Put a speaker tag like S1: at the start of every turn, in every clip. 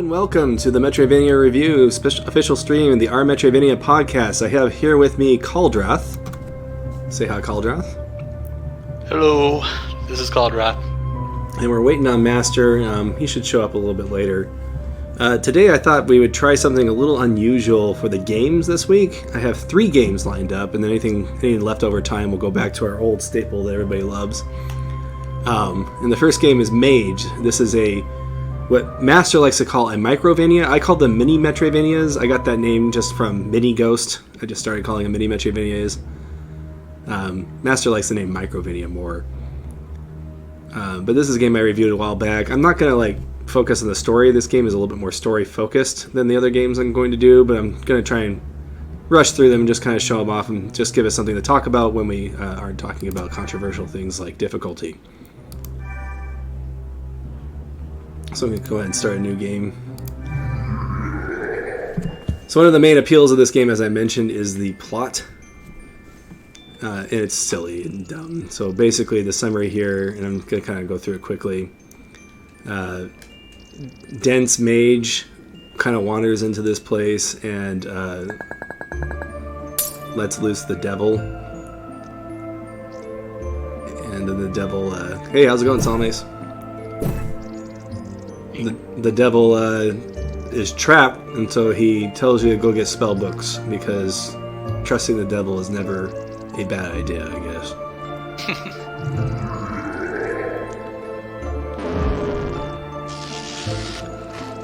S1: and welcome to the Metroidvania Review official stream of the Our Metroidvania podcast. I have here with me Caldrath. Say hi, Caldrath.
S2: Hello, this is Caldrath.
S1: And we're waiting on Master. He should show up a little bit later. Today I thought we would try something a little unusual for the games this week. I have 3 games lined up, and then any leftover time we'll go back to our old staple that everybody loves. And the first game is Mage. This is what Master likes to call a microvania. I call them mini Metroidvanias. I got that name just from Mini Ghost. I just started calling them mini Metroidvanias. Master likes the name microvania more. But this is a game I reviewed a while back. I'm not going to focus on the story. This game is a little bit more story focused than the other games I'm going to do, but I'm going to try and rush through them and just kind of show them off and just give us something to talk about when we aren't talking about controversial things like difficulty. So I'm going to go ahead and start a new game. So one of the main appeals of this game, as I mentioned, is the plot. And it's silly and dumb. So basically the summary here, and I'm going to kind of go through it quickly. Dense Mage kind of wanders into this place and lets loose the devil. And then the devil... hey, how's it going, Salmes? The devil is trapped, and so he tells you to go get spell books, because trusting the devil is never a bad idea, I guess.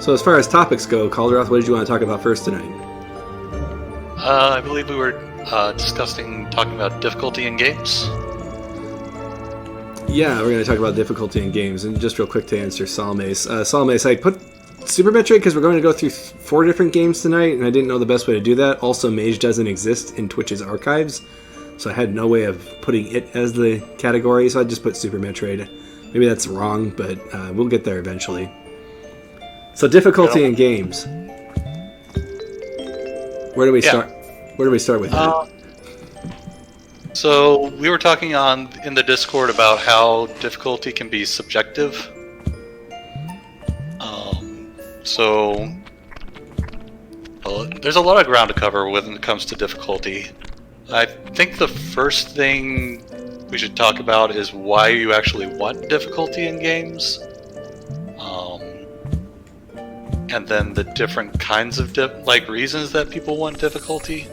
S1: So as far as topics go, Calderoth, what did you want to talk about first tonight?
S2: I believe we were talking about difficulty in games. Yeah,
S1: we're going to talk about difficulty in games, and just real quick to answer Salmes. Salmes, I put Super Metroid because we're going to go through 4 different games tonight, and I didn't know the best way to do that. Also, Mage doesn't exist in Twitch's archives, so I had no way of putting it as the category, so I just put Super Metroid. Maybe that's wrong, but we'll get there eventually. So, difficulty in games. Where do we start? Where do we start with that?
S2: So we were talking in the Discord about how difficulty can be subjective. There's a lot of ground to cover when it comes to difficulty. I think the first thing we should talk about is why you actually want difficulty in games. And then the different kinds of reasons that people want difficulty.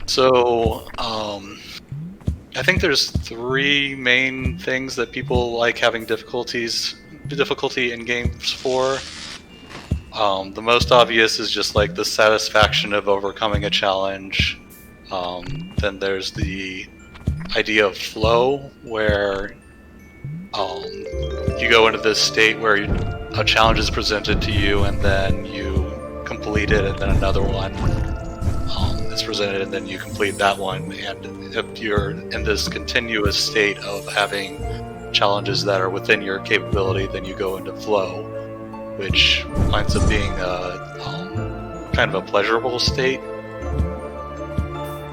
S2: So, I think there's 3 main things that people like having difficulty in games for. The most obvious is just the satisfaction of overcoming a challenge. Then there's the idea of flow, where you go into this state where a challenge is presented to you, and then you complete it, and then another one is presented, and then you complete that one. And if you're in this continuous state of having challenges that are within your capability, then you go into flow, which winds up being kind of a pleasurable state.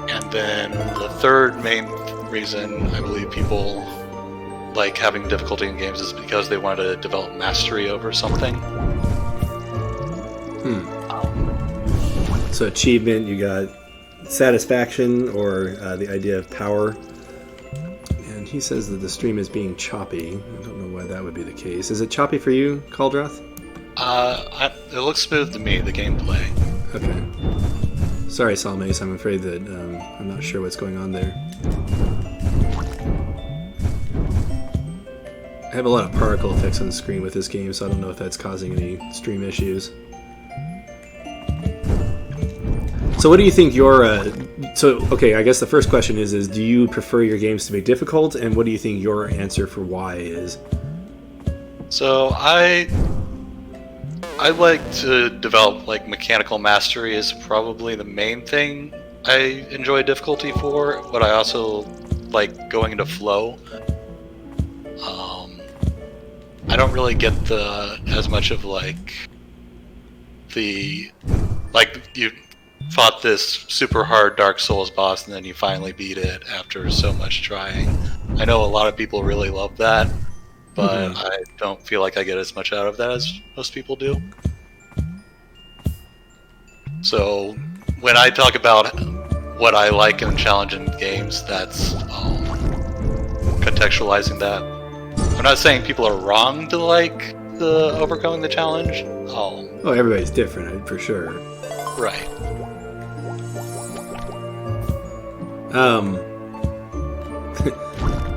S2: And then the third main reason I believe people like having difficulty in games is because they want to develop mastery over something.
S1: So achievement, you got satisfaction, or the idea of power. And he says that the stream is being choppy. I don't know why that would be the case. Is it choppy for you, Caldrath?
S2: It looks smooth to me, the gameplay.
S1: Okay. Sorry, Salmes, I'm afraid that I'm not sure what's going on there. I have a lot of particle effects on the screen with this game, so I don't know if that's causing any stream issues. So what do you think I guess the first question is do you prefer your games to be difficult, and what do you think your answer for why is?
S2: So I like to develop mechanical mastery is probably the main thing I enjoy difficulty for, but I also like going into flow. I don't really get as much of you fought this super hard Dark Souls boss and then you finally beat it after so much trying. I know a lot of people really love that. but I don't feel like I get as much out of that as most people do. So when I talk about what I like in challenging games, that's contextualizing that. I'm not saying people are wrong to like the overcoming the challenge.
S1: Oh, everybody's different, for sure.
S2: Right.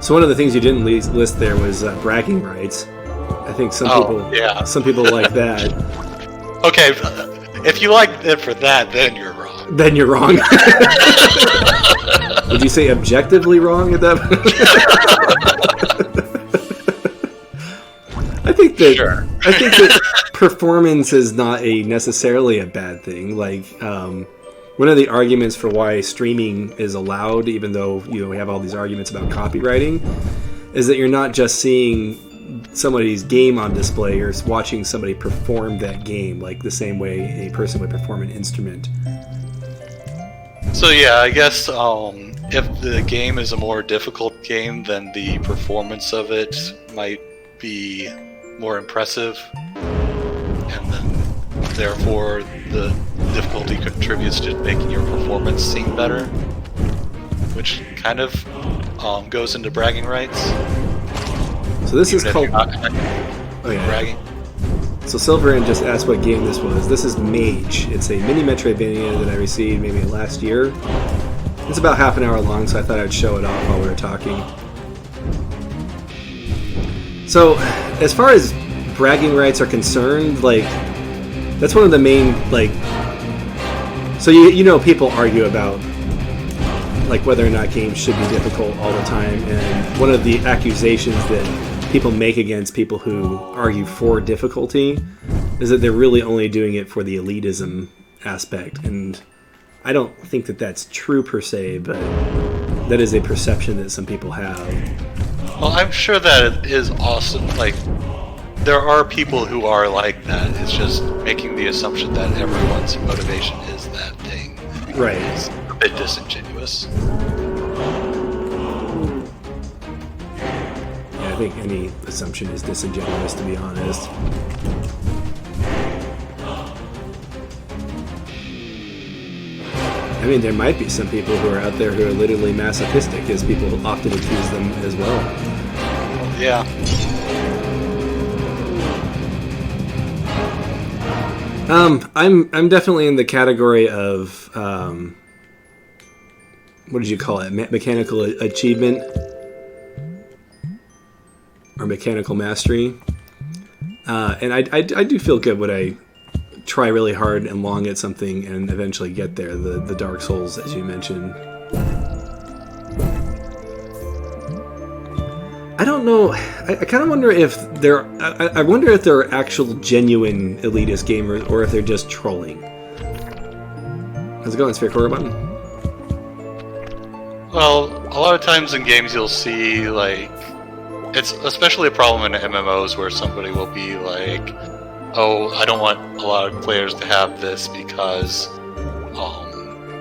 S1: So one of the things you didn't list there was bragging rights. I think some people like that.
S2: Okay, if you like it for that, then you're wrong.
S1: Then you're wrong. Would you say objectively wrong at that point? I think that performance is not necessarily a bad thing. Like, one of the arguments for why streaming is allowed, even though we have all these arguments about copywriting, is that you're not just seeing somebody's game on display, you're watching somebody perform that game, like the same way a person would perform an instrument.
S2: So yeah, I guess if the game is a more difficult game, then the performance of it might be more impressive, and then therefore the difficulty contributes to making your performance seem better, which kind of goes into bragging rights.
S1: So this is called
S2: bragging.
S1: So Silverand just asked what game this was. This is Mage. It's a mini Metroidvania that I received maybe last year. It's about half an hour long, so I thought I'd show it off while we were talking. So, as far as bragging rights are concerned, like, that's one of the main, like, so people argue about, like, whether or not games should be difficult all the time, and one of the accusations that people make against people who argue for difficulty is that they're really only doing it for the elitism aspect, and I don't think that that's true per se, but that is a perception that some people have.
S2: Well, I'm sure that it is awesome. Like, there are people who are like that. It's just making the assumption that everyone's motivation is that thing.
S1: Right.
S2: Is a bit disingenuous.
S1: Yeah, I think any assumption is disingenuous, to be honest. I mean, there might be some people who are out there who are literally masochistic, as people often accuse them as well.
S2: Yeah.
S1: I'm definitely in the category of what did you call it? Mechanical achievement or mechanical mastery. And I do feel good when I try really hard and long at something and eventually get there. The Dark Souls, as you mentioned. I don't know. I kind of wonder if I wonder if they're actual genuine elitist gamers or if they're just trolling. How's it going, Sphere Core Button?
S2: Well, a lot of times in games you'll see, like, it's especially a problem in MMOs where somebody will be like, oh, I don't want a lot of players to have this because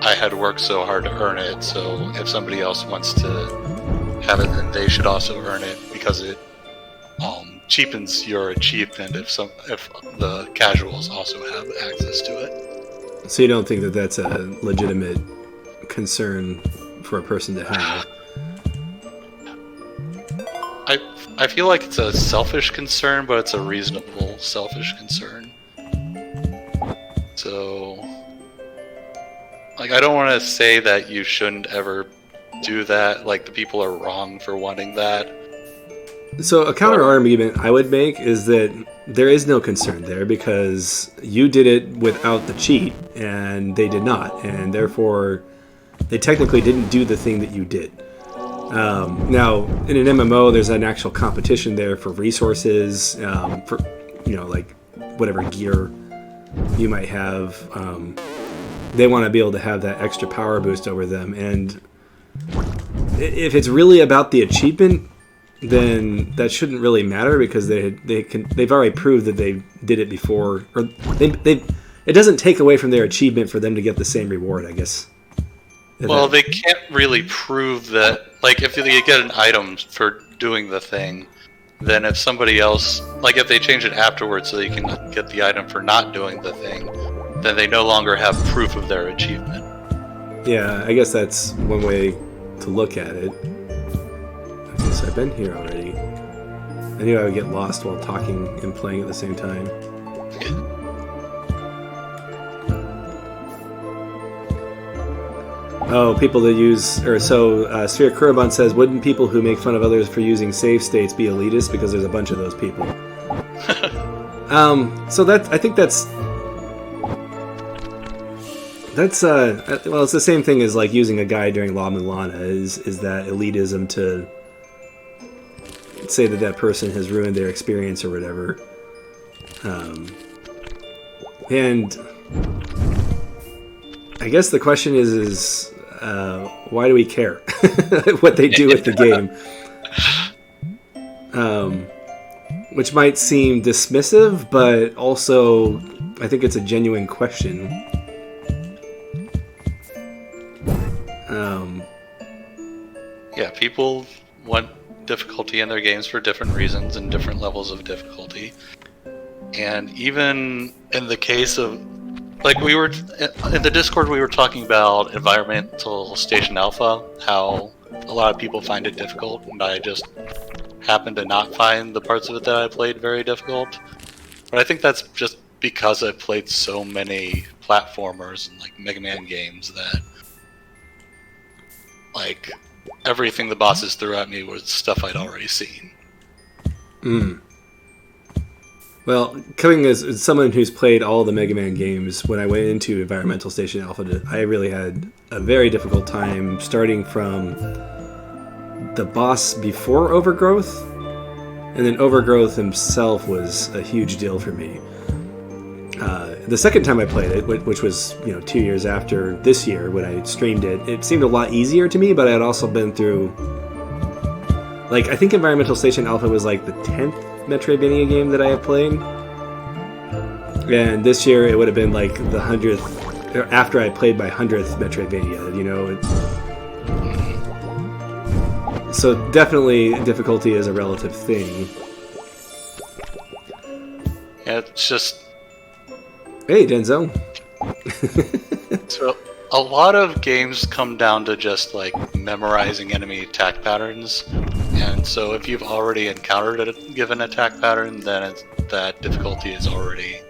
S2: I had worked so hard to earn it, so if somebody else wants to have it, then they should also earn it because it cheapens your achievement if the casuals also have access to it.
S1: So you don't think that that's a legitimate concern for a person to have?
S2: I feel like it's a selfish concern, but it's a reasonable selfish concern. So, like, I don't want to say that you shouldn't ever do that, like the people are wrong for wanting that.
S1: So a counter argument I would make is that there is no concern there because you did it without the cheat and they did not, and therefore they technically didn't do the thing that you did. Now, in an MMO, there's an actual competition there for resources, for, like whatever gear you might have. They want to be able to have that extra power boost over them, and if it's really about the achievement, then that shouldn't really matter because they've already proved that they did it before, or it doesn't take away from their achievement for them to get the same reward, I guess.
S2: Well, they can't really prove that. Like, if they get an item for doing the thing, then if somebody else, like if they change it afterwards so they can get the item for not doing the thing, then they no longer have proof of their achievement.
S1: Yeah, I guess that's one way to look at it. Okay, so I've been here already. I knew I would get lost while talking and playing at the same time. Oh, people that use... Sphere Kurobon says, wouldn't people who make fun of others for using save states be elitist? Because there's a bunch of those people. I think that's... well, it's the same thing as like using a guide during La Mulana, is that elitism to say that person has ruined their experience or whatever. And I guess the question is why do we care what they do with the game? Which might seem dismissive, but also I think it's a genuine question.
S2: Yeah, people want difficulty in their games for different reasons and different levels of difficulty. And even in the case of, like, we were in the Discord, we were talking about Environmental Station Alpha, how a lot of people find it difficult, and I just happened to not find the parts of it that I played very difficult. But I think that's just because I played so many platformers and like Mega Man games that, like, everything the bosses threw at me was stuff I'd already seen.
S1: Well, coming as someone who's played all the Mega Man games, when I went into Environmental Station Alpha, I really had a very difficult time starting from the boss before Overgrowth, and then Overgrowth himself was a huge deal for me. The second time I played it, which was 2 years after this year when I streamed it, it seemed a lot easier to me, but I had also been through, like, I think Environmental Station Alpha was like the 10th Metroidvania game that I had played, and this year it would have been like the 100th, or after I played my 100th Metroidvania, so definitely difficulty is a relative thing.
S2: Yeah, it's just...
S1: Hey, Denzel.
S2: So, a lot of games come down to just, like, memorizing enemy attack patterns. And so if you've already encountered a given attack pattern, then that difficulty is already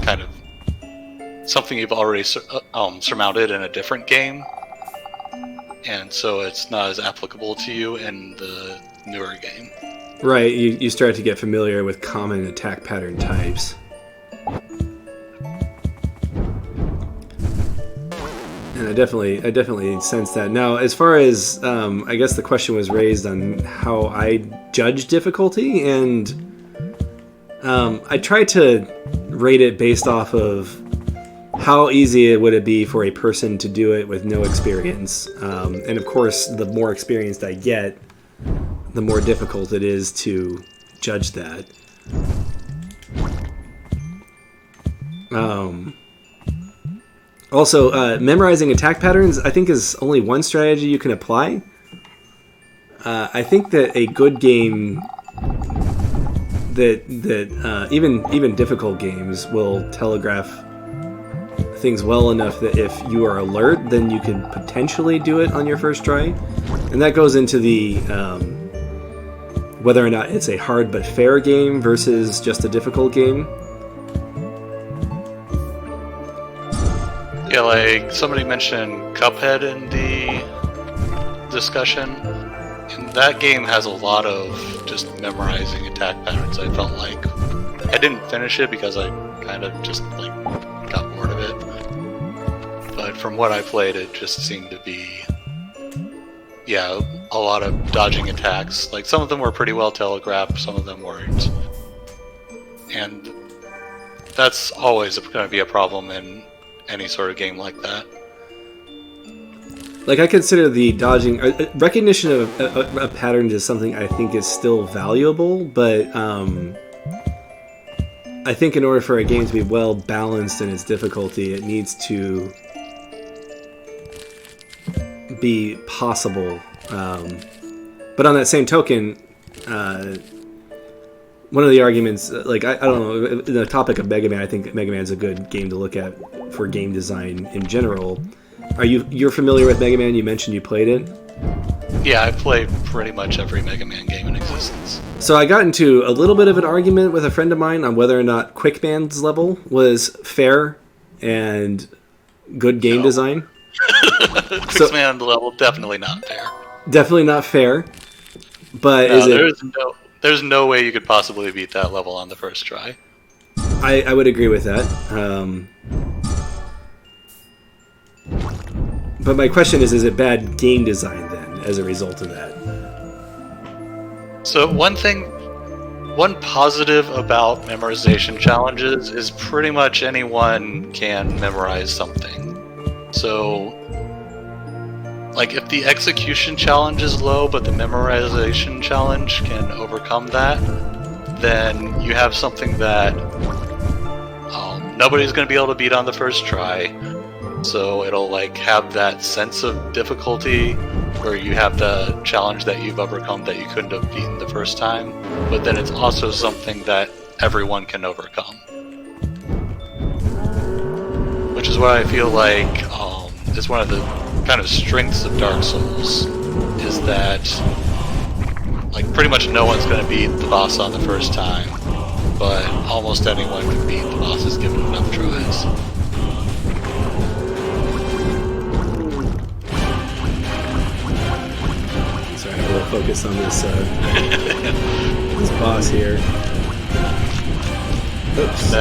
S2: kind of something you've already surmounted in a different game. And so it's not as applicable to you in the newer game.
S1: Right, you start to get familiar with common attack pattern types. And I definitely sense that. Now, as far as, I guess the question was raised on how I judge difficulty, and I try to rate it based off of how easy it would it be for a person to do it with no experience. And of course, the more experienced I get, the more difficult it is to judge that. Also, memorizing attack patterns, I think, is only one strategy you can apply. I think that a good game, that even difficult games will telegraph things well enough that if you are alert, then you can potentially do it on your first try. And that goes into the whether or not it's a hard but fair game versus just a difficult game.
S2: Yeah, like somebody mentioned Cuphead in the discussion, and that game has a lot of just memorizing attack patterns. I felt like I didn't finish it because I kind of just like got bored of it, but from what I played, it just seemed to be, yeah, a lot of dodging attacks. Like, some of them were pretty well telegraphed, some of them weren't, and that's always going to be a problem in any sort of game like that.
S1: Like, I consider the dodging recognition of a pattern is something I think is still valuable, but I think in order for a game to be well balanced in its difficulty, it needs to be possible. But on that same token, one of the arguments, like I don't know, the topic of Mega Man, I think Mega Man is a good game to look at for game design in general. You're familiar with Mega Man? You mentioned you played it.
S2: Yeah, I play pretty much every Mega Man game in existence.
S1: So I got into a little bit of an argument with a friend of mine on whether or not Quickman's level was fair and good game design.
S2: Quickman level, definitely not fair.
S1: Definitely not fair. But
S2: there's no way you could possibly beat that level on the first try.
S1: I would agree with that. But my question is it bad game design then, as a result of that?
S2: So one positive about memorization challenges is pretty much anyone can memorize something. So, like, if the execution challenge is low, but the memorization challenge can overcome that, then you have something that nobody's going to be able to beat on the first try. So it'll like have that sense of difficulty where you have the challenge that you've overcome that you couldn't have beaten the first time, but then it's also something that everyone can overcome. Which is why I feel like it's one of the kind of strengths of Dark Souls, is that like pretty much no one's going to beat the boss on the first time, but almost anyone can beat the bosses given enough tries.
S1: Sorry, I have a little focus on this this boss here. Oops.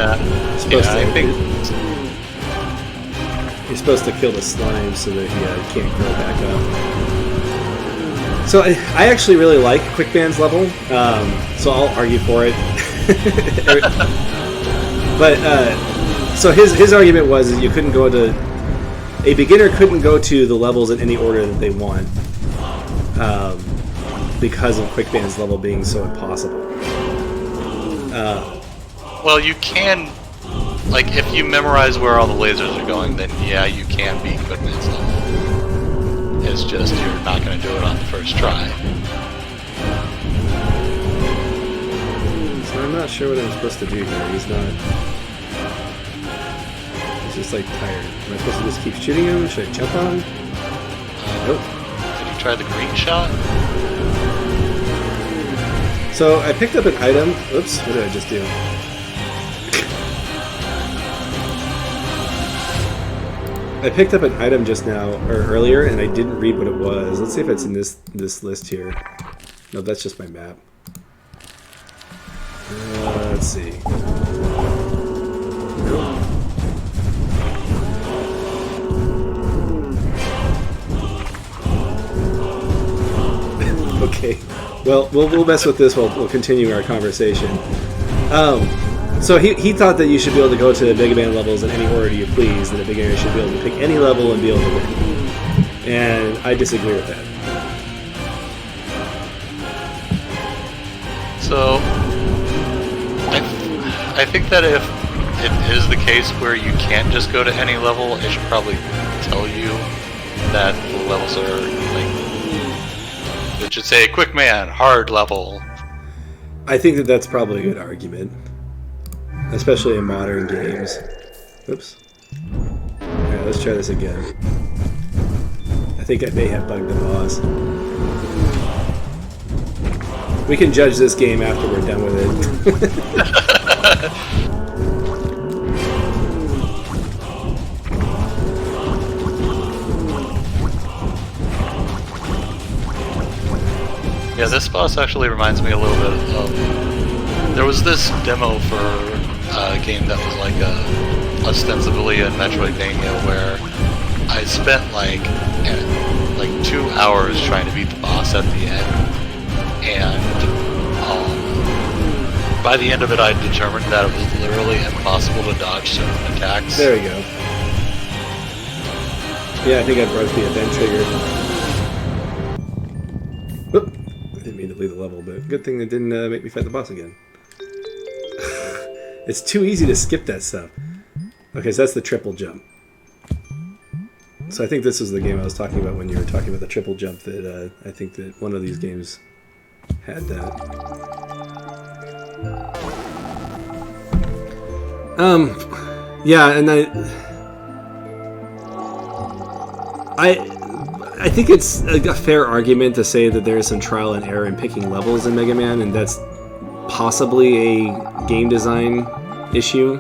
S1: You're supposed to kill the slime so that he can't grow back up. So I actually really like Quickman's level, so I'll argue for it. But so his argument was that you couldn't go to a beginner couldn't go to the levels in any order that they want because of Quickman's level being so impossible.
S2: Well, you can. Like, if you memorize where all the lasers are going, then yeah, you can beat Quickman's level. It's just you're not going to do it on the first try.
S1: So I'm not sure what I'm supposed to do here. He's just like tired. Am I supposed to just keep shooting him? Should I jump on him? Nope.
S2: Did you try the green shot?
S1: So I picked up an item. Oops, what did I just do? I picked up an item just now, or earlier, and I didn't read what it was. Let's see if it's in this list here. No, that's just my map. Let's see. Nope. Okay. Well, we'll mess with this. We'll continue our conversation. So he thought that you should be able to go to Mega Man levels in any order you please, that a beginner should be able to pick any level and be able to win. And I disagree with that.
S2: So, I think that if it is the case where you can't just go to any level, it should probably tell you that the levels are, like, it should say, Quickman, hard level.
S1: I think that that's probably a good argument. Especially in modern games. Oops. Alright, let's try this again. I think I may have bugged the boss. We can judge this game after we're done with it.
S2: Yeah, this boss actually reminds me a little bit of... there was this demo for a game that was like ostensibly a Metroidvania where I spent like 2 hours trying to beat the boss at the end, and by the end of it I determined that it was literally impossible to dodge certain attacks.
S1: There we go. Yeah, I think I broke the event trigger. Oop. I didn't mean to leave the level, but good thing it didn't make me fight the boss again. It's too easy to skip that stuff. Okay, so that's the triple jump. So I think this was the game I was talking about when you were talking about the triple jump, that I think that one of these games had that. Yeah, and I think it's a fair argument to say that there is some trial and error in picking levels in Mega Man, and that's possibly a game design issue.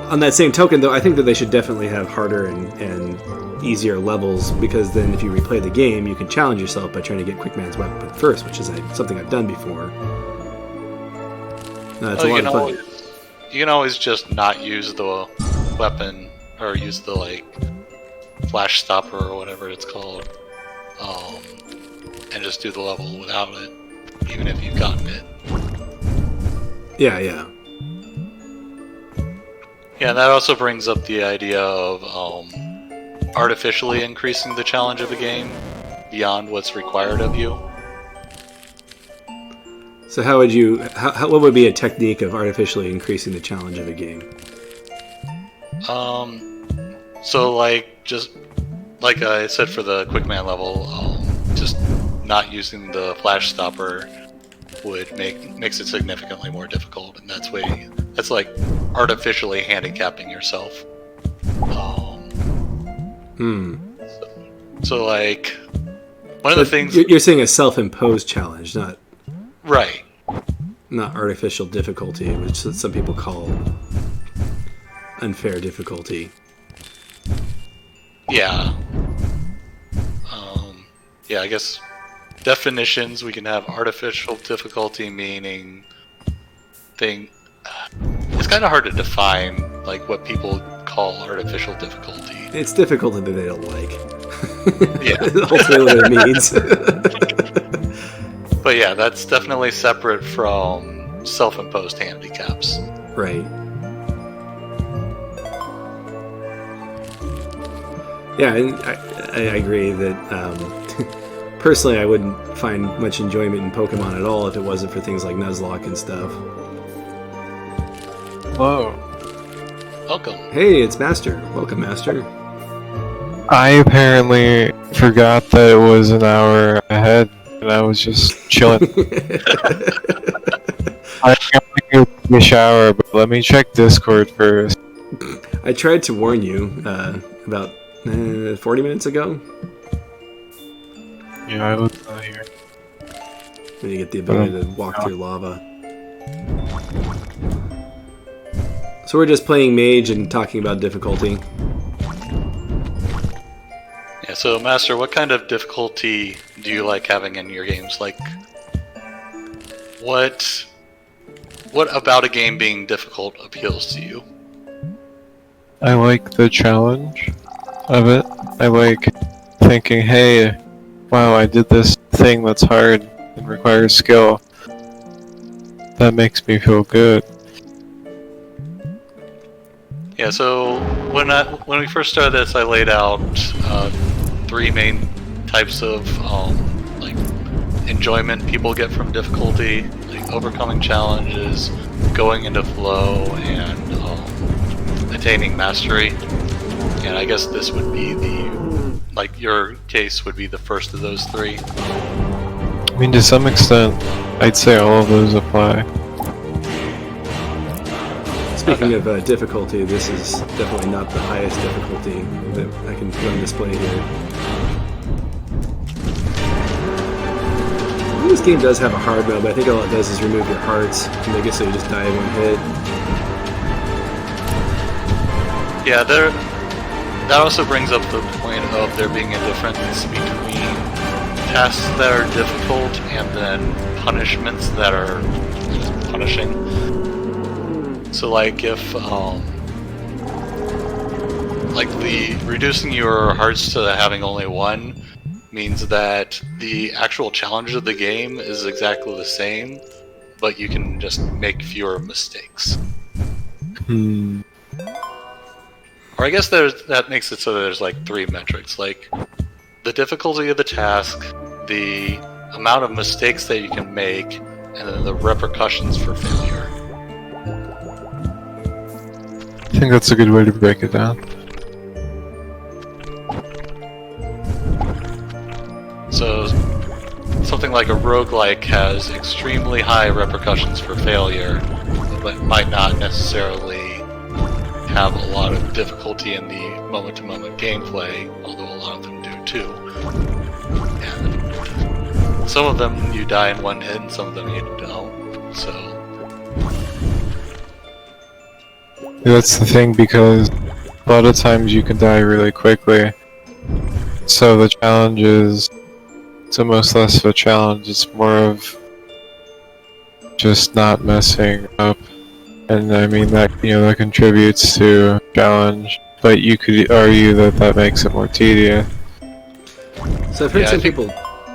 S1: On that same token, though, I think that they should definitely have harder and easier levels, because then if you replay the game, you can challenge yourself by trying to get Quickman's weapon first, which is something I've done before. It's a lot of fun.
S2: You can always just not use the weapon, or use the, like, flash stopper or whatever it's called, and just do the level without it, even if you've gotten it.
S1: Yeah, yeah.
S2: Yeah, that also brings up the idea of artificially increasing the challenge of a game beyond what's required of you.
S1: So how would you... what would be a technique of artificially increasing the challenge of a game?
S2: So just like I said for the Quickman level, just not using the flash stopper would makes it significantly more difficult, and that's like artificially handicapping yourself. So like one of the things
S1: you're saying a self-imposed challenge, not
S2: right,
S1: not artificial difficulty, which some people call unfair difficulty.
S2: Yeah. Yeah, I guess definitions, we can have artificial difficulty, meaning it's kind of hard to define, like, what people call artificial difficulty.
S1: It's difficulty that they don't like.
S2: Yeah.
S1: Ultimately what it means.
S2: But yeah, that's definitely separate from self-imposed handicaps.
S1: Right. Yeah, and I agree that personally I wouldn't find much enjoyment in Pokemon at all if it wasn't for things like Nuzlocke and stuff.
S3: Hello.
S2: Welcome.
S1: Hey, it's Master. Welcome, Master.
S3: I apparently forgot that it was an hour ahead, and I was just chilling. I'm going to take a shower, but let me check Discord first.
S1: I tried to warn you about 40 minutes ago.
S3: Yeah, I was not here.
S1: When you get the ability to walk through lava. So we're just playing Mage and talking about difficulty.
S2: Yeah, so Master, what kind of difficulty do you like having in your games? Like, what about a game being difficult appeals to you?
S3: I like the challenge of it. I like thinking, hey, wow, I did this thing that's hard and requires skill. That makes me feel good.
S2: Yeah, so when we first started this, I laid out three main types of like enjoyment people get from difficulty, like overcoming challenges, going into flow, and attaining mastery. And I guess this would be your case would be the first of those three.
S3: I mean, to some extent, I'd say all of those apply.
S1: Speaking of difficulty, this is definitely not the highest difficulty that I can put on display here. I think this game does have a hard mode, but I think all it does is remove your hearts and make it so you just die in one hit.
S2: Yeah, that also brings up the point of there being a difference between tasks that are difficult and then punishments that are punishing. So like if like the reducing your hearts to having only one means that the actual challenge of the game is exactly the same, but you can just make fewer mistakes. Or I guess that makes it so that there's like three metrics, like the difficulty of the task, the amount of mistakes that you can make, and then the repercussions for failure.
S3: I think that's a good way to break it down.
S2: So something like a roguelike has extremely high repercussions for failure, but might not necessarily have a lot of difficulty in the moment-to-moment gameplay, although a lot of them do too. And some of them you die in one hit, and some of them you don't. So
S3: That's the thing, because a lot of times you can die really quickly. So the challenge is, it's almost less of a challenge, it's more of just not messing up. And I mean that, that contributes to challenge, but you could argue that that makes it more tedious.
S1: So I've heard some people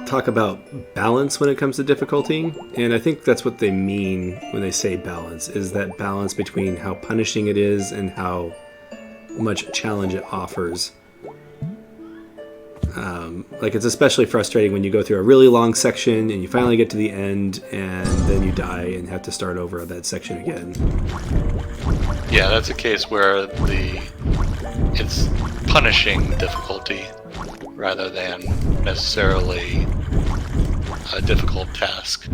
S1: talk about balance when it comes to difficulty, and I think that's what they mean when they say balance, is that balance between how punishing it is and how much challenge it offers. Like, it's especially frustrating when you go through a really long section and you finally get to the end and then you die and have to start over on that section again.
S2: yeah, that's a case where it's punishing difficulty rather than necessarily a difficult task.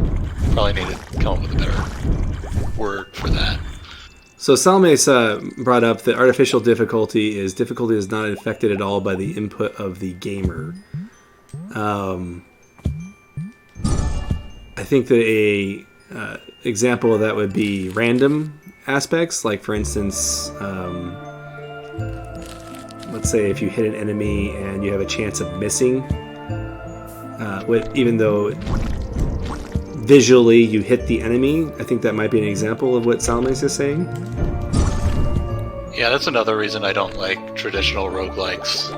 S2: Probably need to come up with a better word for that.
S1: So Salmes brought up that artificial difficulty is not affected at all by the input of the gamer. I think that a example of that would be random aspects, like for instance, let's say if you hit an enemy and you have a chance of missing, even though visually you hit the enemy, I think that might be an example of what Salmes is saying.
S2: Yeah, that's another reason I don't like traditional roguelikes.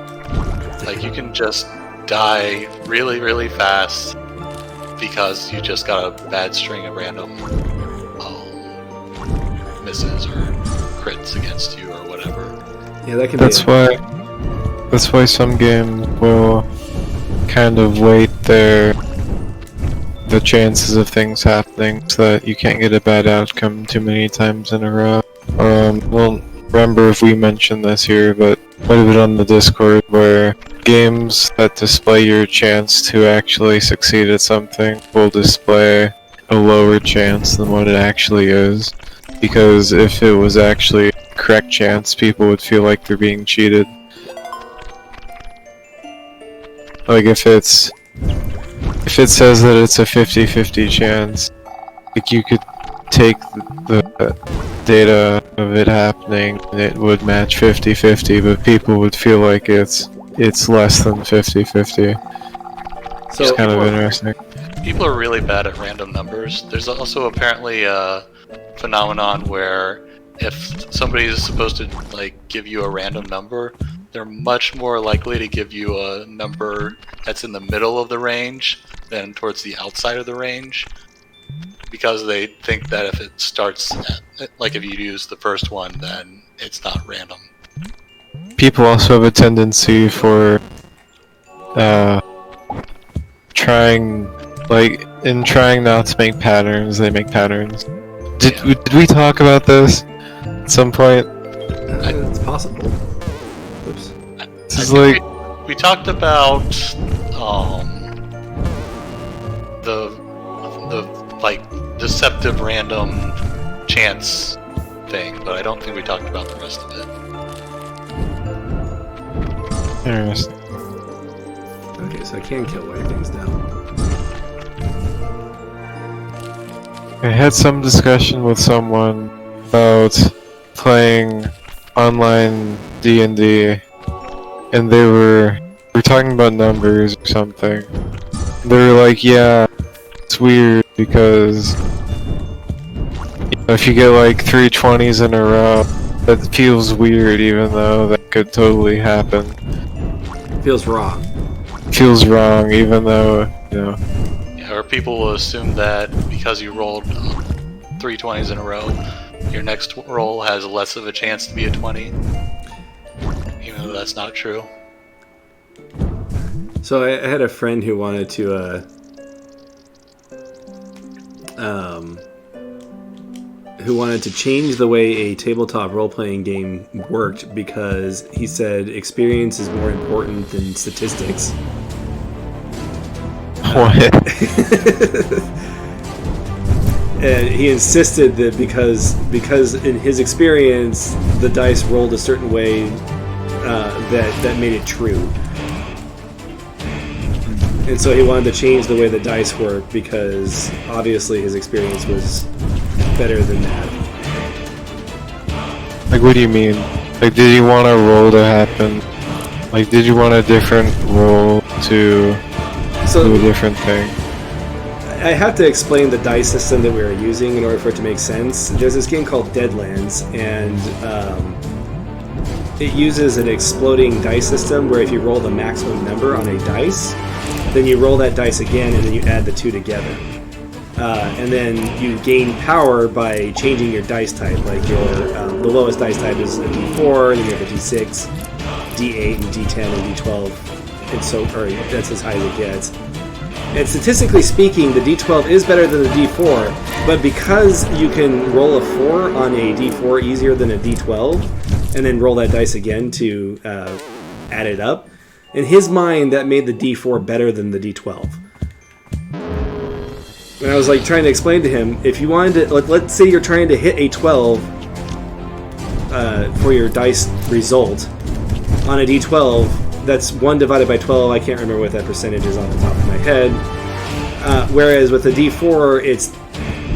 S2: Like, you can just die really, really fast because you just got a bad string of random misses or crits against you or whatever.
S1: Yeah, that can
S3: That's why some games will kind of weight the chances of things happening so that you can't get a bad outcome too many times in a row. Well, remember if we mentioned this here, but might have been on the Discord, where games that display your chance to actually succeed at something will display a lower chance than what it actually is. Because if it was actually a correct chance, people would feel like they're being cheated. Like if it says that it's a 50-50 chance, like you could take the data of it happening and it would match 50-50, but people would feel like it's less than 50-50. So it's kind of interesting.
S2: People are really bad at random numbers. There's also apparently a phenomenon where if somebody is supposed to give you a random number, they're much more likely to give you a number that's in the middle of the range than towards the outside of the range, because they think that if it starts if you use the first one, then it's not random.
S3: People also have a tendency for trying not to make patterns, they make patterns. Did we talk about this at some point?
S1: It's possible. Oops.
S3: This is like
S2: we talked about the deceptive random chance thing, but I don't think we talked about the rest of it.
S3: interesting.
S1: Okay, so I can kill white things down.
S3: I had some discussion with someone about playing online D&D, and they were talking about numbers or something. They were like, yeah, it's weird because if you get 3 20s in a row, that feels weird, even though that could totally happen.
S1: Feels wrong.
S3: Feels wrong, even though,
S2: Yeah, or people will assume that because you rolled 3 20s in a row, your next roll has less of a chance to be a 20, even though that's not true.
S1: So I had a friend who wanted to change the way a tabletop role-playing game worked, because he said experience is more important than statistics.
S3: What?
S1: And he insisted that because in his experience the dice rolled a certain way that made it true. And so he wanted to change the way the dice work because obviously his experience was better than that.
S3: Like, what do you mean? Like, did you want a roll to happen? Like, did you want a different roll to do a different thing?
S1: I have to explain the dice system that we were using in order for it to make sense. There's this game called Deadlands, and it uses an exploding dice system where if you roll the maximum number on a dice, then you roll that dice again, and then you add the two together. And then you gain power by changing your dice type. Like the lowest dice type is a D4, and then you have a D6, D8, and D10, and D12, and so, or that's as high as it gets. And statistically speaking, the D12 is better than the D4, but because you can roll a 4 on a D4 easier than a D12, and then roll that dice again to add it up, in his mind, that made the D4 better than the D12. And I was like trying to explain to him, if you wanted to, let's say you're trying to hit a 12 for your dice result on a D12, that's 1 divided by 12, I can't remember what that percentage is off the top of my head. Whereas with a D4, it's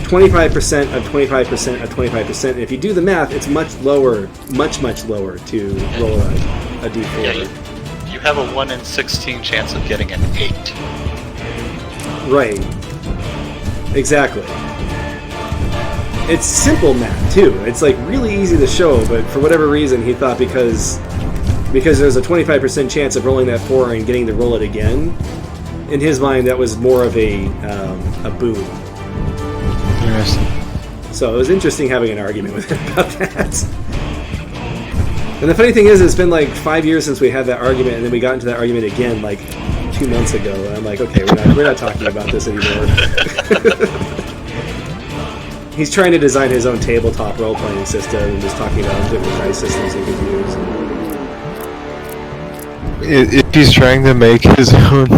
S1: 25% of 25% of 25%. And if you do the math, it's much lower, much lower to roll a D4.
S2: Yeah, you have a 1 in 16 chance of getting an 8.
S1: Right. Exactly. It's simple math too. It's like really easy to show, but for whatever reason he thought because there's a 25% chance of rolling that 4 and getting to roll it again, in his mind that was more of a boon.
S3: Interesting.
S1: So it was interesting having an argument with him about that. And the funny thing is, it's been like 5 years since we had that argument, and then we got into that argument again like 2 months ago, and I'm like, okay, we're not talking about this anymore. He's trying to design his own tabletop role-playing system and just talking about different dice systems he could use.
S3: If he's trying to make his own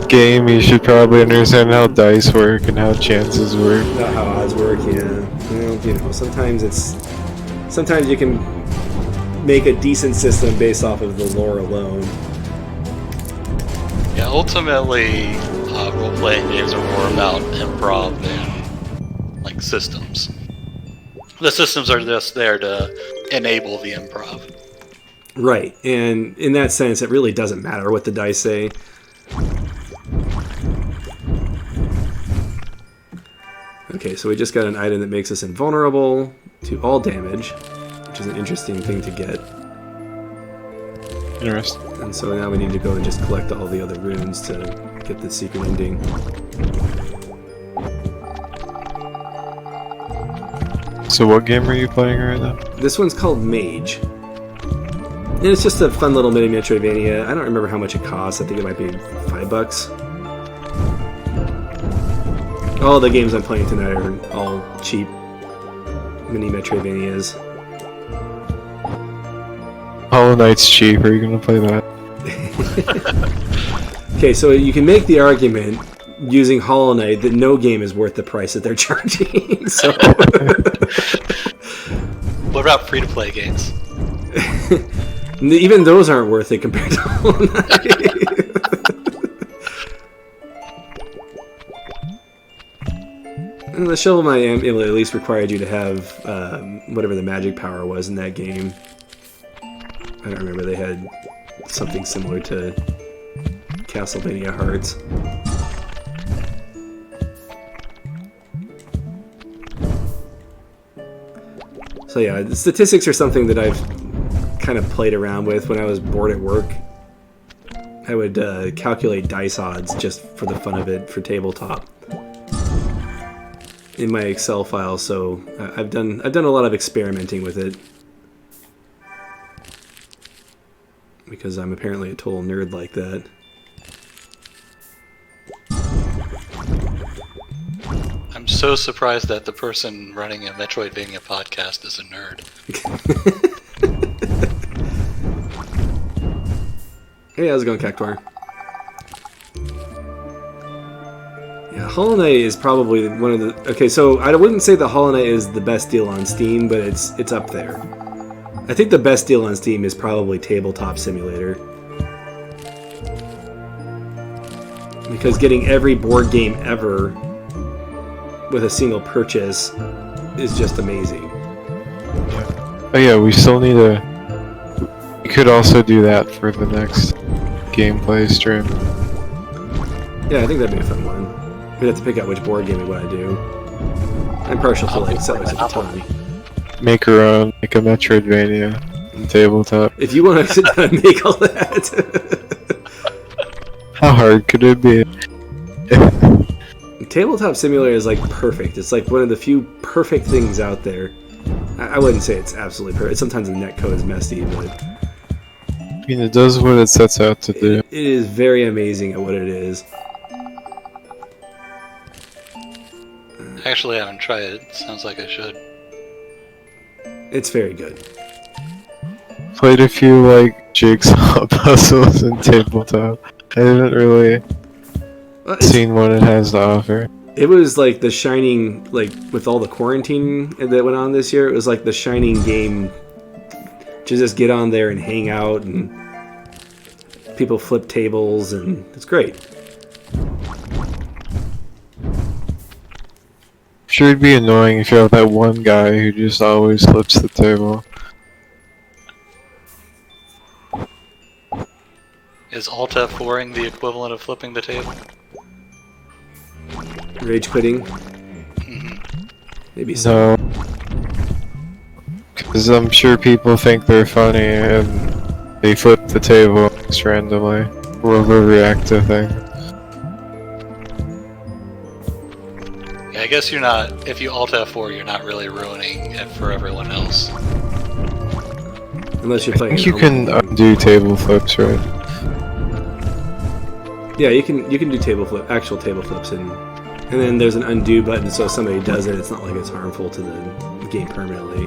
S3: game, he should probably understand how dice work and how chances work.
S1: Not how odds work, yeah. Well, you know, sometimes you can make a decent system based off of the lore alone.
S2: Yeah, ultimately, role-playing games are more about improv than like systems. The systems are just there to enable the improv.
S1: Right, and in that sense, it really doesn't matter what the dice say. Okay, so we just got an item that makes us invulnerable to all damage, which is an interesting thing to get.
S3: Interesting.
S1: And so now we need to go and just collect all the other runes to get the secret ending.
S3: So what game are you playing right now?
S1: This one's called Mage. And it's just a fun little mini Metroidvania. I don't remember how much it costs. I think it might be $5. All the games I'm playing tonight are all cheap mini Metroidvanias.
S3: Hollow Knight's cheap. Are you going to play that?
S1: Okay, so you can make the argument using Hollow Knight that no game is worth the price that they're charging. So,
S2: What about free-to-play games?
S1: even those aren't worth it compared to Hollow Knight. And the Shovel Knight at least required you to have whatever the magic power was in that game. I don't remember. They had something similar to Castlevania Hearts. So yeah, the statistics are something that I've kind of played around with when I was bored at work. I would calculate dice odds just for the fun of it for tabletop in my Excel file. So I've done a lot of experimenting with it because I'm apparently a total nerd like that.
S2: I'm so surprised that the person running a Metroidvania podcast is a nerd.
S1: Hey, how's it going, Cactuar? Hollow Knight is probably one of the... Okay, so I wouldn't say the Hollow Knight is the best deal on Steam, but it's up there. I think the best deal on Steam is probably Tabletop Simulator. Because getting every board game ever with a single purchase is just amazing.
S3: Oh yeah, we still need a... We could also do that for the next gameplay stream.
S1: Yeah, I think that'd be a fun one. We'd have to pick out which board game we want to do. I'm partial to like Settlers of Catan.
S3: Make our own, like a Metroidvania and tabletop.
S1: If you want to sit down and make all that.
S3: How hard could it be?
S1: Tabletop Simulator is like perfect. It's like one of the few perfect things out there. I wouldn't say it's absolutely perfect. Sometimes the netcode is messy, but
S3: I mean, it does what it sets out to do.
S1: it is very amazing at what it is.
S2: Actually, I haven't tried it. Sounds like I should.
S1: It's very good.
S3: Played a few like jigsaw puzzles in tabletop. I haven't really seen what it has to offer.
S1: It was like the shining, like with all the quarantine that went on this year, it was like the shining game to just get on there and hang out, and people flip tables, and it's great.
S3: Sure, it'd be annoying if you have that one guy who just always flips the table.
S2: Is Alt F4ing the equivalent of flipping the table?
S1: Rage quitting? Maybe so.
S3: No. Because I'm sure people think they're funny and they flip the table just randomly or overreact to things.
S2: Yeah, I guess you're not. If you Alt F4, you're not really ruining it for everyone else.
S1: Unless you're
S3: I
S1: playing.
S3: think you can undo table flips, right?
S1: Yeah, you can do actual table flips, and then there's an undo button, so if somebody does it, it's not like it's harmful to the game permanently.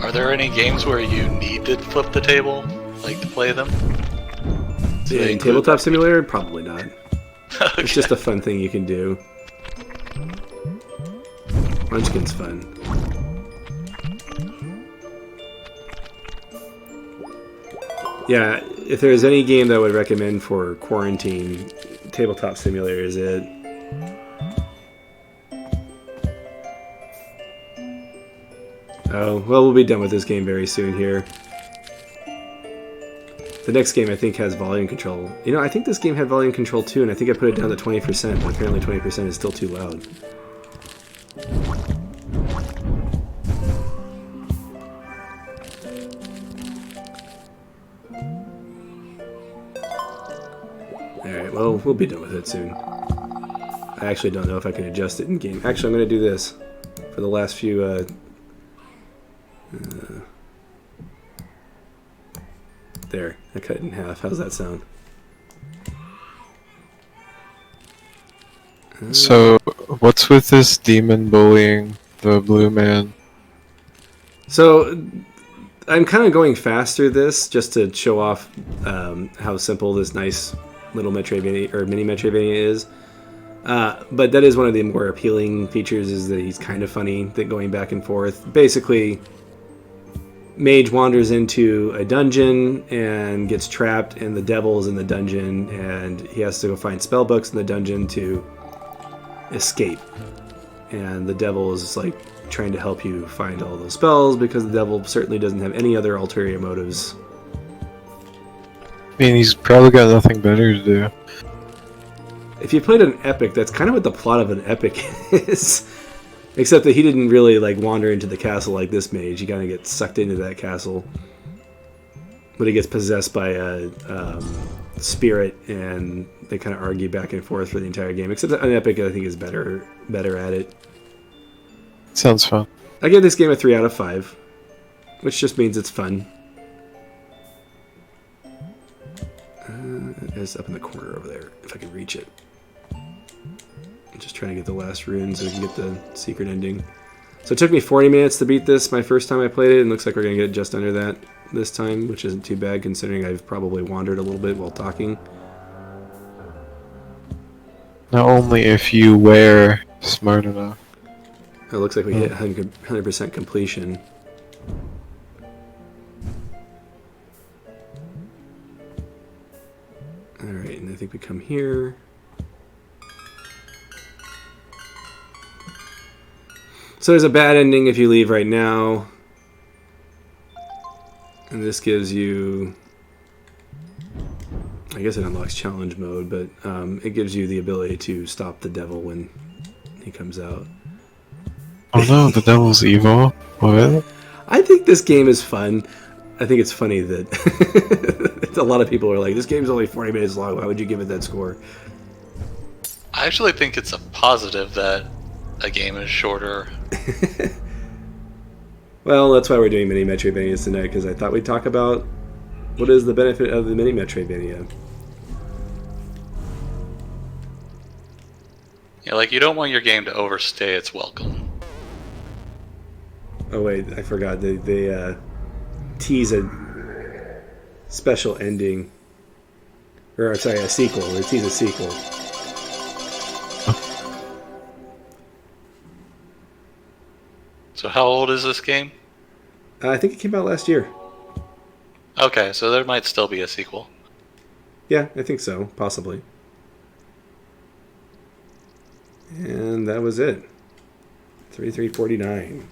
S2: Are there any games where you need to flip the table, like to play them?
S1: In Tabletop Simulator, probably not.
S2: Okay.
S1: It's just a fun thing you can do. Munchkin's fun. Yeah, if there's any game that I would recommend for quarantine, Tabletop Simulator is it. Oh, well, we'll be done with this game very soon here. The next game, I think, has volume control. You know, I think this game had volume control too, and I think I put it down to 20%, but apparently 20% is still too loud. Alright, well, we'll be done with it soon. I actually don't know if I can adjust it in game. Actually, I'm going to do this for the last few, there, I cut it in half. How's that sound?
S3: So, what's with this demon bullying the blue man?
S1: So, I'm kind of going fast through this just to show off how simple this nice little Metroidvania or mini Metroidvania is. But that is one of the more appealing features, is that he's kind of funny, that going back and forth. Basically, Mage wanders into a dungeon and gets trapped, and the devil's in the dungeon, and he has to go find spell books in the dungeon to escape. And the devil is like trying to help you find all those spells, because the devil certainly doesn't have any other ulterior motives.
S3: I mean, he's probably got nothing better to do.
S1: If you played an epic, that's kind of what the plot of an epic is. Except that he didn't really like wander into the castle like this mage. He kind of gets sucked into that castle. But he gets possessed by a spirit, and they kind of argue back and forth for the entire game. Except that an epic, I think, is better at it.
S3: Sounds fun.
S1: I give this game a 3 out of 5, which just means it's fun. It's up in the corner over there, if I can reach it. I'm just trying to get the last rune so we can get the secret ending. So it took me 40 minutes to beat this my first time I played it, and looks like we're going to get just under that this time, which isn't too bad considering I've probably wandered a little bit while talking.
S3: Not only if you were smart enough.
S1: It looks like we hit 100% completion. Alright, and I think we come here. So there's a bad ending if you leave right now. And this gives you... I guess it unlocks challenge mode, but it gives you the ability to stop the devil when he comes out.
S3: Oh no, the devil's evil? What?
S1: I think this game is fun. I think it's funny that a lot of people are like, this game's only 40 minutes long, why would you give it that score?
S2: I actually think it's a positive that a game is shorter.
S1: Well, that's why we're doing mini Metroidvanias tonight, because I thought we'd talk about what is the benefit of the mini Metroidvania.
S2: Yeah, like you don't want your game to overstay its welcome.
S1: Oh wait, I forgot. They tease a special ending. Or, sorry, a sequel. They tease a sequel.
S2: So how old is this game?
S1: I think it came out last year.
S2: Okay, so there might still be a sequel.
S1: Yeah, I think so. Possibly. And that was it. 3349.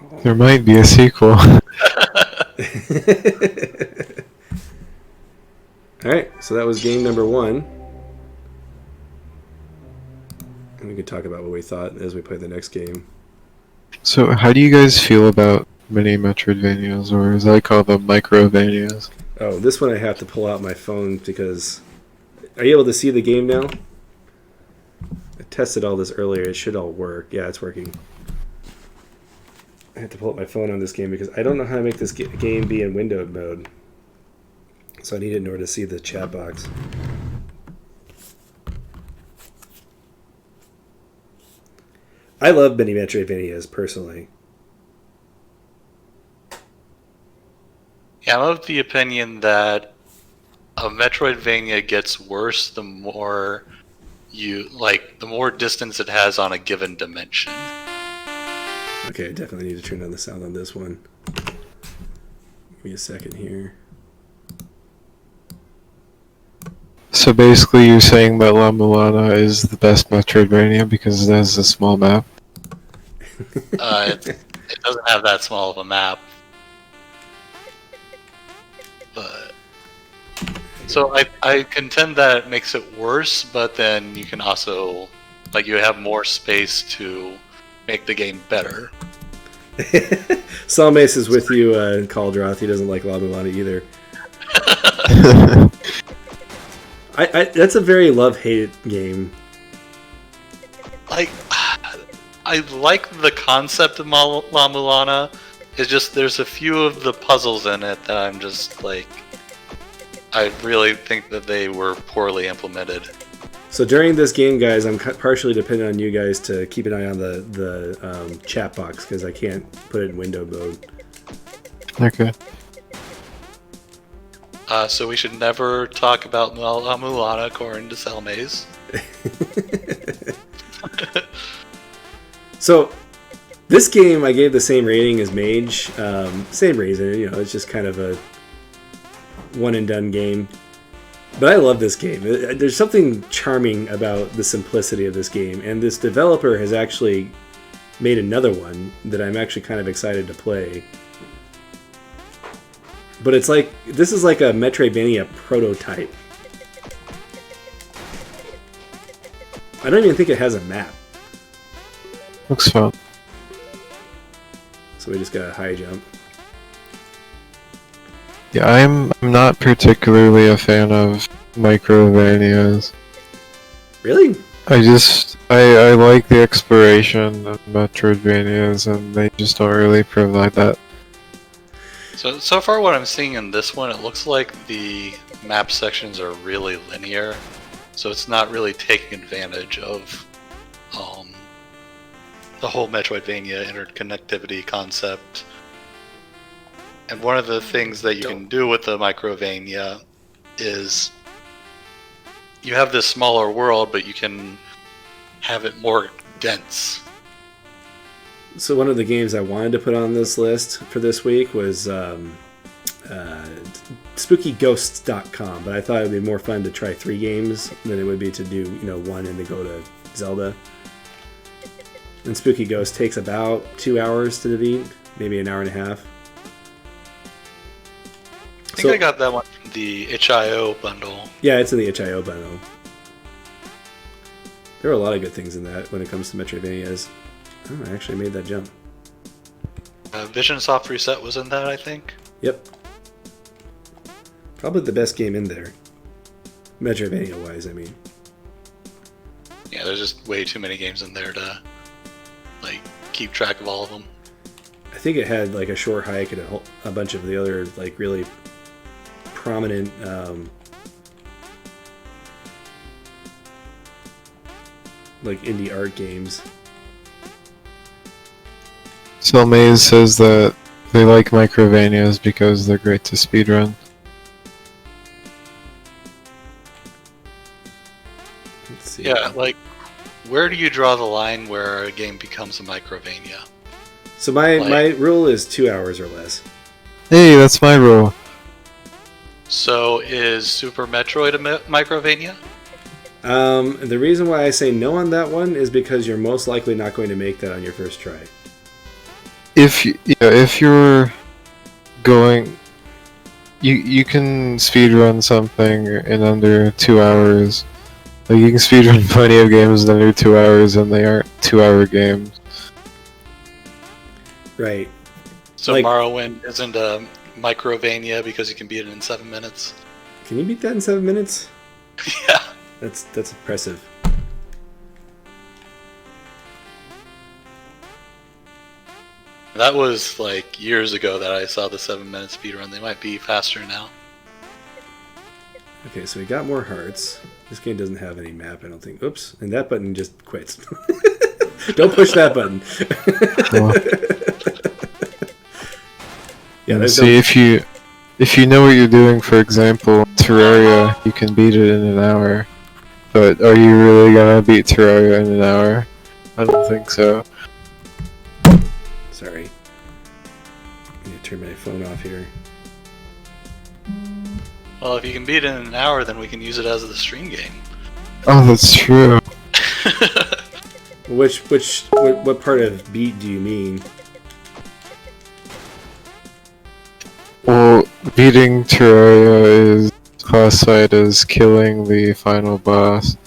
S1: Oh.
S3: There might be a sequel.
S1: Alright, so that was game number 1. And we could talk about what we thought as we play the next game.
S3: So, how do you guys feel about mini Metroidvanias, or as I call them, Microvanias?
S1: Oh, this one I have to pull out my phone because... Are you able to see the game now? I tested all this earlier. It should all work. Yeah, it's working. I have to pull up my phone on this game because I don't know how to make this game be in windowed mode. So I need it in order to see the chat box. I love mini Metroidvanias, personally.
S2: Yeah, I'm of the opinion that a Metroidvania gets worse the more the more distance it has on a given dimension.
S1: Okay, I definitely need to turn down the sound on this one. Give me a second here.
S3: So basically you're saying that La Mulana is the best Metroidvania because it has a small map?
S2: It doesn't have that small of a map. But so I contend that it makes it worse, but then you can also, like, you have more space to make the game better.
S1: Salmace is with you, Caldroth. He doesn't like La Mulana either. That's a very love-hate game.
S2: Like, I like the concept of La Mulana. It's just there's a few of the puzzles in it that I'm just like, I really think that they were poorly implemented.
S1: So during this game, guys, I'm partially dependent on you guys to keep an eye on the chat box because I can't put it in window mode.
S3: Okay.
S2: So we should never talk about La Mulana according to Salmaze.
S1: So this game I gave the same rating as Mage. Same reason, it's just kind of a one and done game. But I love this game. There's something charming about the simplicity of this game, and this developer has actually made another one that I'm actually kind of excited to play. But it's like, this is like a Metroidvania prototype. I don't even think it has a map.
S3: Looks fun.
S1: So we just got a high jump.
S3: Yeah, I'm not particularly a fan of Microvanias.
S1: Really?
S3: I like the exploration of Metroidvanias, and they just don't really provide that.
S2: So far what I'm seeing in this one, it looks like the map sections are really linear. So it's not really taking advantage of the whole Metroidvania interconnectivity concept. And one of the things that you can do with the Microvania is you have this smaller world, but you can have it more dense.
S1: So one of the games I wanted to put on this list for this week was SpookyGhosts.com, but I thought it would be more fun to try 3 games than it would be to do, one and to go to Zelda. And Spooky Ghost takes about 2 hours to defeat, maybe an hour and a half.
S2: I think I got that one from the itch.io bundle.
S1: Yeah, it's in the itch.io bundle. There are a lot of good things in that when it comes to Metroidvanias. Oh, I actually made that jump.
S2: Vision Soft Reset was in that, I think.
S1: Yep. Probably the best game in there. Metroidvania-wise, I mean.
S2: Yeah, there's just way too many games in there to keep track of all of them.
S1: I think it had a short hike and a bunch of the other really prominent indie art games.
S3: So Mage says that they like Microvanias because they're great to speedrun.
S1: Let's see.
S2: Yeah, where do you draw the line where a game becomes a Microvania?
S1: So my rule is 2 hours or less.
S3: Hey, that's my rule.
S2: So is Super Metroid a Microvania?
S1: The reason why I say no on that one is because you're most likely not going to make that on your first try.
S3: If you're going, you can speedrun something in under 2 hours. You can speedrun plenty of games in under 2 hours, and they aren't 2-hour games.
S1: Right.
S2: So Morrowind isn't a Microvania because you can beat it in 7 minutes?
S1: Can you beat that in 7 minutes?
S2: Yeah.
S1: That's impressive.
S2: That was years ago that I saw the 7-minute speedrun. They might be faster now.
S1: Okay, so we got more hearts. This game doesn't have any map, I don't think. Oops, and that button just quits. Don't push that button. Yeah,
S3: see, if you know what you're doing, for example, Terraria, you can beat it in an hour. But are you really gonna beat Terraria in an hour? I don't think so.
S1: Sorry. I need to turn my phone off here.
S2: Well, if you can beat it in an hour, then we can use it as the stream game.
S3: Oh, that's true.
S1: What part of beat do you mean?
S3: Well, beating Terraria is classified as killing the final boss.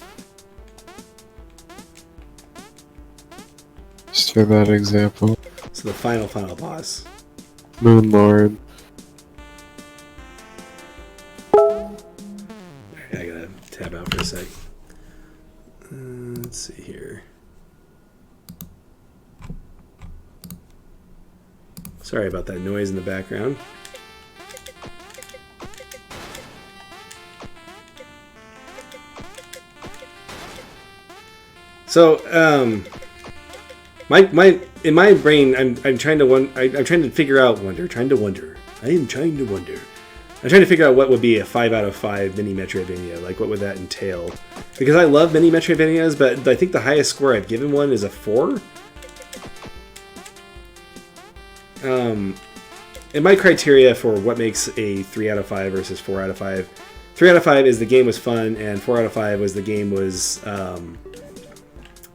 S3: Just for that example.
S1: So the final boss.
S3: Moon Lord.
S1: I gotta tab out for a sec. Let's see here. Sorry about that noise in the background. So, in my brain, I'm trying to figure out I'm trying to figure out what would be a 5 out of 5 mini Metroidvania. What would that entail? Because I love mini Metroidvanias, but I think the highest score I've given one is a 4. And my criteria for what makes a 3 out of 5 versus 4 out of 5. 3 out of 5 is the game was fun, and 4 out of 5 was the game was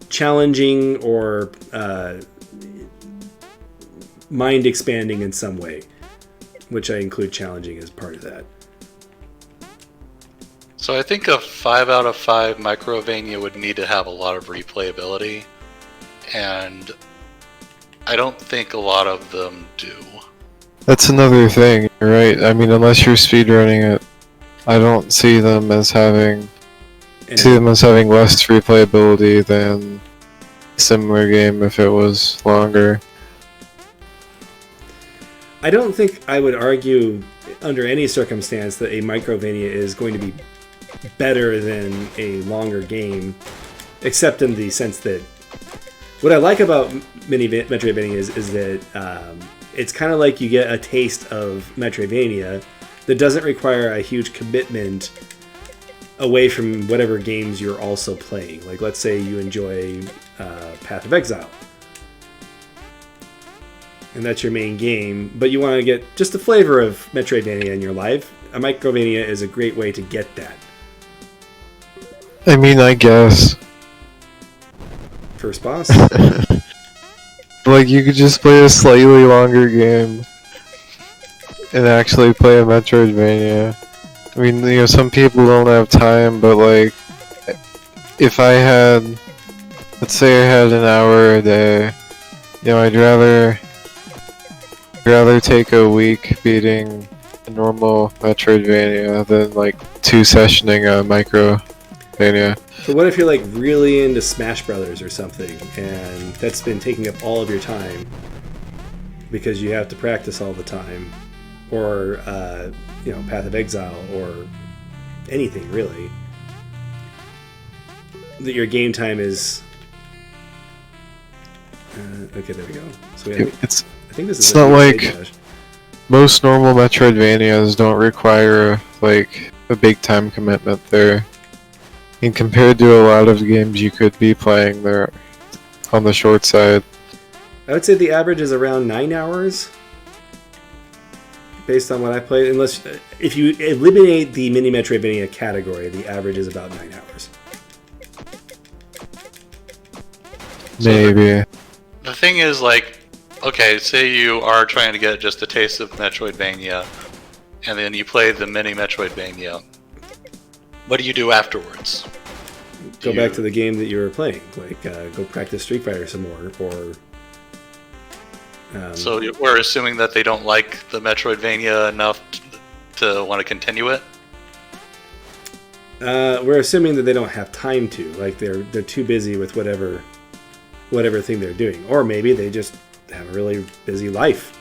S1: challenging or mind expanding in some way, which I include challenging as part of that.
S2: So I think a 5 out of 5 Microvania would need to have a lot of replayability, and I don't think a lot of them do.
S3: That's another thing, you're right. I mean, unless you're speedrunning it, I don't see them as having less replayability than a similar game if it was longer.
S1: I don't think I would argue under any circumstance that a Microvania is going to be better than a longer game, except in the sense that what I like about mini Metroidvanias is that it's kind of like you get a taste of Metroidvania that doesn't require a huge commitment away from whatever games you're also playing. Like, let's say you enjoy Path of Exile, and that's your main game, but you want to get just a flavor of Metroidvania in your life. A Microvania is a great way to get that.
S3: I mean, I guess.
S1: First boss?
S3: Like, you could just play a slightly longer game and actually play a Metroidvania. I mean, you know, some people don't have time, but like, if I had, let's say I had an hour a day, you know, I'd rather take a week beating a normal Metroidvania than like 2-sessioning a Microvania.
S1: But what if you're like really into Smash Brothers or something, and that's been taking up all of your time because you have to practice all the time, or you know, Path of Exile, or anything really, that your game time is. Okay, there we go. So we have, I think this is.
S3: It's not like most normal Metroidvanias don't require like a big time commitment there. And compared to a lot of games you could be playing, they're on the short side.
S1: I would say the average is around 9 hours, based on what I played. Unless if you eliminate the mini Metroidvania category, the average is about 9 hours.
S3: Maybe.
S2: The thing is, like, okay, say you are trying to get just a taste of Metroidvania, and then you play the mini Metroidvania. What do you do afterwards?
S1: Go back to the game that you were playing. Like, go practice Street Fighter some more, or...
S2: so we're assuming that they don't like the Metroidvania enough to want to continue it?
S1: We're assuming that they don't have time to. Like, they're too busy with whatever thing they're doing. Or maybe they just have a really busy life.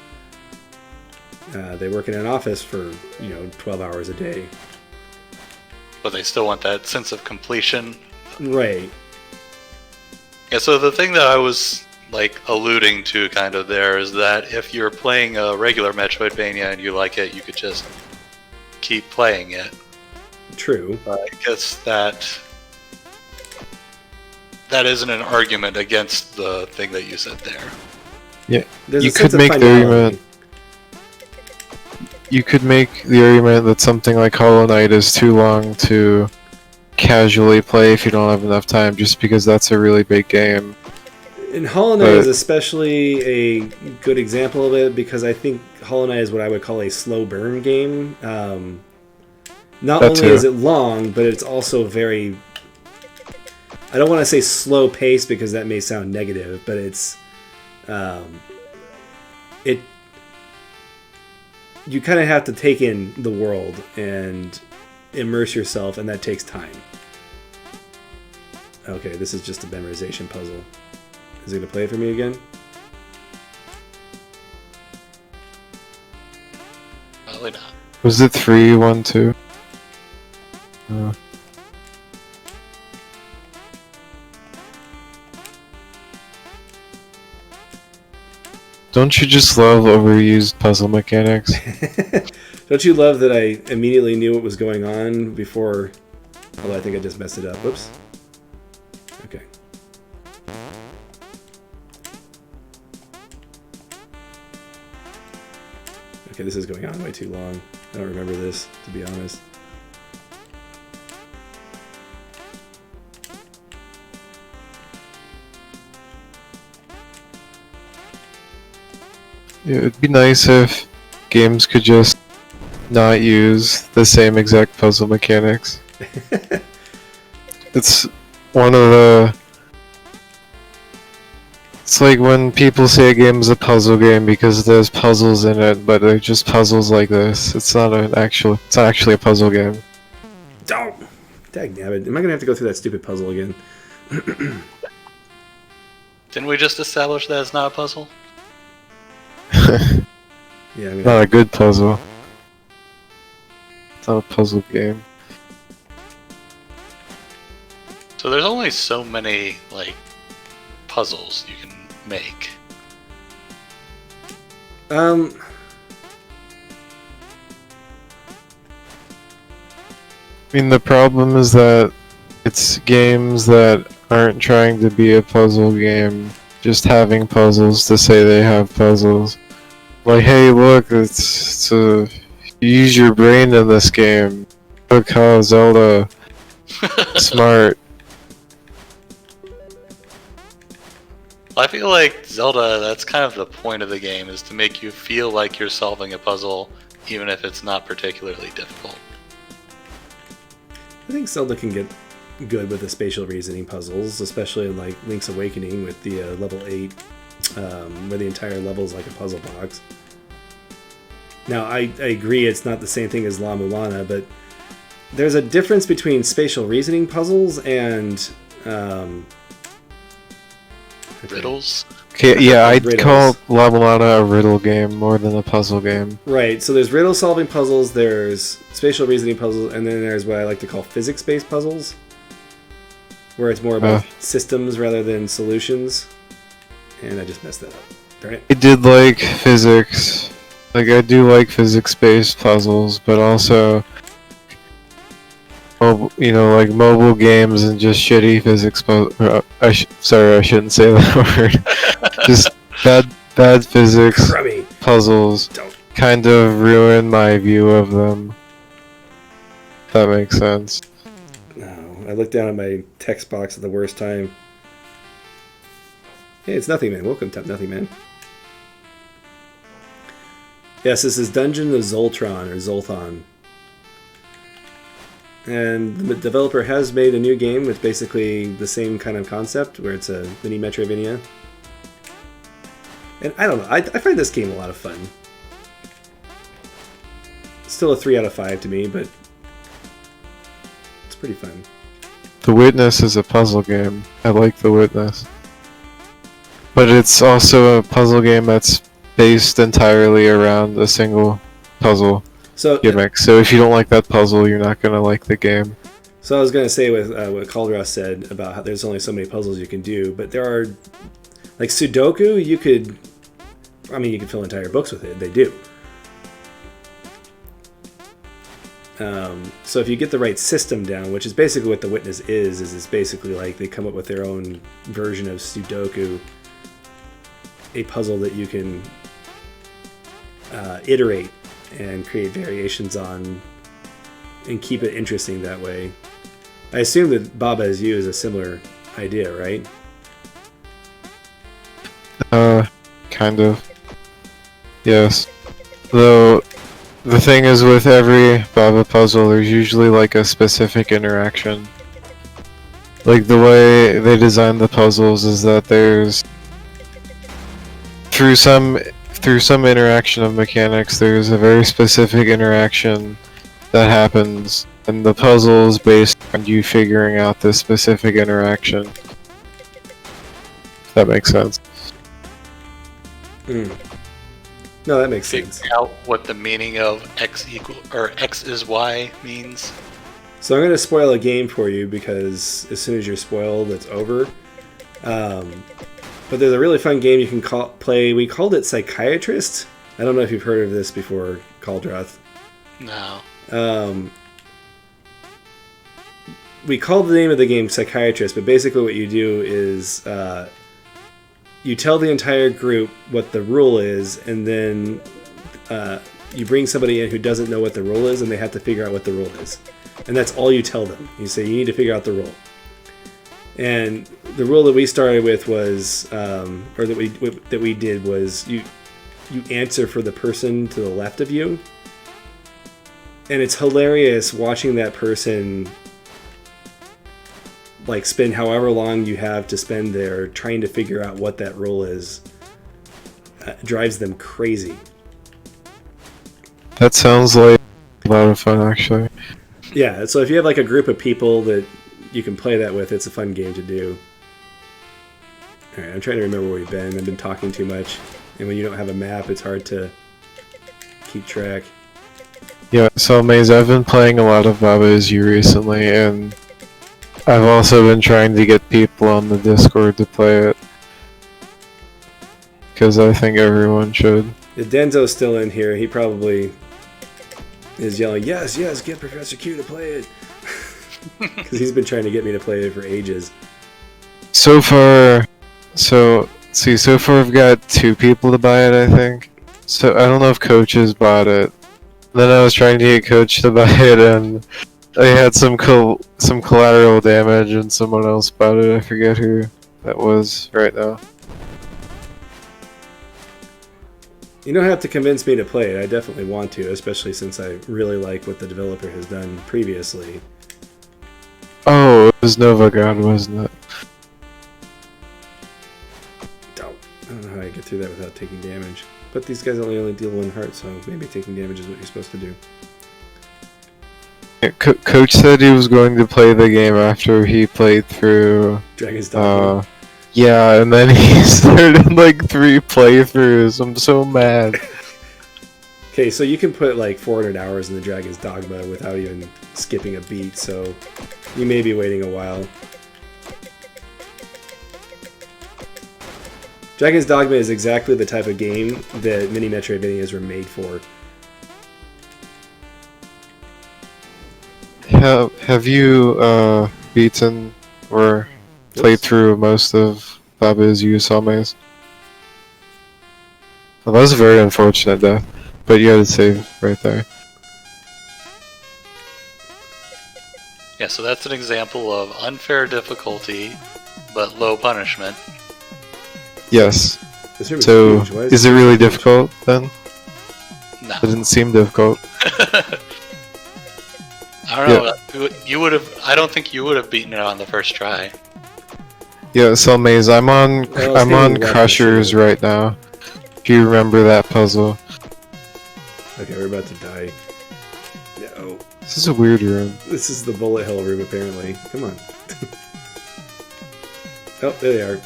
S1: They work in an office for, 12 hours a day.
S2: But they still want that sense of completion.
S1: Right.
S2: Yeah, so the thing that I was like alluding to kind of there is that if you're playing a regular Metroidvania and you like it, you could just keep playing it.
S1: True.
S2: But I guess that isn't an argument against the thing that you said there.
S3: Yeah,
S1: There's
S3: you could make the argument. You could make the argument that something like Hollow Knight is too long to casually play if you don't have enough time, just because that's a really big game.
S1: And Hollow Knight is especially a good example of it, because I think Hollow Knight is what I would call a slow burn game. Not only is it long, but it's also very... I don't want to say slow pace because that may sound negative, but it's... You kind of have to take in the world and immerse yourself, and that takes time. Okay, this is just a memorization puzzle. Is it going to play it for me again?
S2: Probably not.
S3: Was it 3, 1, 2? Don't you just love overused puzzle mechanics?
S1: Don't you love that I immediately knew what was going on before... Although I think I just messed it up. Whoops. Okay. Okay, this is going on way too long. I don't remember this, to be honest.
S3: Yeah, it'd be nice if games could just not use the same exact puzzle mechanics. It's one of the... It's like when people say a game is a puzzle game because there's puzzles in it, but they're just puzzles like this. It's not actually a puzzle game.
S1: Don't! Dagnabbit. Am I going to have to go through that stupid puzzle again?
S2: Didn't we just establish that it's not a puzzle?
S1: Yeah,
S3: Not a good puzzle. It's not a puzzle game.
S2: So there's only so many, like, puzzles you can make.
S3: I mean, the problem is that it's games that aren't trying to be a puzzle game, just having puzzles to say they have puzzles. Like, hey, look, it's you use your brain in this game. Look how Zelda smart.
S2: I feel like Zelda, that's kind of the point of the game, is to make you feel like you're solving a puzzle, even if it's not particularly difficult.
S1: I think Zelda can get good with the spatial reasoning puzzles, especially in like Link's Awakening with the level 8, where the entire level is like a puzzle box. Now, I agree it's not the same thing as La Mulana, but there's a difference between spatial reasoning puzzles and
S2: Riddles?
S3: Okay, yeah, I'd
S1: Riddles.
S3: call La Mulana a riddle game more than a puzzle game.
S1: Right, so there's riddle solving puzzles, there's spatial reasoning puzzles, and then there's what I like to call physics-based puzzles, where it's more about systems rather than solutions. And I just messed that up. Darn it.
S3: I did like physics. Like, I do like physics-based puzzles, but also, like mobile games and just shitty physics. Sorry, I shouldn't say that word. Just bad physics
S1: Crummy.
S3: puzzles
S1: Don't.
S3: kind of ruin my view of them. If that makes sense.
S1: No, I looked down at my text box at the worst time. Hey, it's Nothing Man. Welcome to Nothing Man. Yes, this is Dungeon of Zoltron, or Zolthon. And the developer has made a new game with basically the same kind of concept, where it's a mini Metroidvania. And I don't know, I find this game a lot of fun. Still a 3 out of 5 to me, but it's pretty fun.
S3: The Witness is a puzzle game. I like The Witness. But it's also a puzzle game that's based entirely around a single puzzle gimmick. So if you don't like that puzzle, you're not going to like the game.
S1: So I was going to say with what Caldross said about how there's only so many puzzles you can do, but there are, like Sudoku, you could fill entire books with it. They do. So if you get the right system down, which is basically what The Witness is it's basically like they come up with their own version of Sudoku, a puzzle that you can iterate and create variations on and keep it interesting that way. I assume that Baba Is You is a similar idea, right?
S3: Kind of. Yes. Though, the thing is with every Baba puzzle, there's usually like a specific interaction. Like the way they design the puzzles is that there's through some interaction of mechanics, there's a very specific interaction that happens, and the puzzle is based on you figuring out this specific interaction. If that makes sense.
S1: No, that makes sense.
S2: Figure out what the meaning of X is Y means.
S1: So I'm going to spoil a game for you because as soon as you're spoiled, it's over. But there's a really fun game you can play. We called it Psychiatrist. I don't know if you've heard of this before, Caldroth.
S2: No.
S1: We called the name of the game Psychiatrist, but basically what you do is you tell the entire group what the rule is, and then you bring somebody in who doesn't know what the rule is, and they have to figure out what the rule is. And that's all you tell them. You say, you need to figure out the rule. And the rule that we started with was, or that we did was, you answer for the person to the left of you. And it's hilarious watching that person like spend however long you have to spend there trying to figure out what that rule is. Drives them crazy.
S3: That sounds like a lot of fun, actually.
S1: Yeah, so if you have like a group of people that you can play that with, it's a fun game to do. Alright, I'm trying to remember where we've been. I've been talking too much. And when you don't have a map, it's hard to keep track.
S3: Yeah, so Maze, I've been playing a lot of Baba Is You recently, and I've also been trying to get people on the Discord to play it. Because I think everyone should.
S1: If Denzo's still in here, he probably is yelling, yes, get Professor Q to play it. Because he's been trying to get me to play it for ages.
S3: So far, so far I've got 2 people to buy it, I think. So I don't know if Coach has bought it. Then I was trying to get Coach to buy it, and I had some collateral damage, and someone else bought it. I forget who that was right now.
S1: You don't have to convince me to play it. I definitely want to, especially since I really like what the developer has done previously.
S3: Oh, it was Nova God, wasn't it?
S1: I don't know how I get through that without taking damage. But these guys only deal 1 heart, so maybe taking damage is what you're supposed to do.
S3: Yeah, Coach said he was going to play the game after he played through
S1: Dragon's Dogma.
S3: Yeah, and then he started like 3 playthroughs. I'm so mad.
S1: Okay, so you can put like 400 hours in the Dragon's Dogma without even skipping a beat, so you may be waiting a while. Dragon's Dogma is exactly the type of game that mini Metroidvanias were made for.
S3: Have you beaten or played through most of Baba's Yusame's? Well, that was a very unfortunate death, but you had to save right there.
S2: Yeah, so that's an example of unfair difficulty, but low punishment.
S3: Yes.
S1: This room is
S3: So,
S1: huge. Why
S3: is it really difficult then?
S2: No.
S3: It didn't seem difficult.
S2: I don't know. You would have. I don't think you would have beaten it on the first try.
S3: Yeah, so Maze, I'm on
S1: left,
S3: Crushers
S1: sure.
S3: right now. If you remember that puzzle.
S1: Okay, we're about to die. No.
S3: This is a weird room.
S1: This is the bullet hell room, apparently. Come on. Oh, there they are.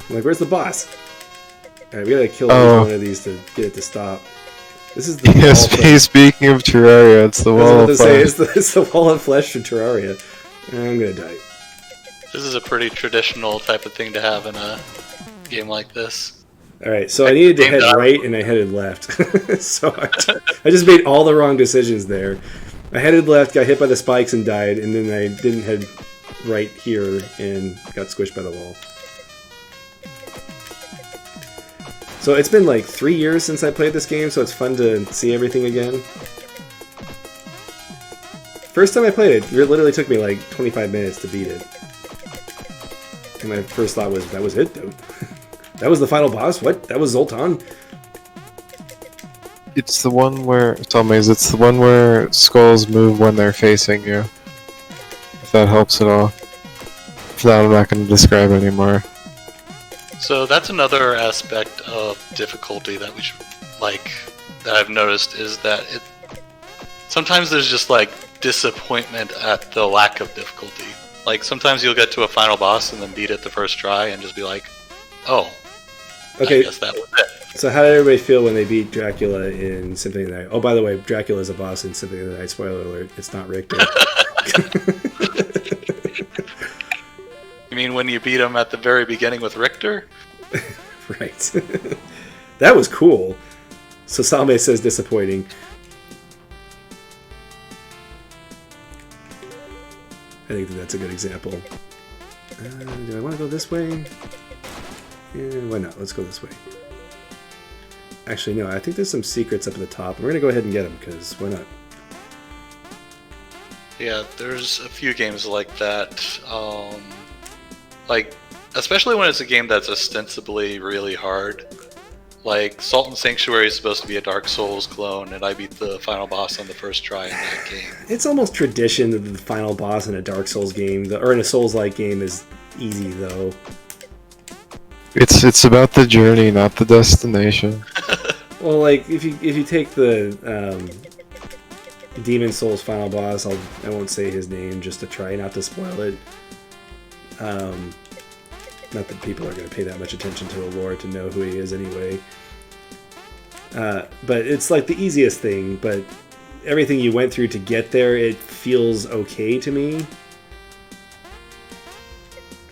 S1: I'm like, where's the boss? Alright, we gotta kill one of these to get it to stop. This is the
S3: Yes, speaking of Terraria, it's the wall of flesh.
S1: It's the wall of flesh from Terraria. I'm gonna die.
S2: This is a pretty traditional type of thing to have in a game like this.
S1: Alright, so I needed to head right and I headed left. So I just made all the wrong decisions there. I headed left, got hit by the spikes and died, and then I didn't head right here and got squished by the wall. So it's been like 3 years since I played this game, so it's fun to see everything again. First time I played it, it literally took me like 25 minutes to beat it. And my first thought was, that was it, dude. That was the final boss? What? That was Zoltan?
S3: It's the one where... It's the one where skulls move when they're facing you. If that helps at all. If not, I'm not going to describe anymore.
S2: So that's another aspect of difficulty that we should, that I've noticed is that sometimes there's just disappointment at the lack of difficulty. Like sometimes you'll get to a final boss and then beat it the first try and just be like, oh,
S1: okay.
S2: I guess that was it.
S1: So how did everybody feel when they beat Dracula in Symphony of the Night? Oh, by the way, Dracula's a boss in Symphony of the Night. Spoiler alert, it's not Richter.
S2: You mean when you beat him at the very beginning with Richter?
S1: Right. That was cool. So Salme says disappointing. I think that's a good example. Do I want to go this way? Yeah, why not? Let's go this way. Actually, no, I think there's some secrets up at the top. We're going to go ahead and get them, because why not?
S2: Yeah, there's a few games like that. Especially when it's a game that's ostensibly really hard. Like, Salt and Sanctuary is supposed to be a Dark Souls clone, and I beat the final boss on the first try in that game.
S1: It's almost tradition that the final boss in a Dark Souls game, or in a Souls-like game, is easy, though.
S3: It's about the journey, not the destination.
S1: Well, like, if you take the Demon Souls final boss, I won't say his name just to try not to spoil it. Not that people are going to pay that much attention to the lore to know who he is anyway. But it's like the easiest thing, but everything you went through to get there, it feels okay to me.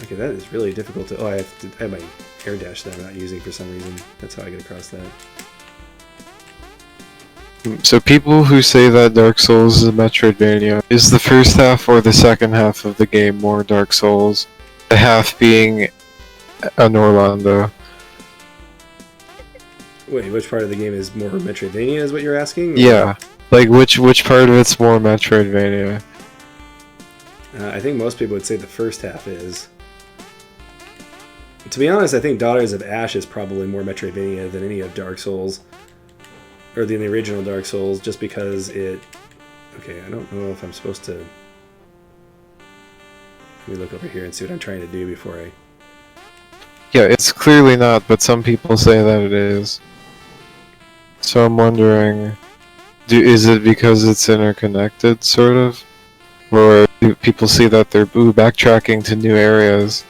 S1: Okay, that is really difficult to... Oh, I have my air dash that I'm not using for some reason. That's how I get across that.
S3: So people who say that Dark Souls is a Metroidvania, is the first half or the second half of the game more Dark Souls? The half being an Orlando.
S1: Wait, which part of the game is more Metroidvania is what you're asking? Or-
S3: Yeah. Like, which part of it's more Metroidvania?
S1: I think most people would say the first half is. To be honest, I think Daughters of Ash is probably more Metroidvania than any of Dark Souls. Or than the original Dark Souls, just because it... Okay, I don't know if I'm supposed to... Let me look over here and see what I'm trying to do before I...
S3: Yeah, it's clearly not, but some people say that it is. So I'm wondering, is it because it's interconnected, sort of? Or do people see that they're backtracking to new areas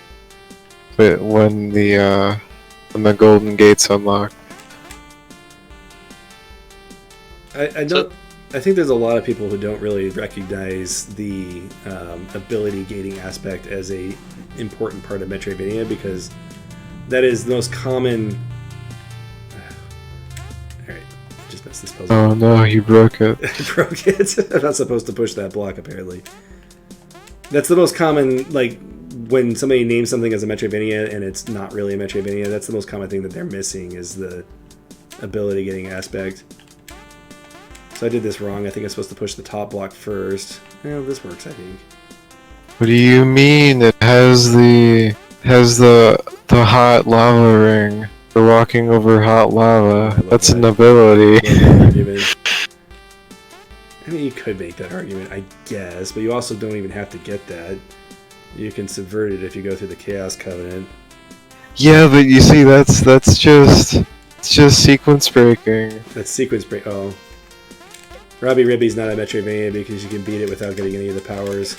S3: when the Golden Gates unlock?
S1: I don't... I think there's a lot of people who don't really recognize the ability gating aspect as a important part of Metroidvania, because that is the most common... Alright, just messed this puzzle.
S3: Oh no, you broke it.
S1: I broke it. I'm not supposed to push that block, apparently. That's the most common, like, when somebody names something as a Metroidvania and it's not really a Metroidvania, that's the most common thing that they're missing, is the ability gating aspect. So I did this wrong. I think I'm supposed to push the top block first. Well, this works, I think.
S3: What do you mean? It has the hot lava ring for walking over hot lava. That's
S1: that.
S3: an ability.
S1: I love that argument. I mean, you could make that argument, I guess, but you also don't even have to get that. You can subvert it if you go through the Chaos Covenant.
S3: Yeah, but you see, that's just sequence breaking.
S1: That's sequence break. Oh. Robbie Ribby's not a Metroidvania because you can beat it without getting any of the powers.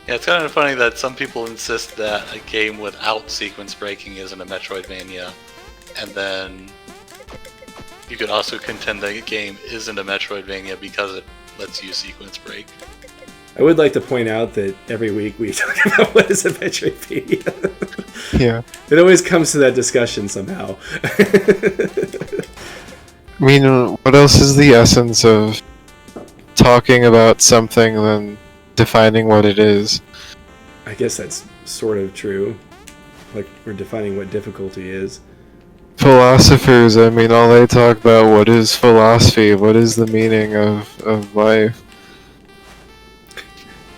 S2: Yeah, it's kind of funny that some people insist that a game without sequence breaking isn't a Metroidvania, and then you could also contend that a game isn't a Metroidvania because it lets you sequence break.
S1: I would like to point out that every week we talk about what is a Metroidvania.
S3: Yeah.
S1: It always comes to that discussion somehow.
S3: I mean, what else is the essence of talking about something than defining what it is?
S1: I guess that's sort of true. Like, we're defining what difficulty is.
S3: Philosophers, I mean, all they talk about, what is philosophy? What is the meaning of life?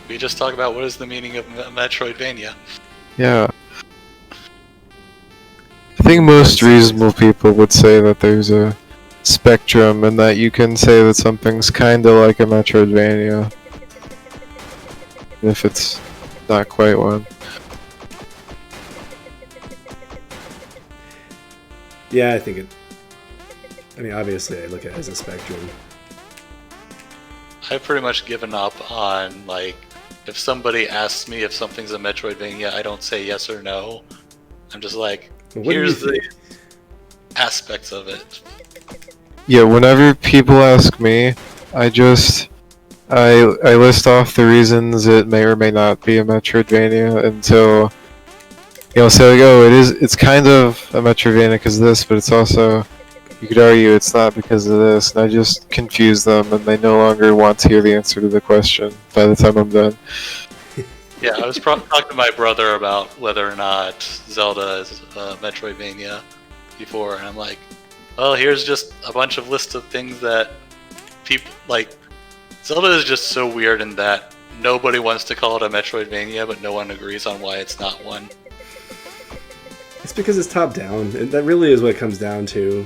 S2: We just talk about what is the meaning of Metroidvania.
S3: Yeah. I think most reasonable people would say that there's a spectrum and that you can say that something's kinda like a Metroidvania if it's not quite one.
S1: Yeah, I think it... I mean, obviously I look at it as a spectrum.
S2: I've pretty much given up on, like, if somebody asks me if something's a Metroidvania, I don't say yes or no. I'm just like,
S1: Well, what do you
S2: here's the
S1: think?
S2: aspects of it.
S3: Yeah, whenever people ask me, I list off the reasons it may or may not be a Metroidvania until, say like, oh, it's kind of a Metroidvania because of this, but it's also, you could argue it's not because of this, and I just confuse them, and they no longer want to hear the answer to the question by the time I'm done.
S2: Yeah, I was talking to my brother about whether or not Zelda is a Metroidvania before, and I'm like, well, here's just a bunch of lists of things that people, like, Zelda is just so weird in that nobody wants to call it a Metroidvania, but no one agrees on why it's not one.
S1: It's because it's top-down. That really is what it comes down to.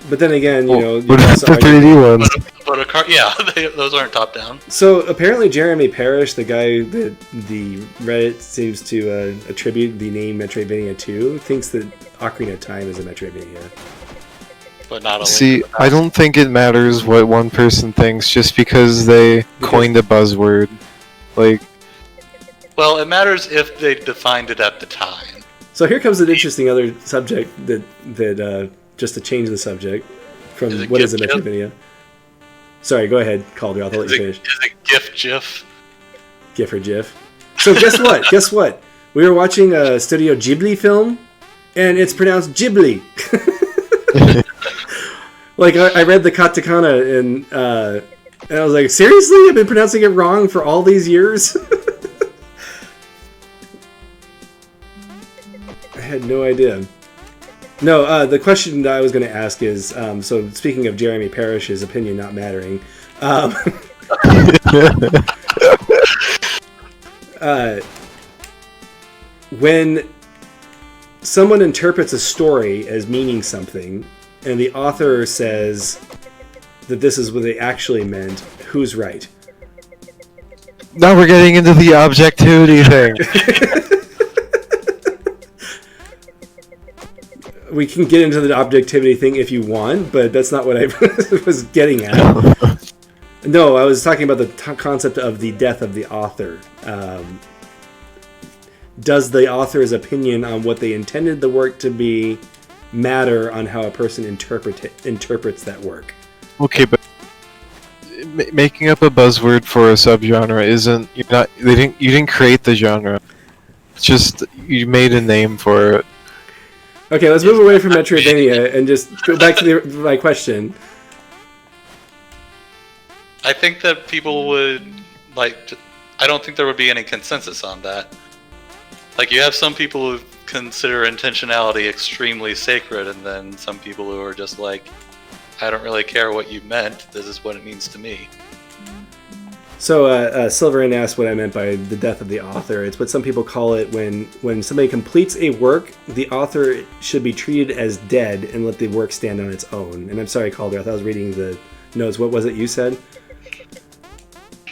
S1: But then again, you know...
S3: But
S1: also
S3: the 3D ones.
S2: But those aren't top-down.
S1: So apparently Jeremy Parrish, the guy that the Reddit seems to attribute the name Metroidvania to, thinks that Ocarina of Time is a Metroidvania.
S2: But not a
S3: See, I don't think it matters what one person thinks just because they coined a buzzword. Like,
S2: well, it matters if they defined it at the time.
S1: So here comes an interesting other subject that just to change the subject from what is a Metroidvania. Sorry, go ahead, Calder. I'll let you finish.
S2: Is it GIF?
S1: GIF or GIF. So guess what? Guess what? We were watching a Studio Ghibli film, and it's pronounced Ghibli. Like, I read the katakana and I was like, seriously? I've been pronouncing it wrong for all these years? I had no idea. No, the question that I was going to ask is, so speaking of Jeremy Parish's opinion not mattering, when someone interprets a story as meaning something, and the author says that this is what they actually meant, who's right?
S3: Now we're getting into the objectivity thing.
S1: We can get into the objectivity thing if you want, but that's not what I was getting at. No, I was talking about the concept of the death of the author. Does the author's opinion on what they intended the work to be matter on how a person interprets that work?
S3: Okay, but making up a buzzword for a subgenre isn't you didn't create the genre. It's just you made a name for it.
S1: Okay, let's move away from Metroidvania and just go back to my question.
S2: I think that people would I don't think there would be any consensus on that. Like, you have some people who consider intentionality extremely sacred, and then some people who are just like, I don't really care what you meant, this is what it means to me.
S1: So, Silverin asked what I meant by the death of the author. It's what some people call it when somebody completes a work, the author should be treated as dead and let the work stand on its own. And I'm sorry, Calder, I thought I was reading the notes. What was it you said?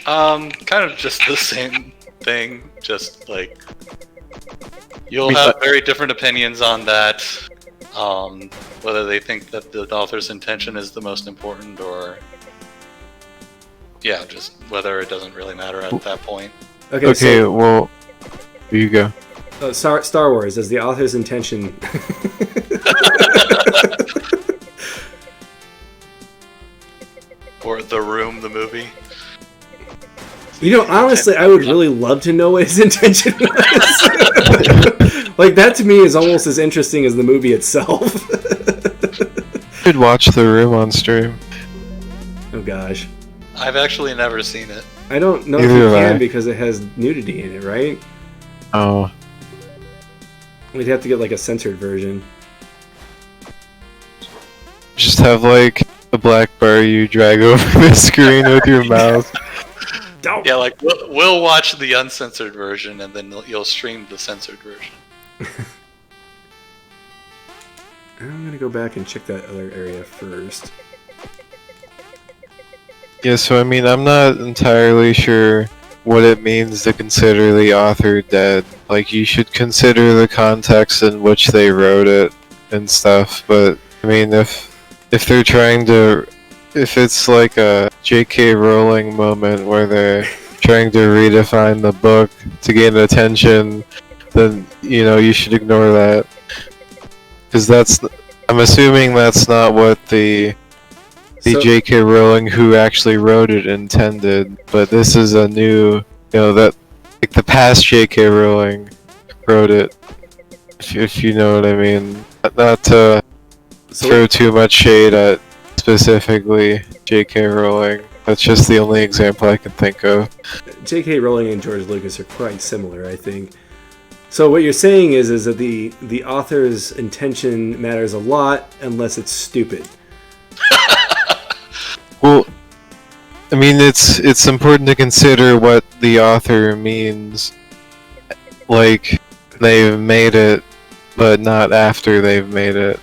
S2: Kind of just the same thing, just like... You'll have very different opinions on that, whether they think that the author's intention is the most important, or just whether it doesn't really matter at that point.
S1: Okay,
S3: well, here you go.
S1: Star Wars, is the author's intention...
S2: Or The Room, the movie.
S1: You know, honestly, I would really love to know what his intention was. Like, that to me is almost as interesting as the movie itself.
S3: You should watch The Room on stream.
S1: Oh gosh.
S2: I've actually never seen it.
S1: I don't know if you can because it has nudity in it, right?
S3: Oh.
S1: We'd have to get like a censored version.
S3: Just have like a black bar you drag over the screen with your mouth.
S2: Yeah, like we'll watch the uncensored version, and then you'll stream the censored version.
S1: I'm gonna go back and check that other area first.
S3: Yeah, so I mean, I'm not entirely sure what it means to consider the author dead. Like, you should consider the context in which they wrote it and stuff, but I mean, if they're trying to... If it's like a J.K. Rowling moment where they're trying to redefine the book to gain attention, then, you know, you should ignore that. Because I'm assuming that's not what the J.K. Rowling who actually wrote it intended, but this is a new, you know, that, like, the past J.K. Rowling wrote it, if you know what I mean. Not to throw too much shade at specifically J.K. Rowling. That's just the only example I can think of.
S1: J.K. Rowling and George Lucas are quite similar, I think. So what you're saying is that the author's intention matters a lot unless it's stupid.
S3: Well, I mean, it's important to consider what the author means. Like, they've made it, but not after they've made it.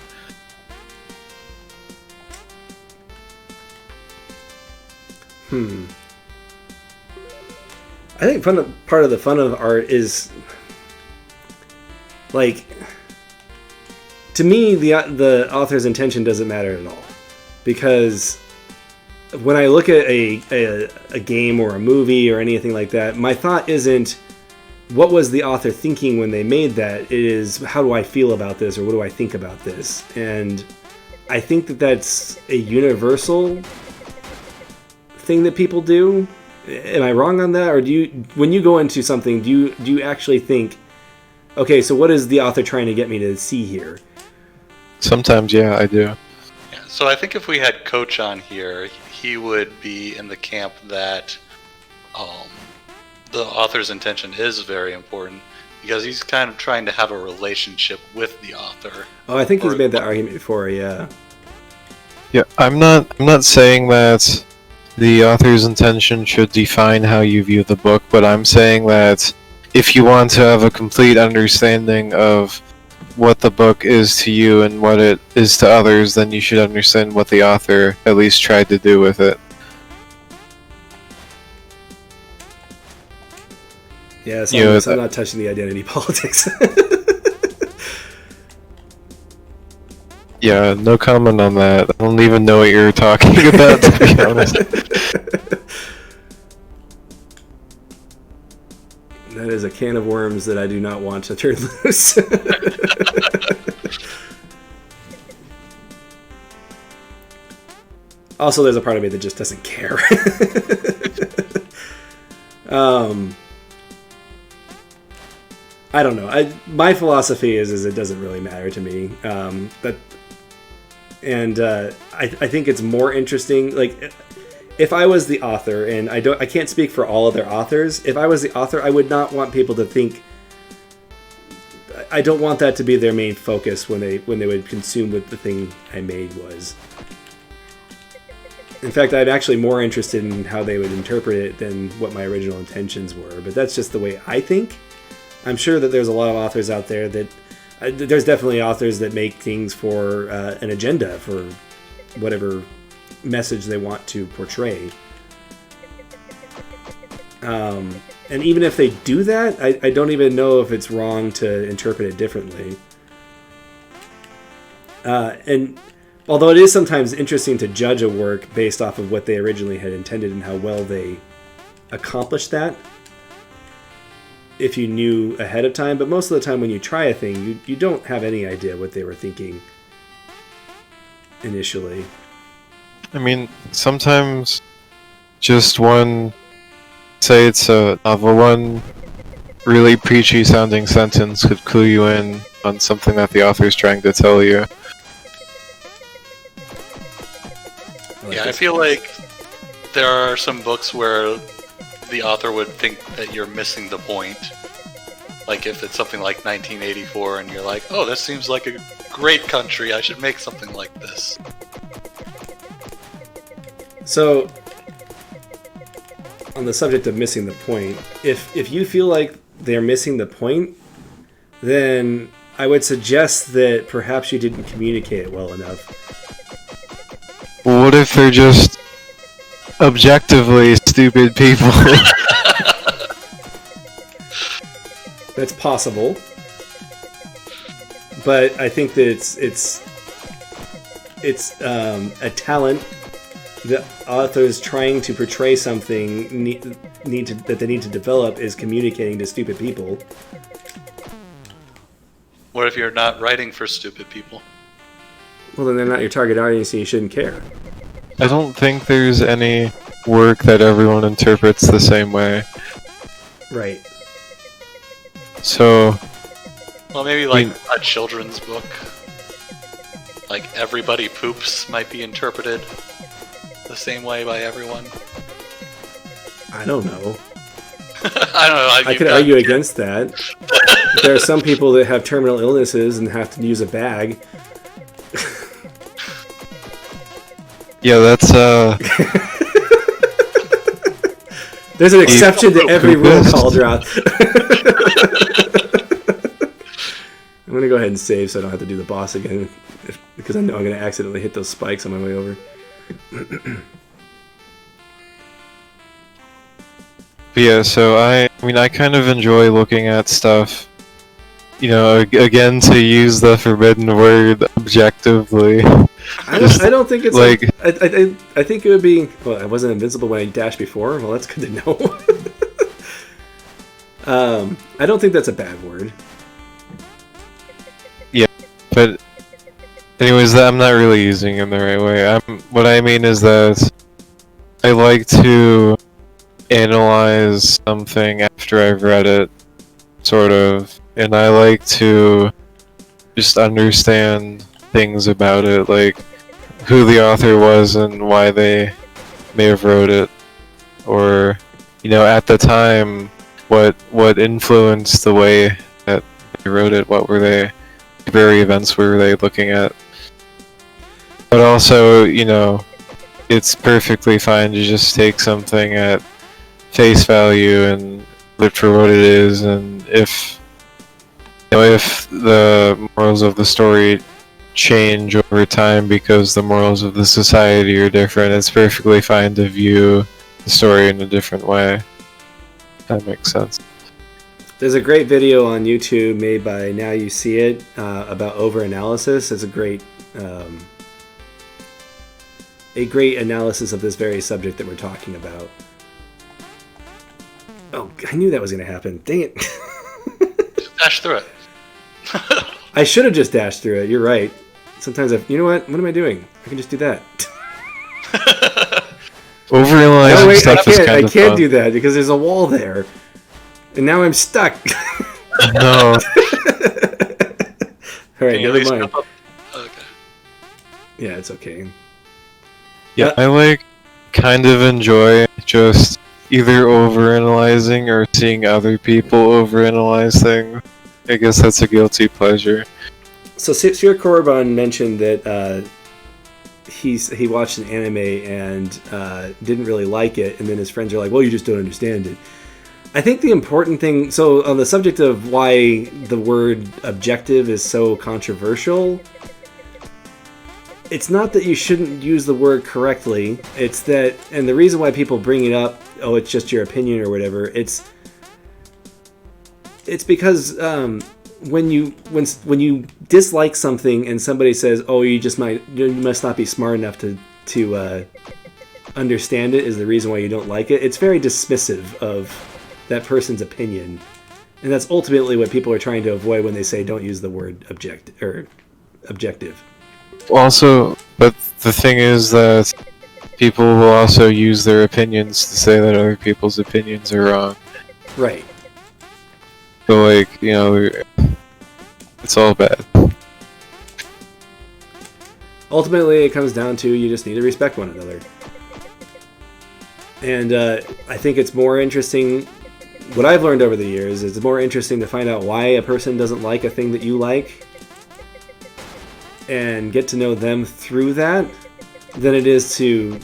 S1: I think part of the fun of art is, like, to me, the author's intention doesn't matter at all, because when I look at a game or a movie or anything like that, my thought isn't what was the author thinking when they made that. It is, how do I feel about this, or what do I think about this? And I think that that's a universal thing that people do. Am I wrong on that, or do you, when you go into something, do you actually think, okay, so what is the author trying to get me to see here?
S3: Sometimes, yeah, I do.
S2: Yeah, So I think if we had Coach on here, he would be in the camp that the author's intention is very important, because he's kind of trying to have a relationship with the author.
S1: Oh, I think he's made that argument before, yeah.
S3: Yeah, I'm not saying that the author's intention should define how you view the book, but I'm saying that if you want to have a complete understanding of what the book is to you and what it is to others, then you should understand what the author at least tried to do with it.
S1: Yeah, so I'm not touching the identity politics.
S3: Yeah, no comment on that. I don't even know what you're talking about, to be honest.
S1: That is a can of worms that I do not want to turn loose. Also, there's a part of me that just doesn't care. I don't know. My philosophy is it doesn't really matter to me. I think it's more interesting. Like, if I was the author, and I can't speak for all other authors. If I was the author, I would not want people to think. I don't want that to be their main focus when they would consume what the thing I made was. In fact, I'm actually more interested in how they would interpret it than what my original intentions were. But that's just the way I think. I'm sure that there's a lot of authors out there that... there's definitely authors that make things for an agenda, for whatever message they want to portray. And even if they do that, I don't even know if it's wrong to interpret it differently. And although it is sometimes interesting to judge a work based off of what they originally had intended and how well they accomplished that, if you knew ahead of time, but most of the time when you try a thing, you don't have any idea what they were thinking initially.
S3: I mean, sometimes just one, say it's a novel, one really preachy sounding sentence could clue you in on something that the author's trying to tell you.
S2: I feel like there are some books where the author would think that you're missing the point. Like if it's something like 1984 and you're like, oh, this seems like a great country, I should make something like this.
S1: So, on the subject of missing the point, if you feel like they're missing the point, then I would suggest that perhaps you didn't communicate it well enough.
S3: Well, what if they're just objectively stupid people?
S1: That's possible, but I think that it's a talent that authors trying to portray something that they need to develop is communicating to stupid people.
S2: What if you're not writing for stupid people?
S1: Well, then they're not your target audience, and you shouldn't care.
S3: I don't think there's any work that everyone interprets the same way.
S1: Right.
S3: So...
S2: Well, maybe like a children's book. Like Everybody Poops might be interpreted the same way by everyone.
S1: I don't know.
S2: I don't know.
S1: I could argue against that. There are some people that have terminal illnesses and have to use a bag.
S3: Yeah, that's
S1: There's an exception to every rule, Calderon. I'm gonna go ahead and save so I don't have to do the boss again, because I know I'm gonna accidentally hit those spikes on my way over.
S3: yeah, so I mean, I kind of enjoy looking at stuff, you know, again, to use the forbidden word, objectively.
S1: I don't think it's like... I think it would be... Well, I wasn't invincible when I dashed before. Well, that's good to know. I don't think that's a bad word. Yeah,
S3: but... Anyways, I'm not really using it in the right way. What I mean is that I like to analyze something after I've read it, sort of. And I like to just understand things about it, like who the author was and why they may have wrote it, or at the time what influenced the way that they wrote it. What were they? Very events were they looking at? But also, it's perfectly fine to just take something at face value and look for what it is, and if the morals of the story change over time because the morals of the society are different, it's perfectly fine to view the story in a different way. That makes sense.
S1: There's a great video on YouTube made by Now You See It about over-analysis. It's a great analysis of this very subject that we're talking about. Oh, I knew that was going to happen. Dang it.
S2: Just dash through it.
S1: I should have just dashed through it. You're right. Sometimes you know what? What am I doing? I can just do that.
S3: Overanalyzing stuff is kind of fun.
S1: I can't do that because there's a wall there. And now I'm stuck.
S3: No.
S1: Alright, never mind.
S2: Okay.
S1: Yeah, it's okay.
S3: Yeah, I kind of enjoy just either overanalyzing or seeing other people overanalyze things. I guess that's a guilty pleasure.
S1: So Sir Korban mentioned that he watched an anime and didn't really like it, and then his friends are like, well, you just don't understand it. I think the important thing, so on the subject of why the word objective is so controversial, it's not that you shouldn't use the word correctly, it's that, and the reason why people bring it up, oh, it's just your opinion or whatever, it's because when you dislike something and somebody says, oh, you must not be smart enough to understand it is the reason why you don't like it, it's very dismissive of that person's opinion, and that's ultimately what people are trying to avoid when they say don't use the word objective.
S3: Also, but the thing is that people will also use their opinions to say that other people's opinions are wrong.
S1: Right.
S3: So it's all bad.
S1: Ultimately, it comes down to you just need to respect one another. And I think it's more interesting. What I've learned over the years is it's more interesting to find out why a person doesn't like a thing that you like and get to know them through that than it is to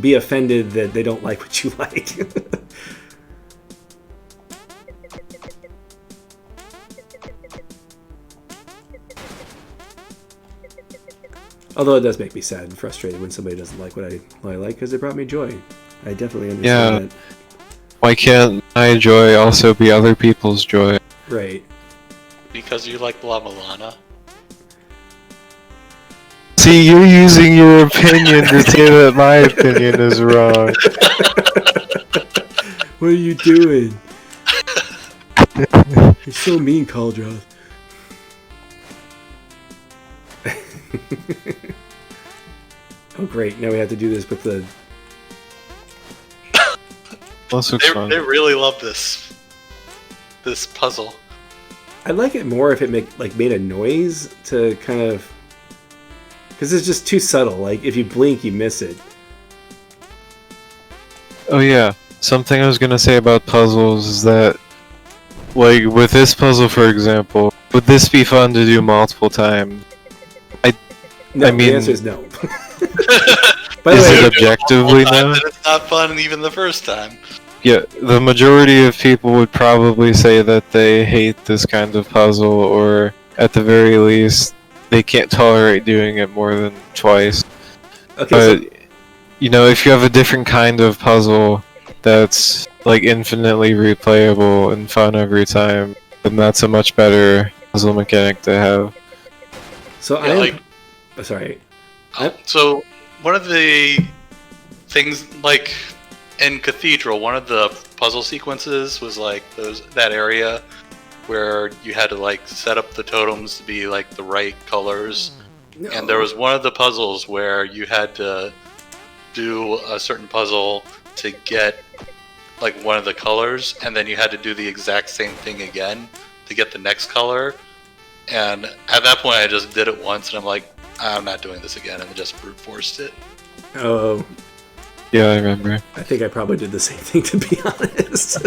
S1: be offended that they don't like what you like. Although it does make me sad and frustrated when somebody doesn't like what I like, because it brought me joy. I definitely understand that.
S3: Why can't my joy also be other people's joy?
S1: Right.
S2: Because you like La Milana.
S3: See, you're using your opinion to say that my opinion is wrong.
S1: What are you doing? You're so mean, Caldroth. Oh great, now we have to do this with the...
S2: They really love this puzzle.
S1: I'd like it more if it made a noise to kind of... Because it's just too subtle, if you blink you miss it.
S3: Oh yeah, something I was gonna say about puzzles is that, with this puzzle for example, would this be fun to do multiple times?
S1: No, the answer is no.
S3: By the way, it objectively no?
S2: It's not fun even the first time.
S3: Yeah, the majority of people would probably say that they hate this kind of puzzle, or at the very least, they can't tolerate doing it more than twice. Okay, but, if you have a different kind of puzzle that's, infinitely replayable and fun every time, then that's a much better puzzle mechanic to have.
S1: So sorry.
S2: So one of the things, in Cathedral, one of the puzzle sequences was that area where you had to set up the totems to be the right colors. No. And there was one of the puzzles where you had to do a certain puzzle to get one of the colors, and then you had to do the exact same thing again to get the next color. And at that point I just did it once and I'm like, I'm not doing this again, and just brute forced it.
S1: Oh,
S3: Yeah, I remember.
S1: I think I probably did the same thing, to be honest.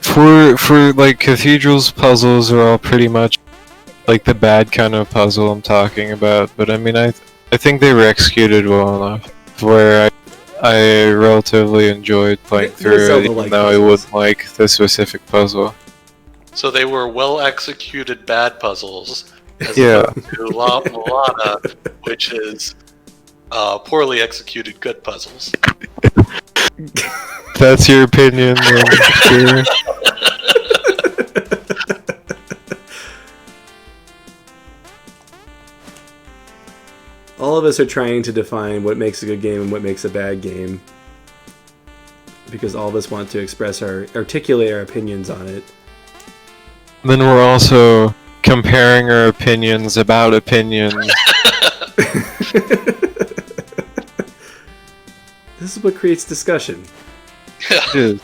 S3: For like cathedrals, puzzles are all pretty much like the bad kind of puzzle I'm talking about. But I mean, I think they were executed well enough where I relatively enjoyed playing
S1: They're
S3: through it,
S1: Zelda-like
S3: even though I
S1: puzzles.
S3: wouldn't like the specific puzzle.
S2: So they were well executed bad puzzles, as
S3: Yeah.
S2: opposed to Milana, which is poorly executed good puzzles.
S3: That's your opinion, then, sure.
S1: All of us are trying to define what makes a good game and what makes a bad game, because all of us want to articulate our opinions on it.
S3: Then we're also comparing our opinions about opinions.
S1: This is what creates discussion.
S3: Dude,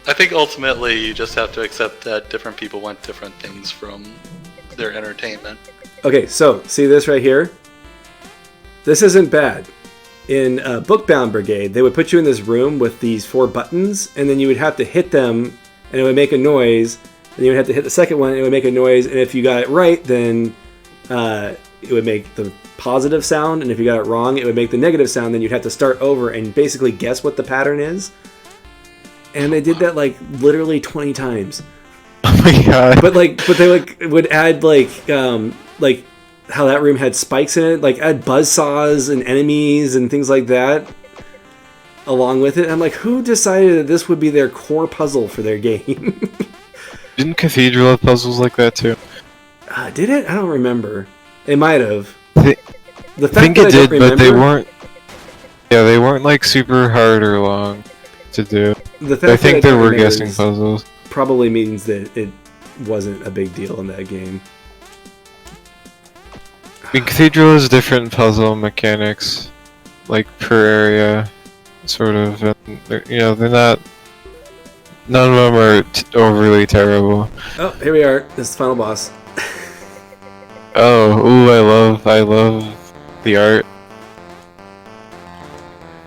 S2: I think ultimately you just have to accept that different people want different things from their entertainment.
S1: Okay, so see this right here? This isn't bad. In Bookbound Brigade, they would put you in this room with these 4 buttons, and then you would have to hit them, and it would make a noise, and you would have to hit the second one, and it would make a noise, and if you got it right, then it would make the positive sound, and if you got it wrong, it would make the negative sound, then you'd have to start over and basically guess what the pattern is. And they did that, like, literally 20 times.
S3: oh my god.
S1: But they would add like how that room had spikes in it, like add buzzsaws and enemies and things like that along with it. I'm like, who decided that this would be their core puzzle for their game?
S3: Didn't Cathedral have puzzles like that too?
S1: Did it? I don't remember. It might have.
S3: I
S1: The fact
S3: think
S1: that
S3: it
S1: I
S3: did,
S1: don't
S3: but they
S1: remember-
S3: weren't. Yeah, they weren't like super hard or long to do.
S1: The fact
S3: I
S1: that
S3: think there
S1: don't
S3: were
S1: remember
S3: guessing
S1: is
S3: puzzles.
S1: probably means that it wasn't a big deal in that game.
S3: I mean, Cathedral has different puzzle mechanics, like per area, sort of. And they're not. None of them are overly terrible.
S1: Oh, here we are. This is the final boss.
S3: Oh, ooh, I love the art.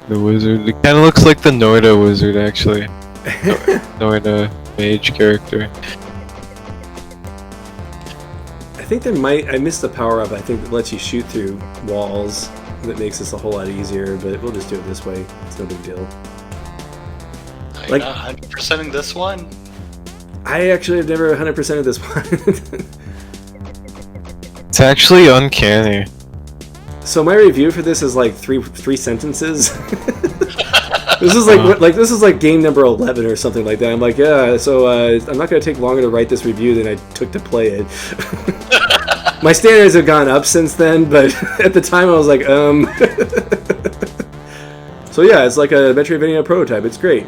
S3: The wizard. It kind of looks like the Noida wizard, actually. Noida Mage character.
S1: I think I missed the power up, I think, that lets you shoot through walls. That makes this a whole lot easier, but we'll just do it this way. It's no big deal.
S2: Are
S1: Like-
S2: you not 100%ing this one?
S1: I actually have never 100%ed this one.
S3: It's actually uncanny.
S1: So my review for this is like three sentences. This is this is like game number 11 or something like that. I'm like, yeah, so I'm not going to take longer to write this review than I took to play it. My standards have gone up since then, but at the time I was like, So yeah, it's like a Metroidvania Prototype. It's great.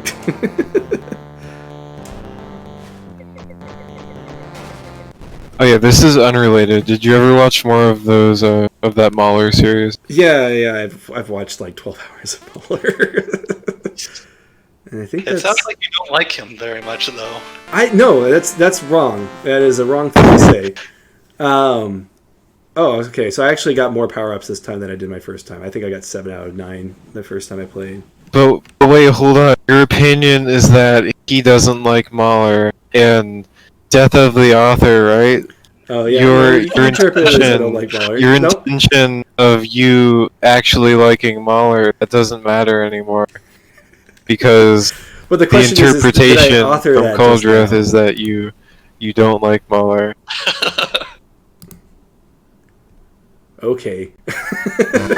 S3: Oh yeah, this is unrelated. Did you ever watch more of those of that Mahler series?
S1: Yeah, I've watched like 12 hours of Mahler. And I think
S2: It sounds like you don't like him very much, though.
S1: No, that's wrong. That is a wrong thing to say. Oh, okay. So I actually got more power-ups this time than I did my first time. I think I got 7 out of 9 the first time I played.
S3: But wait, hold on. Your opinion is that he doesn't like Mahler and Death of the Author, right?
S1: Oh yeah,
S3: Your
S1: you can interpret it as I don't like Mahler.
S3: your
S1: Nope.
S3: intention of you actually liking Mahler, that doesn't matter anymore. Because
S1: But the
S3: the
S1: question is, did I
S3: interpretation
S1: author
S3: from
S1: that
S3: Cold
S1: just
S3: Wrath
S1: now?
S3: is that you don't like Mahler.
S1: Okay. Alright,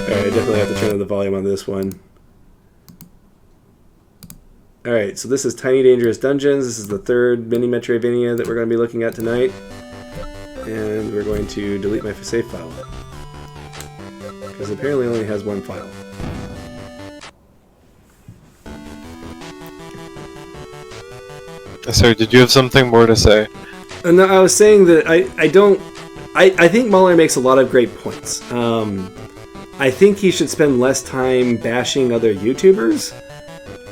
S1: I definitely have to turn up the volume on this one. Alright, so this is Tiny Dangerous Dungeons. This is the third mini Metroidvania that we're going to be looking at tonight. And we're going to delete my save file. Because apparently it only has one file.
S3: Sorry, did you have something more to say?
S1: And I was saying that I think Mahler makes a lot of great points. I think he should spend less time bashing other YouTubers.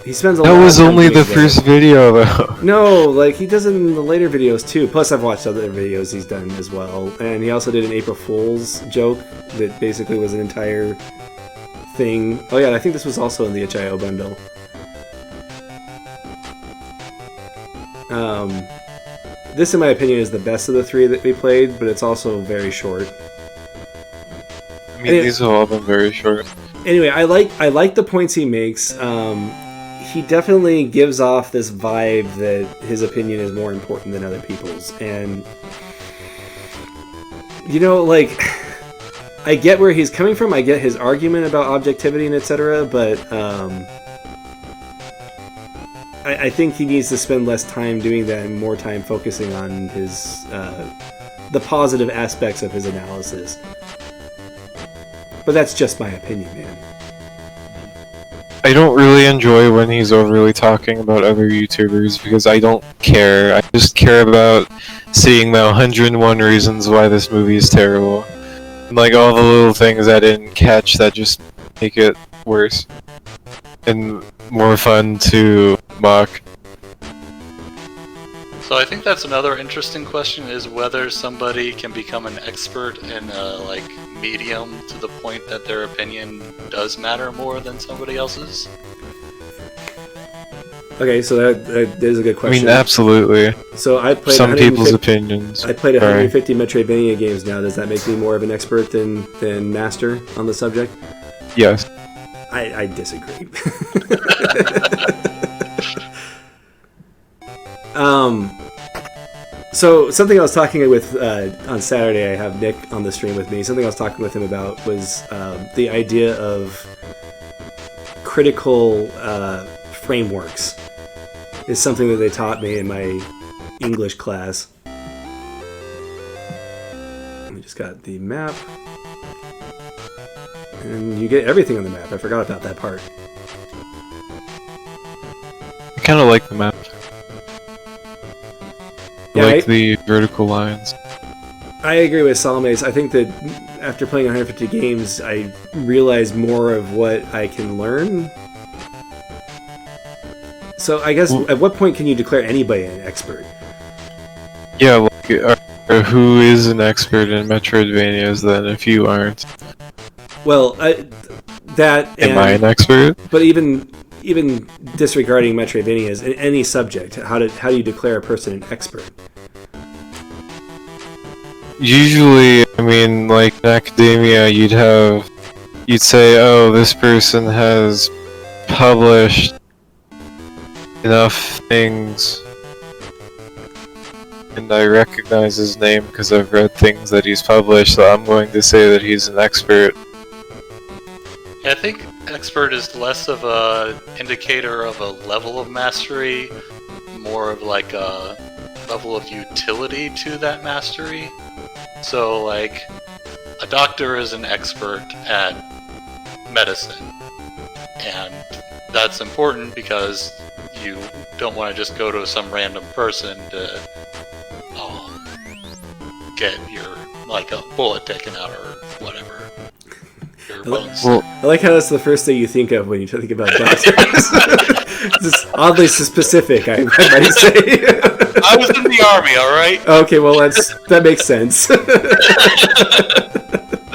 S1: He spends a lot
S3: That was
S1: of time
S3: only
S1: doing
S3: the first video, though.
S1: No, like he does it in the later videos too. Plus, I've watched other videos he's done as well, and he also did an April Fool's joke that basically was an entire thing. Oh yeah, I think this was also in the HIO bundle. This, in my opinion, is the best of the three that we played, but it's also very short.
S3: I mean, these have all been very short.
S1: Anyway, I like the points he makes. He definitely gives off this vibe that his opinion is more important than other people's, and like, I get where he's coming from. I get his argument about objectivity and etc. But I think he needs to spend less time doing that and more time focusing on his the positive aspects of his analysis. But that's just my opinion, man.
S3: I don't really enjoy when he's overly talking about other YouTubers because I don't care. I just care about seeing the 101 reasons why this movie is terrible. And like all the little things I didn't catch that just make it worse. And more fun to mock.
S2: So I think that's another interesting question, is whether somebody can become an expert in a medium to the point that their opinion does matter more than somebody else's.
S1: Okay, so that is a good question.
S3: I mean, absolutely.
S1: So I played
S3: some people's opinions.
S1: I played 150 Metroidvania games now. Does that make me more of an expert than master on the subject?
S3: Yes.
S1: I disagree. So something I was talking with on Saturday, I have Nick on the stream with me. Something I was talking with him about was the idea of critical frameworks. Is something that they taught me in my English class. We just got the map. And you get everything on the map. I forgot about that part.
S3: I kind of like the map.
S1: Yeah,
S3: I like the vertical lines.
S1: I agree with Salmes. I think that after playing 150 games, I realize more of what I can learn. So I guess, at what point can you declare anybody an expert?
S3: Yeah, who is an expert in Metroidvanias then if you aren't?
S1: Well,
S3: Am I an expert?
S1: But even disregarding Metroidvanias in any subject, how do you declare a person an expert?
S3: Usually, I mean, like in academia, you'd say, oh, this person has published enough things, and I recognize his name because I've read things that he's published, so I'm going to say that he's an expert.
S2: Yeah, I think expert is less of a indicator of a level of mastery, more of like a level of utility to that mastery. So like, a doctor is an expert at medicine, and that's important because you don't want to just go to some random person to get your a bullet taken out or whatever. Your bones.
S3: Well,
S1: I like how that's the first thing you think of when you think about doctors. It's oddly specific, I might say.
S2: I was in the army, alright?
S1: Okay, well that makes sense.
S3: I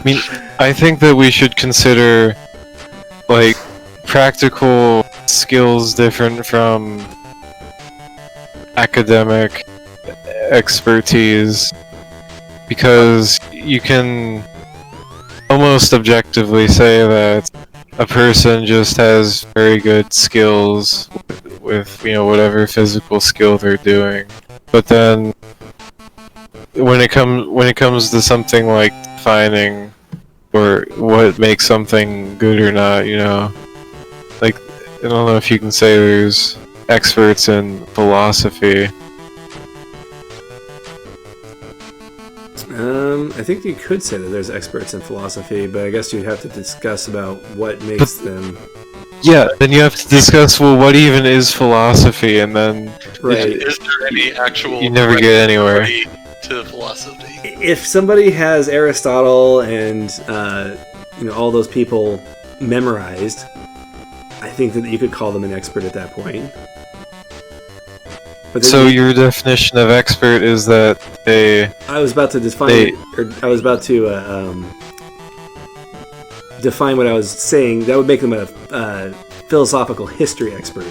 S3: mean, I think that we should consider practical skills different from academic expertise, because you can almost objectively say that a person just has very good skills with whatever physical skill they're doing, but then when it comes to something like defining or what makes something good or not, I don't know if you can say there's experts in philosophy.
S1: I think you could say that there's experts in philosophy, but I guess you'd have to discuss about what makes them.
S3: Yeah, then you have to discuss, well, what even is philosophy, and then
S1: Right.
S2: Is there any actual
S3: you never get anywhere.
S2: to philosophy?
S1: If somebody has Aristotle and all those people memorized, I think that you could call them an expert at that point. But
S3: So your definition of expert is that
S1: I was about to define define what I was saying. That would make them a philosophical history expert.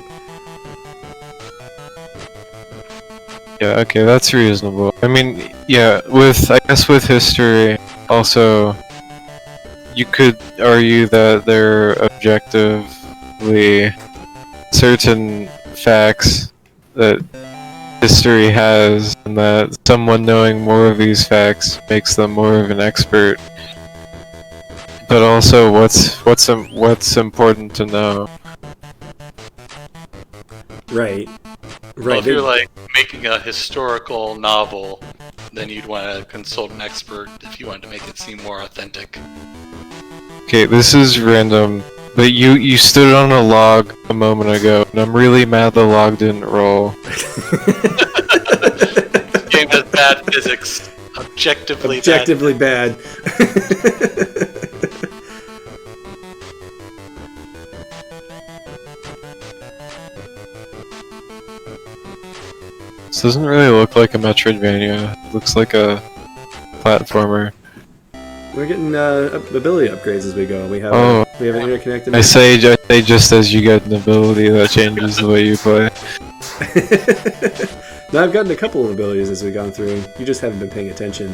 S3: Yeah, okay, that's reasonable. I mean, yeah, I guess with history, also, you could argue that there are objectively certain facts that history has, and that someone knowing more of these facts makes them more of an expert. But also, what's important to know?
S1: Right.
S2: Well, if you're like making a historical novel, then you'd want to consult an expert if you wanted to make it seem more authentic.
S3: Okay, this is random, but you stood on a log a moment ago, and I'm really mad the log didn't roll.
S2: This game has bad physics. Objectively
S1: bad.
S3: This doesn't really look like a Metroidvania. It looks like a platformer.
S1: We're getting ability upgrades as we go. We have an interconnected.
S3: I say just as you get an ability, that changes the way you play.
S1: Now I've gotten a couple of abilities as we've gone through. You just haven't been paying attention.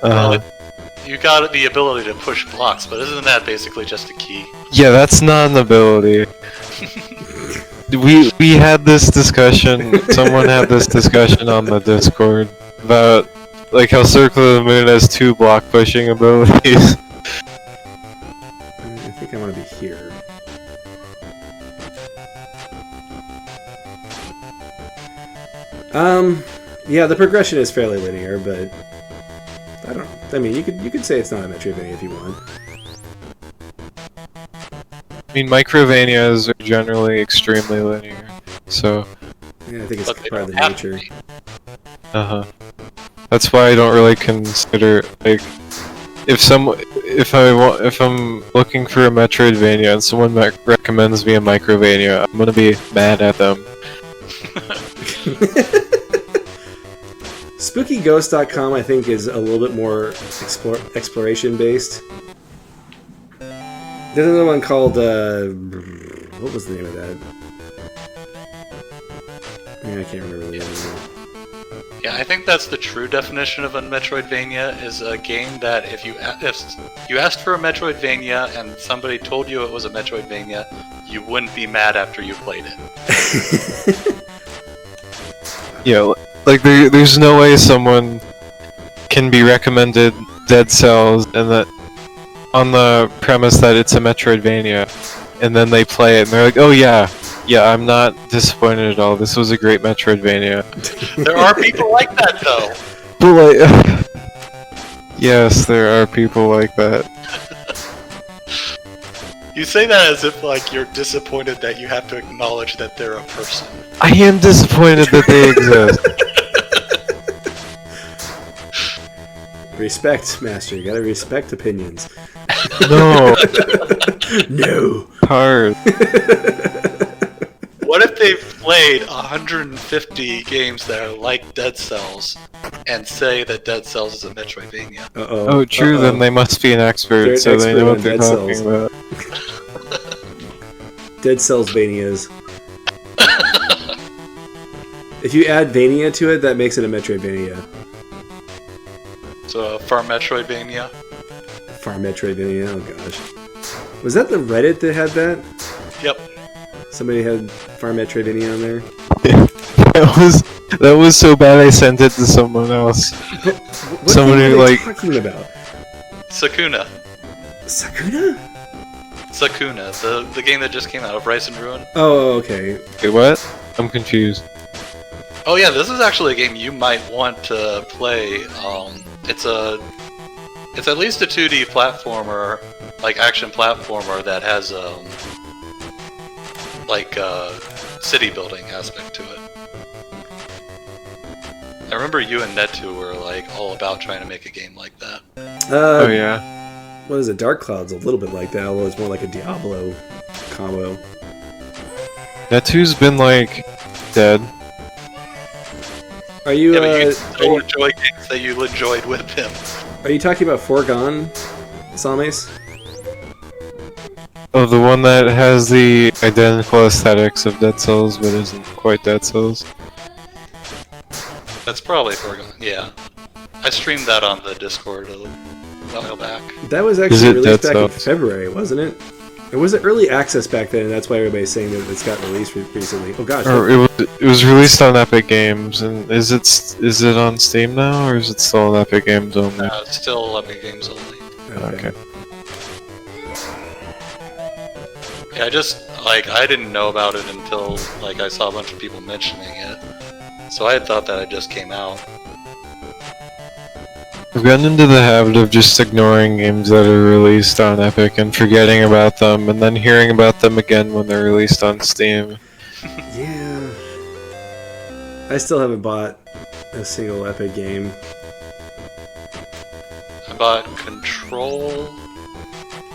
S2: You got the ability to push blocks, but isn't that basically just a key?
S3: Yeah, that's not an ability. We had this discussion. Someone had this discussion on the Discord about like how Circle of the Moon has 2 block pushing abilities.
S1: I think I want to be here. Yeah, the progression is fairly linear, but I don't know. I mean, you could say it's not a Metroidvania if you want.
S3: I mean, Microvanias are generally extremely linear, so...
S1: Yeah, I think it's part of the nature.
S3: That's why I don't really consider, like... If I'm looking for a Metroidvania and someone recommends me a Microvania, I'm gonna be mad at them.
S1: SpookyGhost.com, I think, is a little bit more exploration-based. There's another one called, what was the name of that? Yeah, I can't remember the name.
S2: Yeah, I think that's the true definition of a Metroidvania, is a game that if you asked for a Metroidvania and somebody told you it was a Metroidvania, you wouldn't be mad after you played it.
S3: Yeah, like there's no way someone can be recommended Dead Cells and that on the premise that it's a Metroidvania, and then they play it and they're like, oh yeah, I'm not disappointed at all. This was a great Metroidvania.
S2: There are people like that though.
S3: But like, yes, there are people like that.
S2: You say that as if like you're disappointed that you have to acknowledge that they're a person.
S3: I am disappointed that they exist.
S1: Respect, Master. You gotta respect opinions.
S3: No.
S1: No.
S3: Hard.
S2: What if they've played 150 games that are like Dead Cells and say that Dead Cells is a Metroidvania?
S1: Uh-oh.
S3: Oh, true, then they must be an expert,
S1: They're an
S3: so they
S1: expert
S3: know
S1: on
S3: what they're
S1: Dead
S3: talking
S1: Cells.
S3: about.
S1: Dead Cells Vanias. If you add Vania to it, that makes it a Metroidvania.
S2: So, Farm Metroidvania?
S1: Farm Metroidvania, oh gosh. Was that the Reddit that had that?
S2: Yep.
S1: Somebody had Farm Metroidvania on there?
S3: That was so bad I sent it to someone else.
S1: What
S3: Someone
S1: thing
S3: who,
S1: are they
S3: like...
S1: talking about?
S2: Sakuna.
S1: Sakuna?
S2: Sakuna, the game that just came out of Rise and Ruin.
S1: Oh, okay.
S3: Wait, what? I'm confused.
S2: Oh yeah, this is actually a game you might want to play. It's at least a 2D platformer, like action platformer that has city building aspect to it. I remember you and Netu were like all about trying to make a game like that.
S3: Oh yeah.
S1: What is it? Dark Cloud's a little bit like that, although it's more like a Diablo combo.
S3: Netu's been like dead.
S1: Are you?
S2: Yeah, but you still enjoy games that you enjoyed with him.
S1: Are you talking about Foregone, Salmace?
S3: Oh, the one that has the identical aesthetics of Dead Cells, but isn't quite Dead Cells.
S2: That's probably Freudian. Yeah. I streamed that on the Discord a while back.
S1: That was
S3: Is
S1: actually
S3: it
S1: released
S3: Dead
S1: back in
S3: Cells?
S1: February, wasn't it? It was early access back then, and that's why everybody's saying that it's got released recently. Oh gosh.
S3: Or it was released on Epic Games, and is it on Steam now, or is it still on Epic Games only?
S2: It's still Epic Games only.
S3: Okay.
S2: Yeah, I didn't know about it until, I saw a bunch of people mentioning it. So I had thought that it just came out.
S3: I've gotten into the habit of just ignoring games that are released on Epic and forgetting about them, and then hearing about them again when they're released on Steam.
S1: Yeah. I still haven't bought a single Epic game.
S2: I bought Control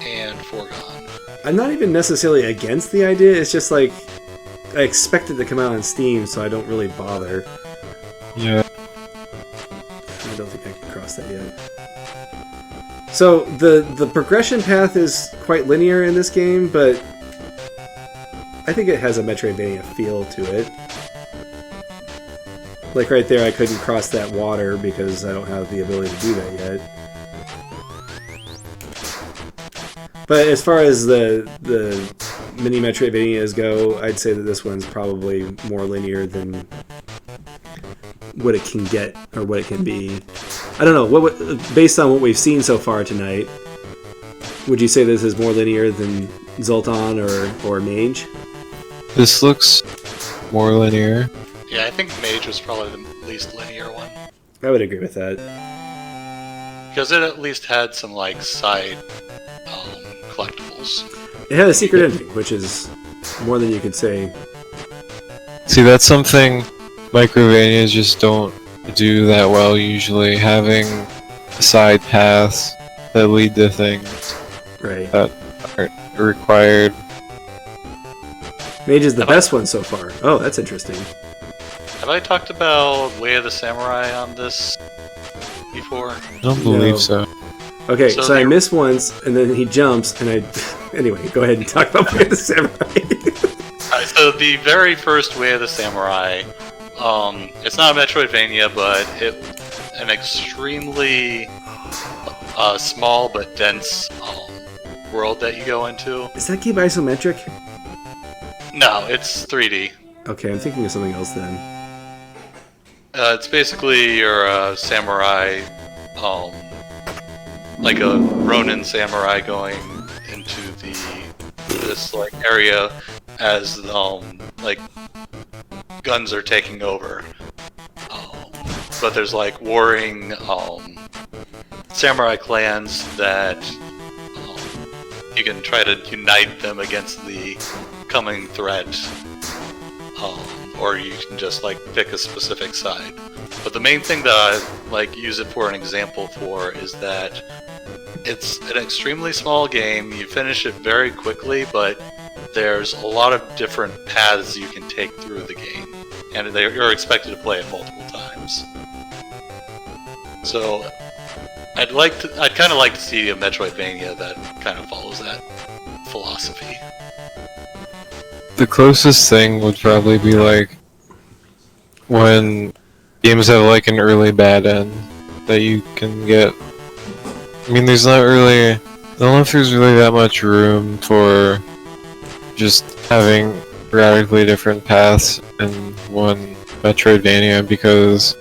S2: and Foregone.
S1: I'm not even necessarily against the idea, it's just like, I expect it to come out on Steam, so I don't really bother.
S3: Yeah.
S1: I don't think I can cross that yet. So, the progression path is quite linear in this game, but I think it has a Metroidvania feel to it. Like right there, I couldn't cross that water because I don't have the ability to do that yet. But as far as the mini Metroidvanias go, I'd say that this one's probably more linear than what it can get or what it can be. I don't know. Based on what we've seen so far tonight, would you say this is more linear than Zoltan or Mage?
S3: This looks more linear.
S2: Yeah, I think Mage was probably the least linear one.
S1: I would agree with that.
S2: Because it at least had some, side collectibles.
S1: It had a secret ending, which is more than you could say.
S3: See, that's something Microvanias just don't do that well usually, having side paths that lead to things
S1: Right.
S3: that aren't required.
S1: Mage is the best one so far. Oh, that's interesting.
S2: Have I talked about Way of the Samurai on this before?
S3: I don't believe
S1: No.
S3: so.
S1: Okay,
S2: So
S1: so I
S2: they-
S1: miss once, and then he jumps, and I... Anyway, go ahead and talk about Way of the Samurai.
S2: So the very first Way of the Samurai, it's not a Metroidvania, but an extremely small but dense world that you go into.
S1: Is that game isometric?
S2: No, it's 3D.
S1: Okay, I'm thinking of something else then.
S2: It's basically you're a samurai, like a Ronin samurai going into this area as guns are taking over. But there's warring samurai clans that you can try to unite them against the coming threat. Or you can just pick a specific side. But the main thing that I use it for an example for is that it's an extremely small game. You finish it very quickly, but there's a lot of different paths you can take through the game, and you're expected to play it multiple times. So I'd kind of like to see a Metroidvania that kind of follows that philosophy.
S3: The closest thing would probably be when games have an early bad end that you can get. I mean, there's not really... I don't know if there's really that much room for just having radically different paths in one Metroidvania, because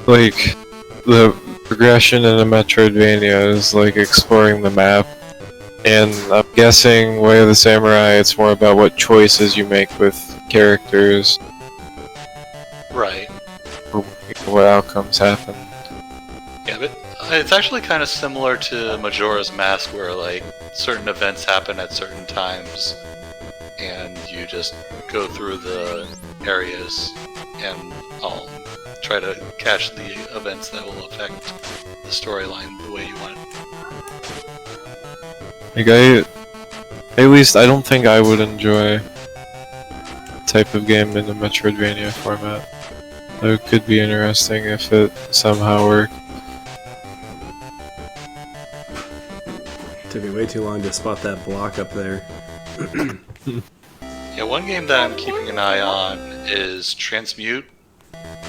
S3: the progression in a Metroidvania is exploring the map, and I'm guessing Way of the Samurai, it's more about what choices you make with characters,
S2: Right.
S3: or what outcomes happen.
S2: Yeah, but it's actually kind of similar to Majora's Mask, where certain events happen at certain times, and you just go through the areas and try to catch the events that will affect the storyline the way you want it.
S3: I At least I don't think I would enjoy type of game in the Metroidvania format. It could be interesting if it somehow worked.
S1: Took me way too long to spot that block up there.
S2: Yeah, one game that I'm keeping an eye on is Transmute,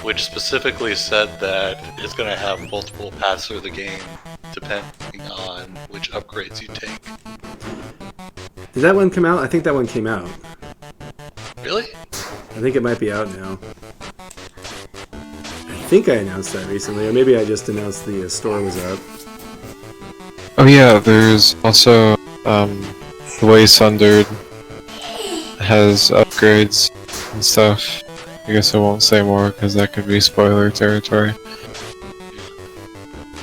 S2: which specifically said that it's going to have multiple paths through the game depending on which upgrades you take.
S1: Did that one come out? I think that one came out.
S2: Really?
S1: I think it might be out now. I think I announced that recently, or maybe I just announced the store was up.
S3: Oh yeah, there's also the way Sundered has upgrades and stuff. I guess I won't say more because that could be spoiler territory.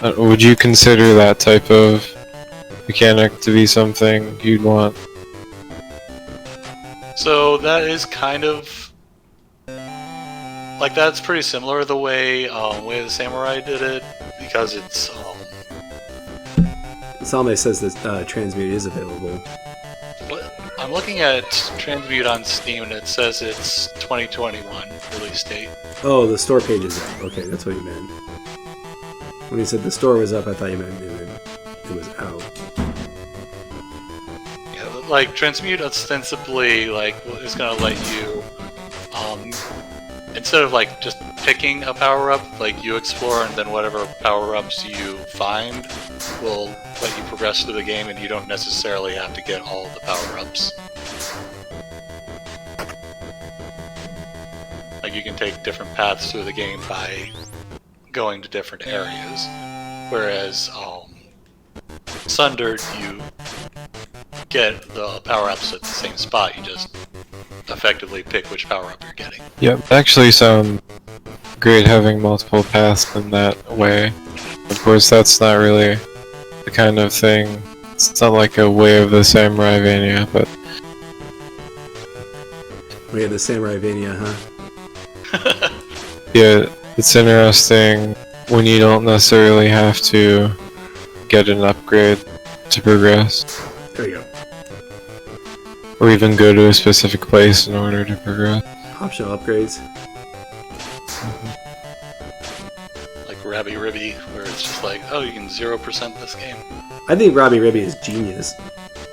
S3: Would you consider that type of mechanic to be something you'd want?
S2: So that is kind of like that's pretty similar the way the Samurai did it, because it's
S1: Salme says that Transmute is available.
S2: I'm looking at Transmute on Steam and it says it's 2021 release date.
S1: Oh, the store page is up. Okay, that's what you meant. When you said the store was up, I thought you meant it was out.
S2: Yeah, like Transmute ostensibly is gonna let you instead of like just picking a power-up, like you explore and then whatever power-ups you find will let you progress through the game and you don't necessarily have to get all of the power-ups. Like you can take different paths through the game by going to different areas. Whereas Sundered, you get the power-ups at the same spot, you just effectively pick which power-up you're getting.
S3: Yep, it actually sounds great having multiple paths in that way. Of course, that's not really the kind of thing. It's not like a Way of the Samurai-vania, but
S1: We had the Samurai-vania, huh?
S3: yeah, it's interesting when you don't necessarily have to get an upgrade to progress,
S1: There you go.
S3: or even go to a specific place in order to progress.
S1: Optional upgrades.
S2: Like Rabby Ribby, where it's just like, oh, you can 0% this game.
S1: I think Robbie Ribby is genius,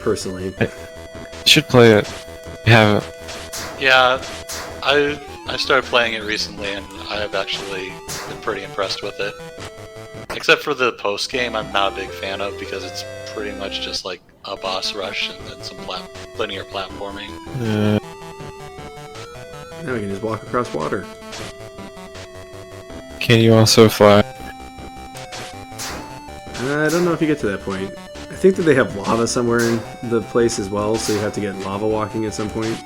S1: personally.
S3: You should play it. You haven't.
S2: Yeah, I started playing it recently and I have actually been pretty impressed with it. Except for the post game, I'm not a big fan of because it's pretty much just like a boss rush and then some linear platforming.
S1: Now we can just walk across water.
S3: Can you also fly?
S1: I don't know if you get to that point. I think that they have lava somewhere in the place as well, so you have to get lava walking at some point.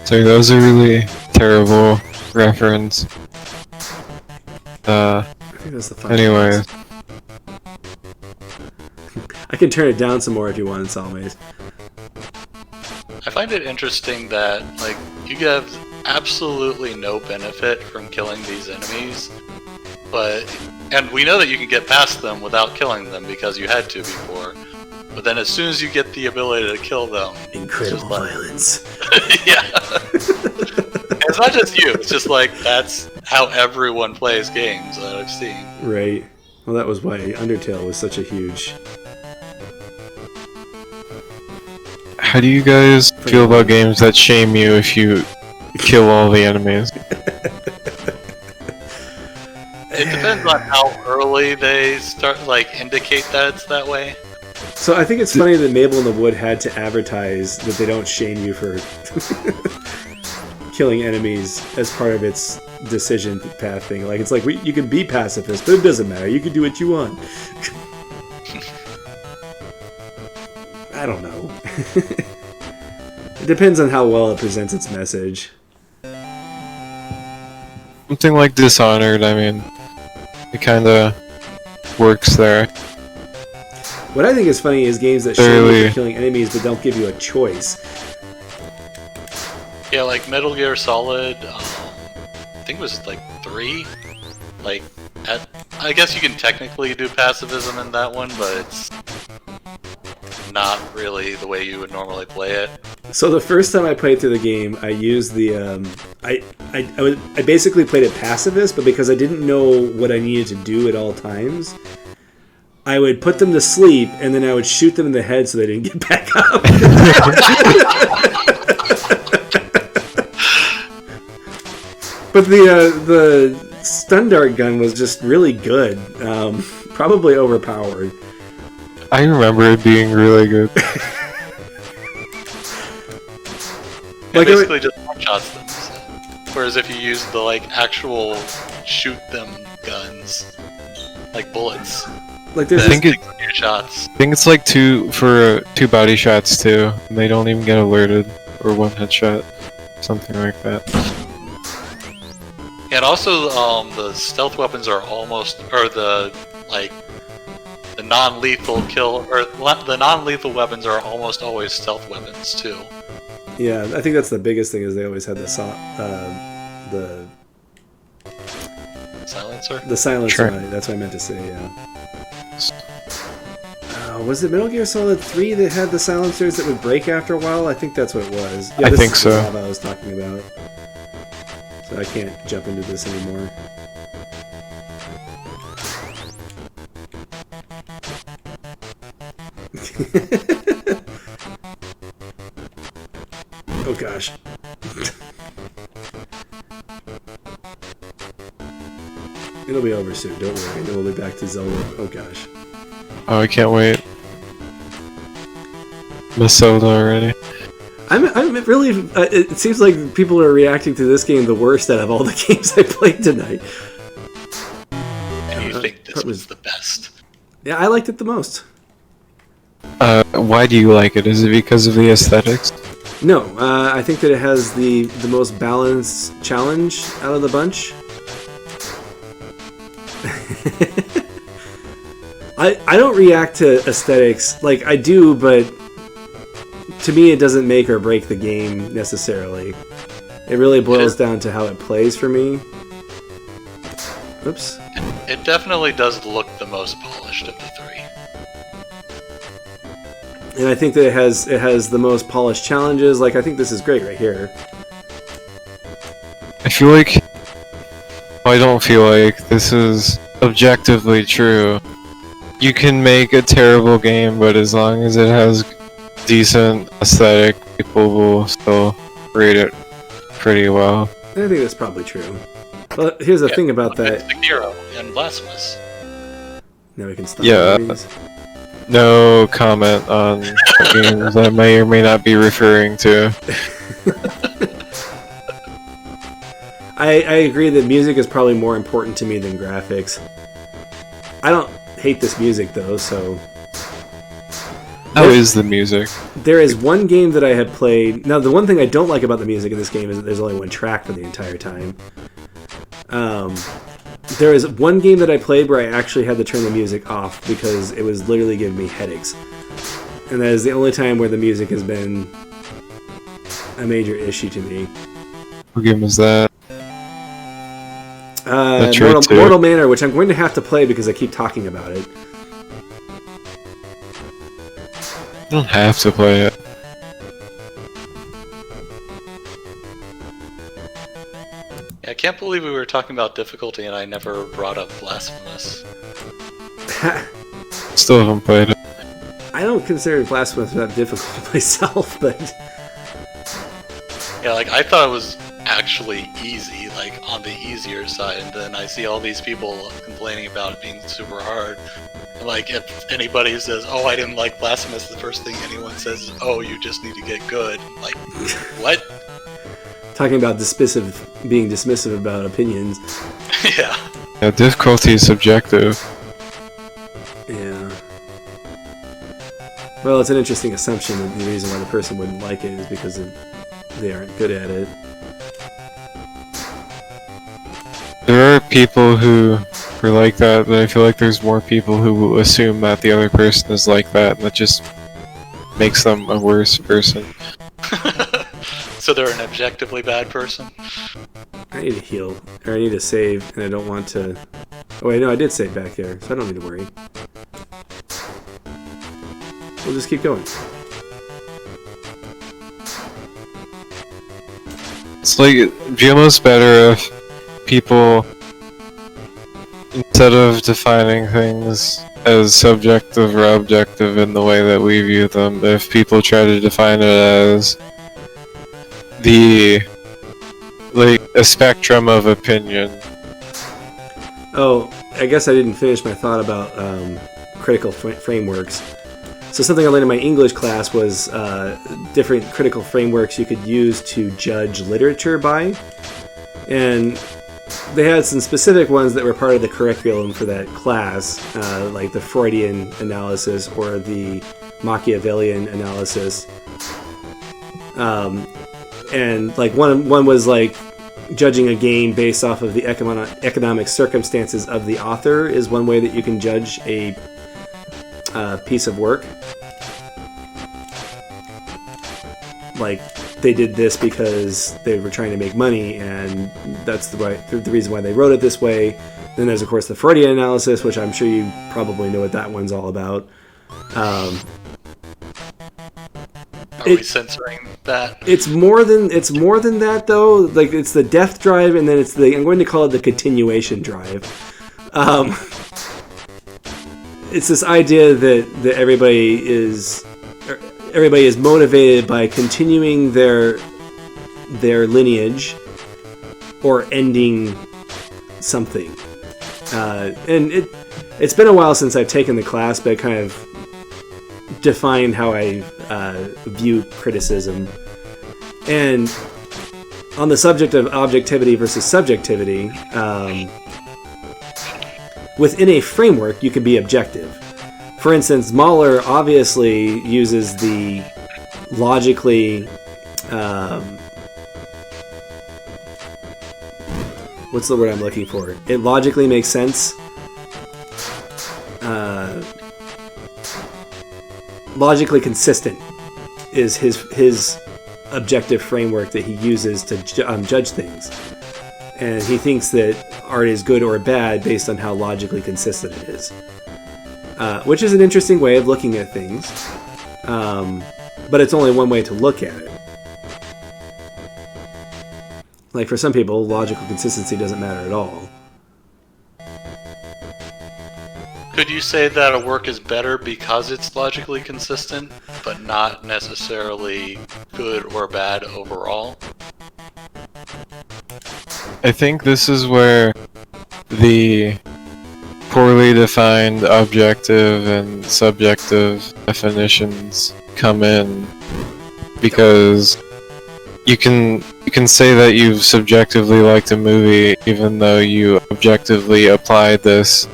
S3: So that was a really terrible reference.
S1: I think that's the final
S3: Anyways,
S1: boss. I can turn it down some more if you want, Salmes.
S2: I find it interesting that like you get absolutely no benefit from killing these enemies, and we know that you can get past them without killing them because you had to before. But then as soon as you get the ability to kill them,
S1: Incredible violence.
S2: yeah. It's not just you, it's just like that's how everyone plays games that I've seen.
S1: Right. Well, that was why Undertale was such a huge...
S3: how do you guys feel about games that shame you if you kill all the enemies?
S2: It depends on how early they start, like, indicate that it's that way.
S1: So I think it's funny that Mabel in the Wood had to advertise that they don't shame you for killing enemies as part of its decision path thing. Like, it's like, you can be pacifist, but it doesn't matter. You can do what you want. I don't know. It depends on how well it presents its message.
S3: Something like Dishonored, I mean, it kinda works there.
S1: What I think is funny is games that shame you for killing enemies but don't give you a choice.
S2: Yeah, like Metal Gear Solid, I think it was like 3, like, I guess you can technically do pacifism in that one, but it's not really the way you would normally play it.
S1: So the first time I played through the game, I used the I basically played it pacifist, but because I didn't know what I needed to do at all times, I would put them to sleep and then I would shoot them in the head so they didn't get back up. But the stun dart gun was just really good, probably overpowered.
S3: I remember it being really good.
S2: It basically just one-shots them. Whereas if you use the like actual shoot them guns, like bullets,
S1: like there's
S3: I think
S2: two shots.
S3: I think it's like two body shots too, and they don't even get alerted, or one headshot, something like that.
S2: And also, the stealth weapons are almost, or the non-lethal kill, or the non-lethal weapons are almost always stealth weapons too.
S1: Yeah, I think that's the biggest thing is they always had the
S2: Silencer?
S1: The silencer,
S3: Sure.
S1: right, that's what I meant to say, yeah. Was it Metal Gear Solid 3 that had the silencers that would break after a while? I think that's what it was. Yeah,
S3: I
S1: this
S3: think
S1: is
S3: so.
S1: the lava I was talking about. So I can't jump into this anymore. Oh gosh. It'll be over soon, don't worry. Then we'll be back to Zelda. Oh gosh.
S3: Oh, I can't wait. Miss Zelda already.
S1: I'm really. It seems like people are reacting to this game the worst out of all the games I played tonight.
S2: And you think this was the best?
S1: Yeah, I liked it the most.
S3: Why do you like it? Is it because of the aesthetics?
S1: No, I think that it has the most balanced challenge out of the bunch. I don't react to aesthetics like I do, but to me it doesn't make or break the game necessarily. It really boils down to how it plays for me. Oops.
S2: It definitely does look the most polished of the three.
S1: And I think that it has the most polished challenges. Like I think this is great right here.
S3: I feel like... I don't feel like this is objectively true. You can make a terrible game, but as long as it has decent aesthetic, people will still rate it pretty well.
S1: I think that's probably true. Well, here's the thing about that.
S2: Sekiro and Blasphemous.
S1: Now we can stop.
S3: Yeah. No comment on games I may or may not be referring to.
S1: I agree that music is probably more important to me than graphics. I don't hate this music though, so...
S3: How is the music?
S1: There is one game that I have played... Now, the one thing I don't like about the music in this game is that there's only one track for the entire time. There is one game that I played where I actually had to turn the music off because it was literally giving me headaches. And that is the only time where the music has been a major issue to me.
S3: What game is that? Metroid 2.
S1: Mortal Manor, which I'm going to have to play because I keep talking about it.
S3: You don't have to play it.
S2: Yeah, I can't believe we were talking about difficulty and I never brought up Blasphemous.
S3: Still haven't played it.
S1: I don't consider Blasphemous that difficult myself, but...
S2: Yeah, like, I thought it was actually easy, like, on the easier side, and then I see all these people complaining about it being super hard. And, like, if anybody says, oh, I didn't like Blasphemous, the first thing anyone says is, oh, you just need to get good. I'm like, what?
S1: Talking about being dismissive about opinions.
S2: Yeah.
S3: Yeah, difficulty is subjective.
S1: Yeah. Well, it's an interesting assumption that the reason why the person wouldn't like it is because they aren't good at it.
S3: There are people who are like that, but I feel like there's more people who will assume that the other person is like that, and that just makes them a worse person.
S2: So they're an objectively bad person?
S1: I need to heal, or I need to save, and I don't want to... Oh wait, no, I did save back there, so I don't need to worry. We'll just keep going.
S3: It's like, it'd be almost better if people, instead of defining things as subjective or objective in the way that we view them, if people try to define it as a spectrum of opinion.
S1: Oh, I guess I didn't finish my thought about critical frameworks. So something I learned in my English class was different critical frameworks you could use to judge literature by. And they had some specific ones that were part of the curriculum for that class, like the Freudian Analysis or the Machiavellian Analysis. And like one was like judging a game based off of the economic circumstances of the author is one way that you can judge a piece of work. Like, they did this because they were trying to make money, and that's the reason why they wrote it this way. Then there's, of course, the Freudian analysis, which I'm sure you probably know what that one's all about.
S2: Are we censoring that?
S1: It's more than that, though. Like, it's the depth drive, and then it's I'm going to call it the continuation drive. It's this idea that everybody is motivated by continuing their lineage or ending something. And it's been a while since I've taken the class, but it kind of defined how I view criticism. And on the subject of objectivity versus subjectivity, within a framework, you can be objective. For instance, Mahler obviously uses the logically... what's the word I'm looking for? It logically makes sense. Logically consistent is his objective framework that he uses to judge things. And he thinks that art is good or bad based on how logically consistent it is. Which is an interesting way of looking at things. But it's only one way to look at it. Like, for some people, logical consistency doesn't matter at all.
S2: Could you say that a work is better because it's logically consistent, but not necessarily good or bad overall?
S3: I think this is where the poorly defined objective and subjective definitions come in, because you can say that you've subjectively liked a movie even though you objectively applied this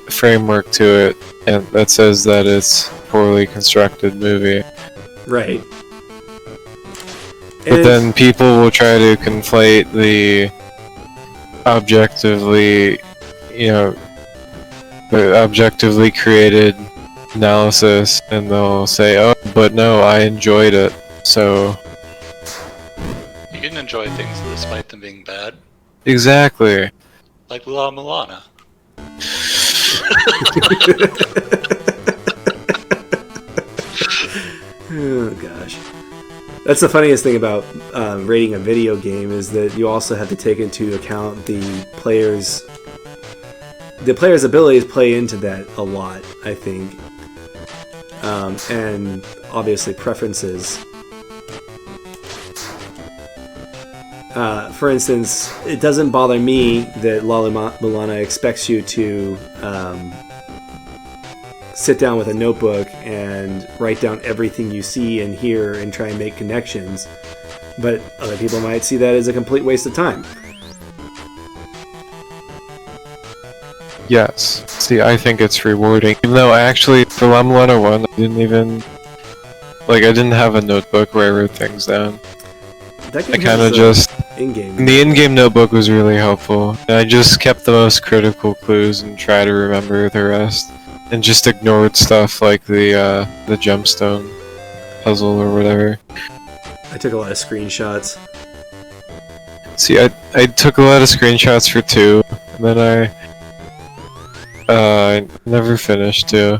S3: framework to it, and that says that it's a poorly constructed movie.
S1: Right.
S3: But then people will try to conflate the objectively, the objectively created analysis, and they'll say, oh, but no, I enjoyed it, so...
S2: You can enjoy things despite them being bad.
S3: Exactly.
S2: Like La Milana.
S1: Oh gosh, that's the funniest thing about rating a video game, is that you also have to take into account the player's abilities play into that a lot, I think, and obviously preferences. For instance, it doesn't bother me that La Milana expects you to sit down with a notebook and write down everything you see and hear and try and make connections, but other people might see that as a complete waste of time.
S3: Yes. See, I think it's rewarding. Even though actually, for La Milana 1, I didn't have a notebook where I wrote things down.
S1: That
S3: I kind of just...
S1: in-game.
S3: The in-game notebook was really helpful. And I just kept the most critical clues and tried to remember the rest. And just ignored stuff like the gemstone puzzle or whatever.
S1: I took a lot of screenshots.
S3: See, I took a lot of screenshots for 2, and then I never finished 2.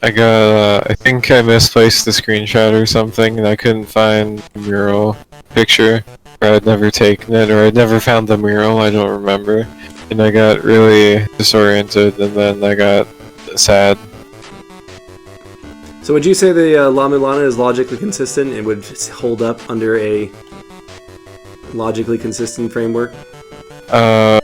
S3: I think I misplaced the screenshot or something, and I couldn't find the mural picture, or I'd never taken it, or I'd never found the mural, I don't remember. And I got really disoriented, and then I got sad.
S1: So would you say the La Mulana is logically consistent and would hold up under a logically consistent framework?
S3: Well,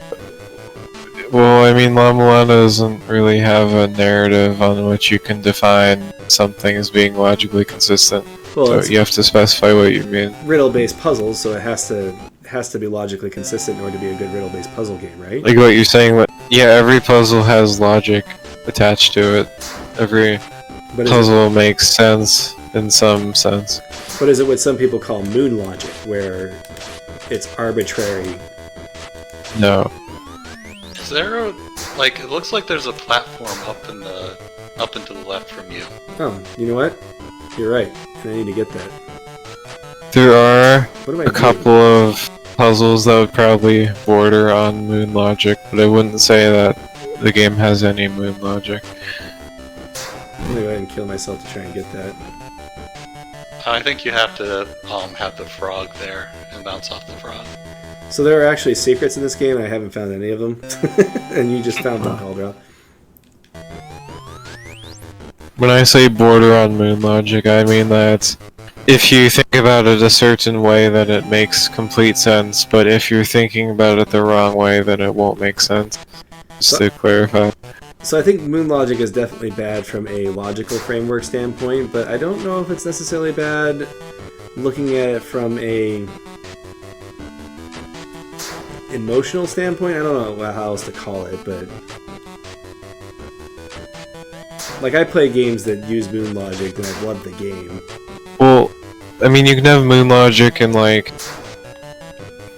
S3: I mean, La Mulana doesn't really have a narrative on which you can define something as being logically consistent.
S1: Well,
S3: So you have to specify what you mean.
S1: riddle-based puzzles, so it has to be logically consistent in order to be a good riddle-based puzzle game, right?
S3: Like what you're saying, yeah, every puzzle has logic attached to it. Every
S1: But
S3: puzzle makes sense in some sense.
S1: But is it what some people call moon logic, where it's arbitrary?
S3: No.
S2: Is there a, like, it looks like there's a platform up and to the left from you.
S1: Oh, you know what? You're right, and I need to get that.
S3: There are
S1: What am I
S3: a couple of puzzles that would probably border on moon logic, but I wouldn't say that the game has any moon logic.
S1: I'm gonna go ahead and kill myself to try and get that.
S2: I think you have to have the frog there and bounce off the frog.
S1: So there are actually secrets in this game, and I haven't found any of them. And you just found them, Caldwell.
S3: When I say border on moon logic, I mean that if you think about it a certain way, then it makes complete sense, but if you're thinking about it the wrong way, then it won't make sense. Just to clarify.
S1: So I think moon logic is definitely bad from a logical framework standpoint, but I don't know if it's necessarily bad looking at it from a emotional standpoint. I don't know how else to call it, but like, I play games that use moon logic and I've loved the game.
S3: Well, I mean, you can have moon logic and like...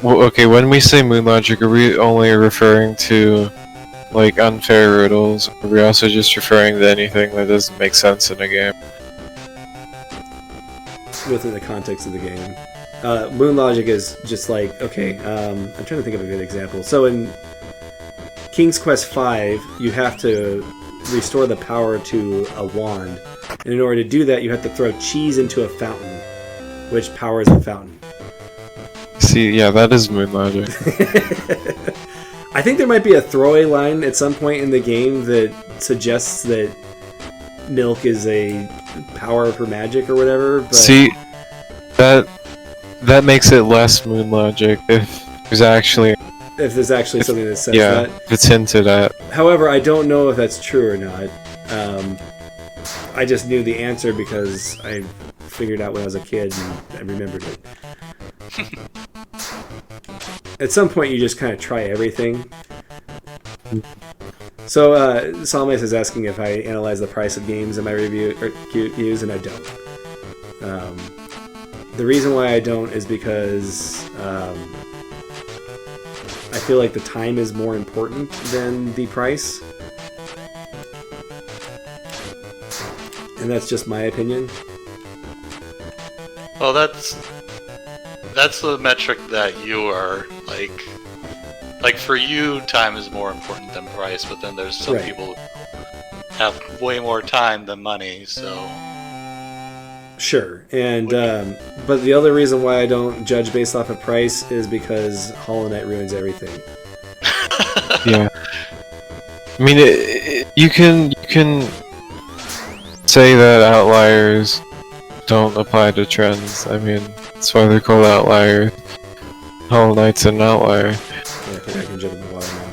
S3: Well, okay, when we say moon logic, are we only referring to like unfair riddles? Or are we also just referring to anything that doesn't make sense in a game?
S1: Within the context of the game. Moon logic is just like, okay, I'm trying to think of a good example. So in King's Quest V, you have to restore the power to a wand. And in order to do that, you have to throw cheese into a fountain, which powers the fountain.
S3: See, yeah, that is moon logic.
S1: I think there might be a throwaway line at some point in the game that suggests that milk is a power for magic or whatever. But
S3: See, that makes it less moon logic if there's actually
S1: something that says
S3: yeah,
S1: that.
S3: if it's hinted at.
S1: However, I don't know if that's true or not. I just knew the answer because I figured out when I was a kid and I remembered it. At some point, you just kind of try everything. So, Salmes is asking if I analyze the price of games in my reviews, and I don't. The reason why I don't is because I feel like the time is more important than the price. And that's just my opinion.
S2: Well, that's the metric that you are like for you, time is more important than price, but then there's some
S1: Right.
S2: people who have way more time than money, so
S1: Sure, and but the other reason why I don't judge based off of price is because Hollow Knight ruins everything.
S3: Yeah. I mean, you can say that outliers don't apply to trends. I mean, that's why they're called outliers. Hollow Knight's an outlier.
S1: Yeah, I think I can jump in the water now.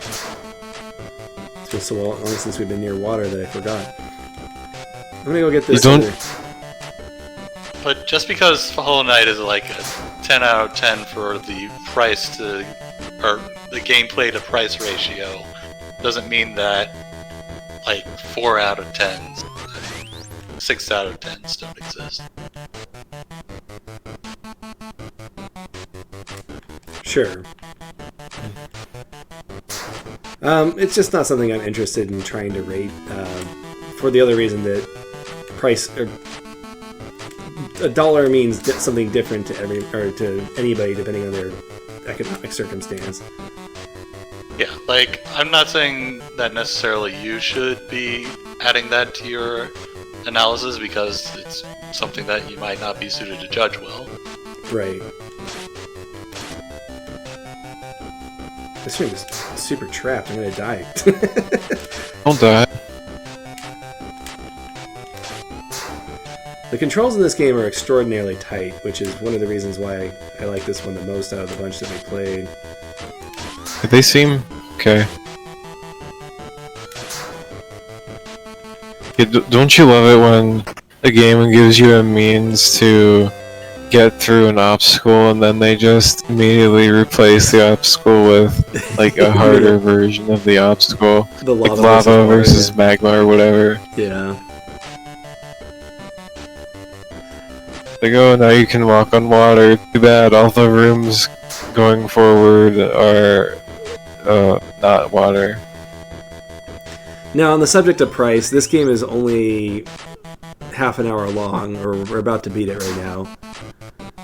S1: It's been so long since we've been near water that I forgot. I'm gonna go get this.
S3: You don't-
S1: other-
S2: But just because Hollow Knight is like a 10 out of 10 for the price to, or the gameplay to price ratio, doesn't mean that like 4 out of 10s, 6 out of 10s don't exist.
S1: Sure. It's just not something I'm interested in trying to rate, for the other reason that price, or a dollar means something different to to anybody depending on their economic circumstance.
S2: Yeah, like, I'm not saying that necessarily you should be adding that to your analysis because it's something that you might not be suited to judge well.
S1: Right. This room is super trapped. I'm gonna die.
S3: Don't die.
S1: The controls in this game are extraordinarily tight, which is one of the reasons why I like this one the most out of the bunch that we played.
S3: They seem okay. Yeah, don't you love it when a game gives you a means to get through an obstacle and then they just immediately replace the obstacle with like a harder version of the obstacle?
S1: The
S3: like lava versus magma or whatever.
S1: Yeah.
S3: Like, oh, now you can walk on water. Too bad, all the rooms going forward are not water.
S1: Now, on the subject of price, this game is only half an hour long, or we're about to beat it right now.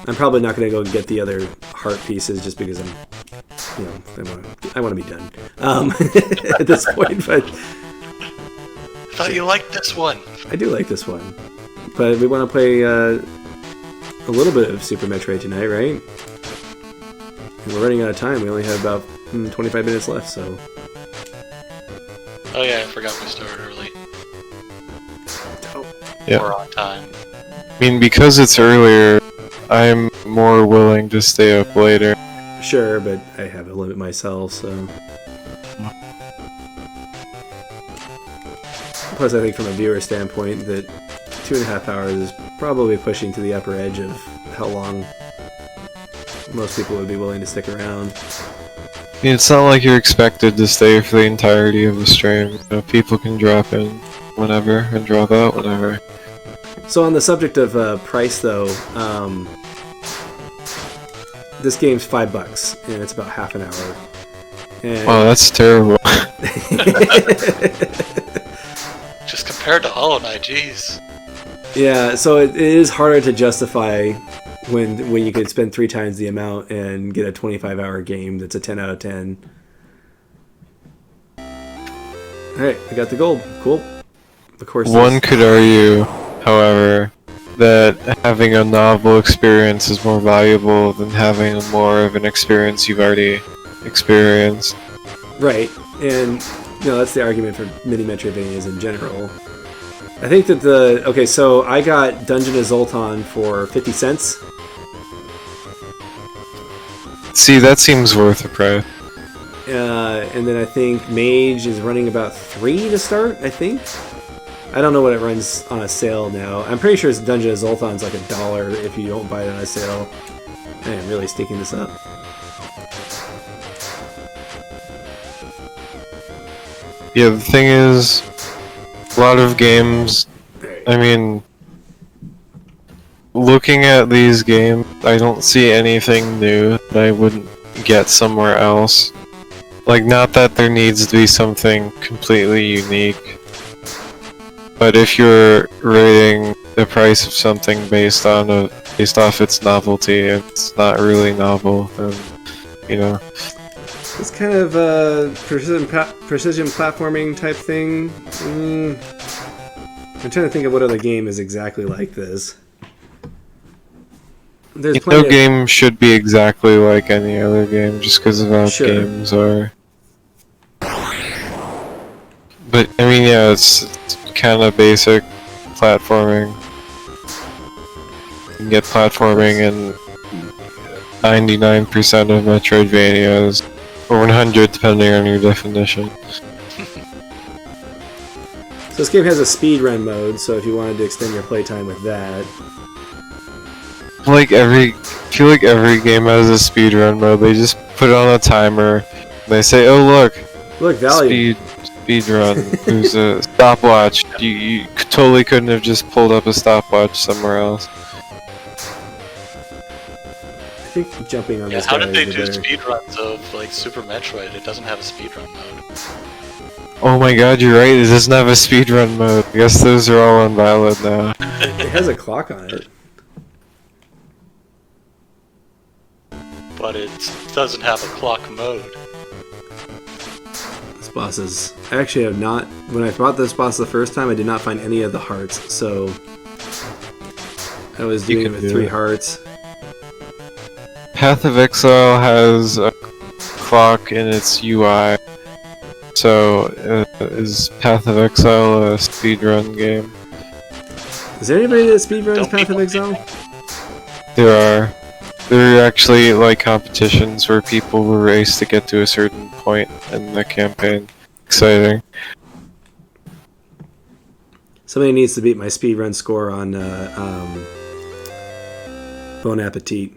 S1: I'm probably not going to go get the other heart pieces just because I'm, you know, I want to be done at this point. But
S2: I thought you liked this one.
S1: I do like this one, but we want to play a little bit of Super Metroid tonight, right? And we're running out of time. We only have about 25 minutes left, so.
S2: Oh yeah, I forgot we started early.
S3: Yeah.
S2: We're on time.
S3: I mean, because it's earlier, I'm more willing to stay up later.
S1: Sure, but I have a limit myself, so. Plus, I think from a viewer standpoint, that 2.5 hours is probably pushing to the upper edge of how long most people would be willing to stick around.
S3: I mean, it's not like you're expected to stay for the entirety of the stream. You know, people can drop in whenever and drop out whenever.
S1: So on the subject of price, though, this game's $5, and it's about half an hour. And
S3: Oh, that's terrible.
S2: Just compared to Hollow Knight, jeez.
S1: Yeah, so it is harder to justify when you could spend 3 times the amount and get a 25-hour game that's a 10 out of 10. Alright, I got the gold. Cool. Of course.
S3: One could argue, however, that having a novel experience is more valuable than having more of an experience you've already experienced.
S1: Right, and that's the argument for mini Metroidvanias in general. I think that okay, so I got Dungeon of Zoltan for 50 cents.
S3: See, that seems worth the price.
S1: And then I think Mage is running about 3 to start, I think. I don't know what it runs on a sale now. I'm pretty sure Dungeon of Zoltan's like $1 if you don't buy it on a sale. I am really sticking this up.
S3: Yeah, the thing is, a lot of games, I mean, looking at these games, I don't see anything new that I wouldn't get somewhere else. Like, not that there needs to be something completely unique, but if you're rating the price of something based off its novelty, it's not really novel, then, you know.
S1: It's kind of a precision platforming type thing. I'm trying to think of what other game is exactly like this. There's
S3: No game should be exactly like any other game just because of how games are. But, I mean, yeah, it's kind of basic platforming. You can get platforming in 99% of Metroidvanias, or 100 depending on your definition.
S1: So this game has a speedrun mode, so if you wanted to extend your playtime with that.
S3: I feel like every game has a speedrun mode. They just put it on a timer. And they say, "Oh look,
S1: value.
S3: Speedrun. There's a stopwatch. You totally couldn't have just pulled up a stopwatch somewhere else."
S1: I think jumping on this.
S2: How did they do speedruns of like Super Metroid? It doesn't have a speedrun mode.
S3: Oh my god, you're right. It doesn't have a speedrun mode. I guess those are all invalid now.
S1: It has a clock on it.
S2: but it doesn't have a clock mode.
S1: This boss is... I actually have not... When I fought this boss the first time, I did not find any of the hearts, so... I was doing it with 3 hearts.
S3: Path of Exile has a clock in its UI, so is Path of Exile a speedrun game?
S1: Is there anybody that speedruns Path of Exile?
S3: There are actually like competitions where people will race to get to a certain point in the campaign. Exciting.
S1: Somebody needs to beat my speedrun score on Bon Appetit.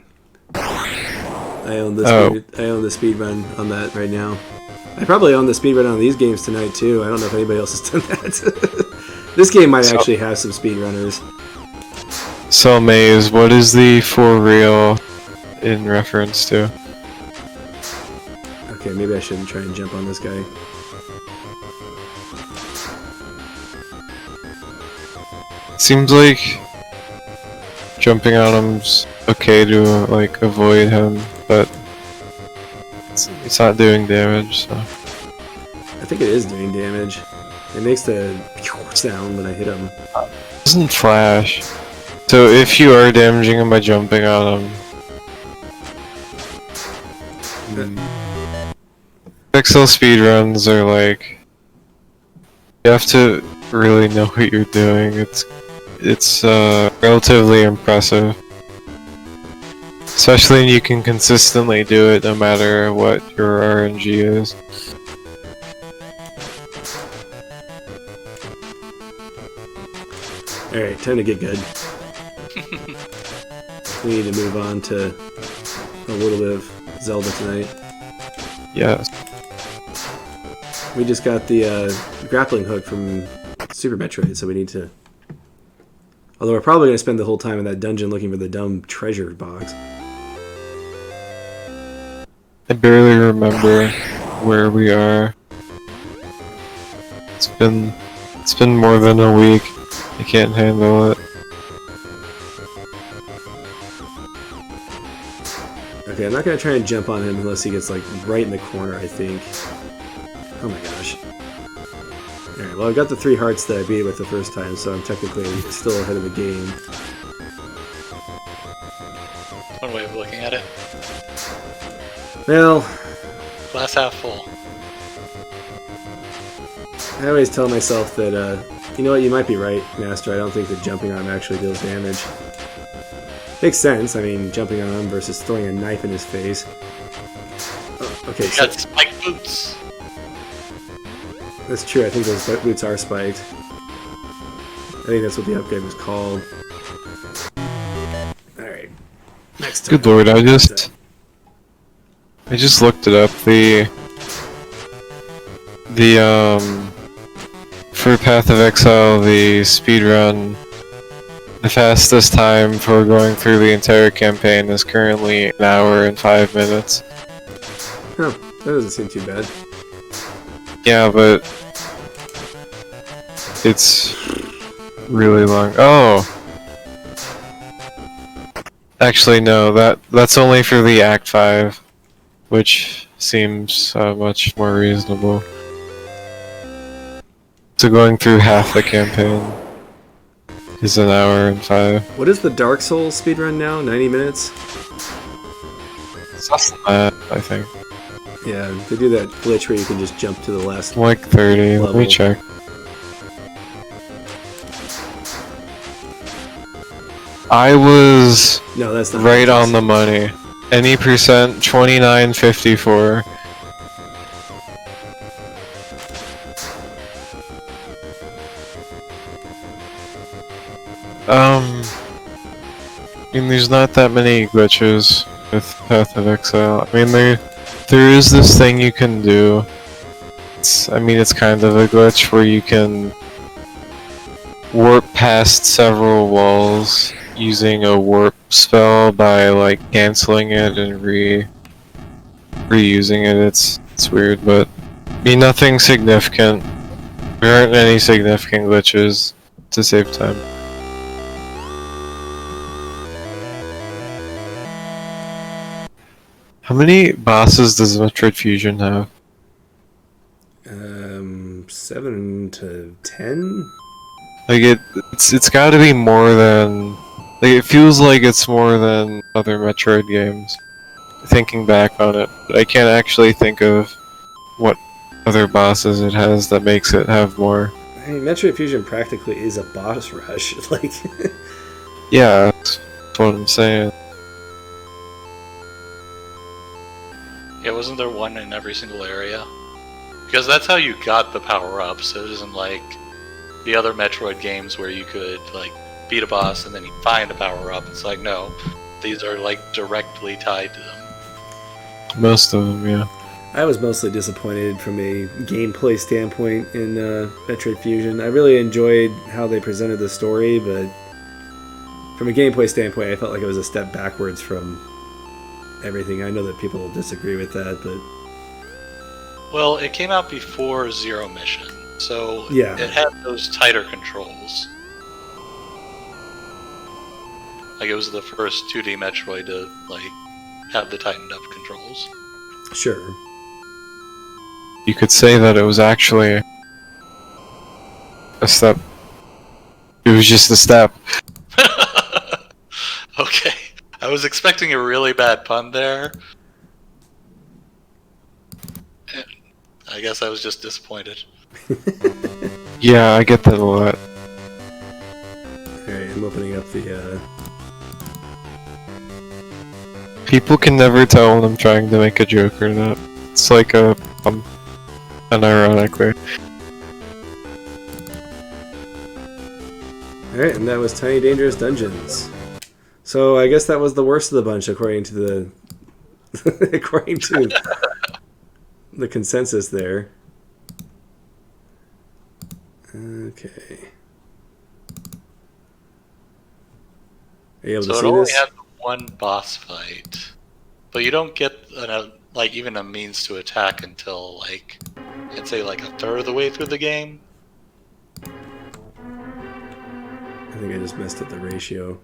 S1: I own the speedrun on that right now. I probably own the speedrun on these games tonight too. I don't know if anybody else has done that. This game might actually have some speedrunners.
S3: So Maze, what is the for real in reference to?
S1: Okay, maybe I shouldn't try and jump on this guy.
S3: Seems like jumping on him's okay to like avoid him, but it's not doing damage, so.
S1: I think it is doing damage. It makes the sound when I hit him.
S3: It doesn't flash. So if you are damaging him by jumping on him... Exile speedruns are like... You have to really know what you're doing. It's relatively impressive. Especially when you can consistently do it no matter what your RNG is.
S1: Alright, time to get good. We need to move on to a little bit of Zelda tonight.
S3: Yes.
S1: We just got the grappling hook from Super Metroid, so we need to... Although we're probably going to spend the whole time in that dungeon looking for the dumb treasure box.
S3: I barely remember where we are. It's been more than a week. I can't handle it.
S1: Okay, I'm not going to try and jump on him unless he gets like right in the corner, I think. Oh my gosh. Alright, well I've got the 3 hearts that I beat with the first time, so I'm technically still ahead of the game.
S2: One way of looking at it.
S1: Well...
S2: Glass half full.
S1: I always tell myself that, you know what, you might be right, Master. I don't think that jumping on him actually deals damage. Makes sense, I mean, jumping on him versus throwing a knife in his face. Oh, okay,
S2: You got spiked boots.
S1: That's true, I think those boots are spiked. I think that's what the upgrade was called. Alright. Next time.
S3: Good lord, I just looked it up. For Path of Exile, the speedrun, the fastest time for going through the entire campaign is currently 1 hour and 5 minutes.
S1: Huh, that doesn't seem too bad.
S3: Yeah, but it's really long. Oh! Actually, no, that's only for the Act 5, which seems much more reasonable. So going through half the campaign is 1 hour and 5.
S1: What is the Dark Souls speedrun now? 90 minutes?
S3: It's less than that, I think.
S1: Yeah, they do that glitch where you can just jump to the last
S3: Like 30,
S1: level.
S3: let me check. I was
S1: No, that's not
S3: right on the money. Any percent, 29.54. I mean, there's not that many glitches with Path of Exile. I mean, there is this thing you can do. It's kind of a glitch where you can warp past several walls using a warp spell by like canceling it and reusing it. It's weird, but I mean, nothing significant. There aren't any significant glitches to save time. How many bosses does Metroid Fusion have?
S1: 7 to 10?
S3: Like it's got to be more than. Like it feels like it's more than other Metroid games. Thinking back on it, I can't actually think of what other bosses it has that makes it have more.
S1: I mean, Metroid Fusion practically is a boss rush. Like,
S3: Yeah, that's what I'm saying.
S2: Yeah, wasn't there one in every single area? Because that's how you got the power-ups. It isn't like the other Metroid games where you could, like, beat a boss and then you find a power-up. It's like, no, these are, like, directly tied to them.
S3: Most of them, yeah.
S1: I was mostly disappointed from a gameplay standpoint in Metroid Fusion. I really enjoyed how they presented the story, but from a gameplay standpoint, I felt like it was a step backwards from everything. I know that people will disagree with that, but
S2: Well, it came out before Zero Mission, so
S1: Yeah.
S2: it had those tighter controls. Like, it was the first 2D Metroid to, like, have the tightened up controls.
S1: sure.
S3: You could say that it was actually a step. It was just a step.
S2: Okay, I was expecting a really bad pun there. And I guess I was just disappointed.
S3: Yeah, I get that a lot.
S1: Alright, I'm opening up the
S3: People can never tell when I'm trying to make a joke or not. It's like unironically.
S1: Alright, and that was Tiny Dangerous Dungeons. So I guess that was the worst of the bunch according to the according to the consensus there. Okay. Are you able
S2: So
S1: to
S2: it
S1: see
S2: only
S1: this?
S2: had one boss fight, but you don't get like even a means to attack until like I'd say like a third of the way through the game.
S1: I think I just messed up the ratio.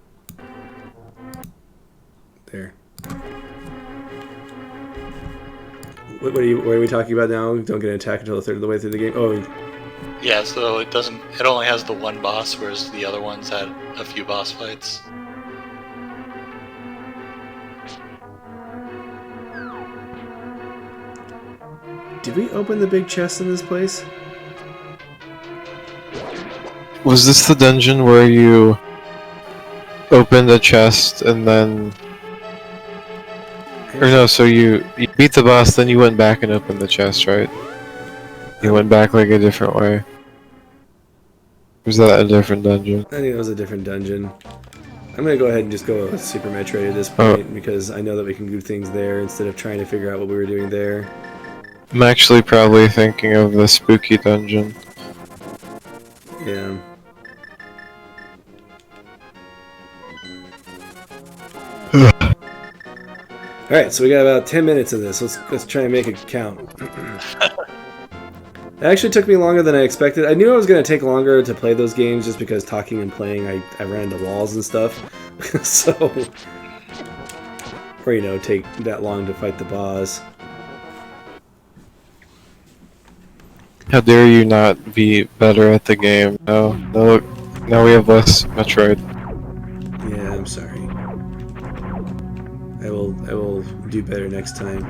S1: There. What are we talking about now? Don't get an attack until a third of the way through the game. Oh,
S2: Yeah, so it doesn't. It only has the one boss, whereas the other ones had a few boss fights.
S1: did we open the big chest in this place?
S3: Was this the dungeon where you opened a chest and then... Or no, so you beat the boss, then you went back and opened the chest, right? You went back like a different way. Was that a different dungeon?
S1: I think that was a different dungeon. I'm gonna go ahead and just go with Super Metroid at this point because I know that we can do things there instead of trying to figure out what we were doing there.
S3: I'm actually probably thinking of the spooky dungeon.
S1: Yeah. Alright, so we got about 10 minutes of this. Let's try and make it count. It actually took me longer than I expected. I knew I was going to take longer to play those games just because talking and playing, I ran into walls and stuff. So, or, you know, take that long to fight the boss.
S3: How dare you not be better at the game? No, now we have less Metroid.
S1: Yeah, I'm sorry. I will do better next time.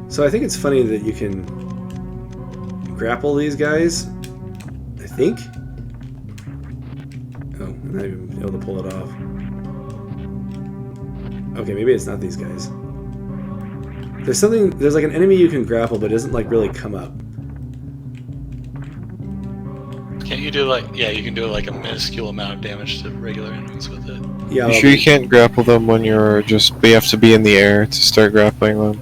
S1: So I think it's funny that you can grapple these guys. I think. Oh, I'm not even able to pull it off. Okay, maybe it's not these guys. There's like an enemy you can grapple, but it doesn't like really come up.
S2: Can't you do like, yeah, you can do like a minuscule amount of damage to regular enemies with it.
S1: Yeah.
S3: You sure you can't grapple them when you have to be in the air to start grappling them?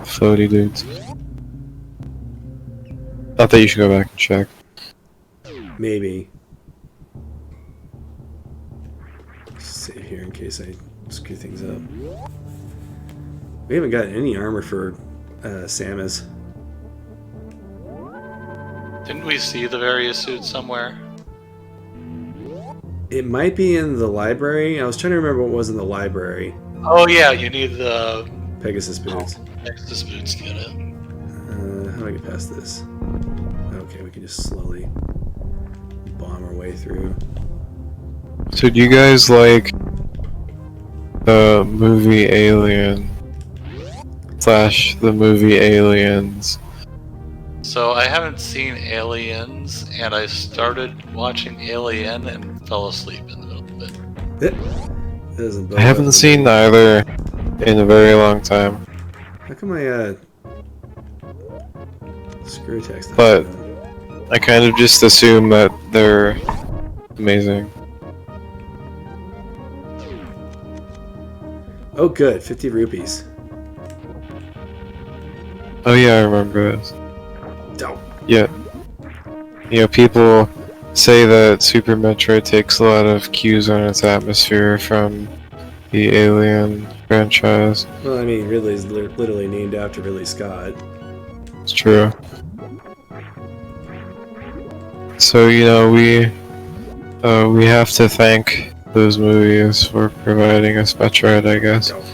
S3: Floaty dudes. Not that you should go back and check.
S1: Maybe. Save here in case I screw things up. We haven't got any armor for Samus.
S2: Didn't we see the various suits somewhere?
S1: It might be in the library. I was trying to remember what was in the library.
S2: Oh yeah, you need the
S1: Pegasus boots.
S2: Nexus boots to get it.
S1: How do I get past this? Okay, we can just slowly bomb our way through.
S3: So do you guys like the movie Alien / the movie Aliens?
S2: So I haven't seen Aliens, and I started watching Alien and fell asleep in the middle of it.
S3: I haven't seen either in a very long time.
S1: How come my screw text?
S3: But I kind of just assume that they're amazing.
S1: Oh, good, 50 rupees.
S3: Oh yeah, I remember this.
S1: Dope.
S3: Yeah. You know, people say that Super Metroid takes a lot of cues on its atmosphere from the Alien franchise.
S1: Well, I mean, Ridley's literally named after Ridley Scott.
S3: It's true. So, you know, we have to thank those movies for providing us Metroid, I guess.
S1: Dope.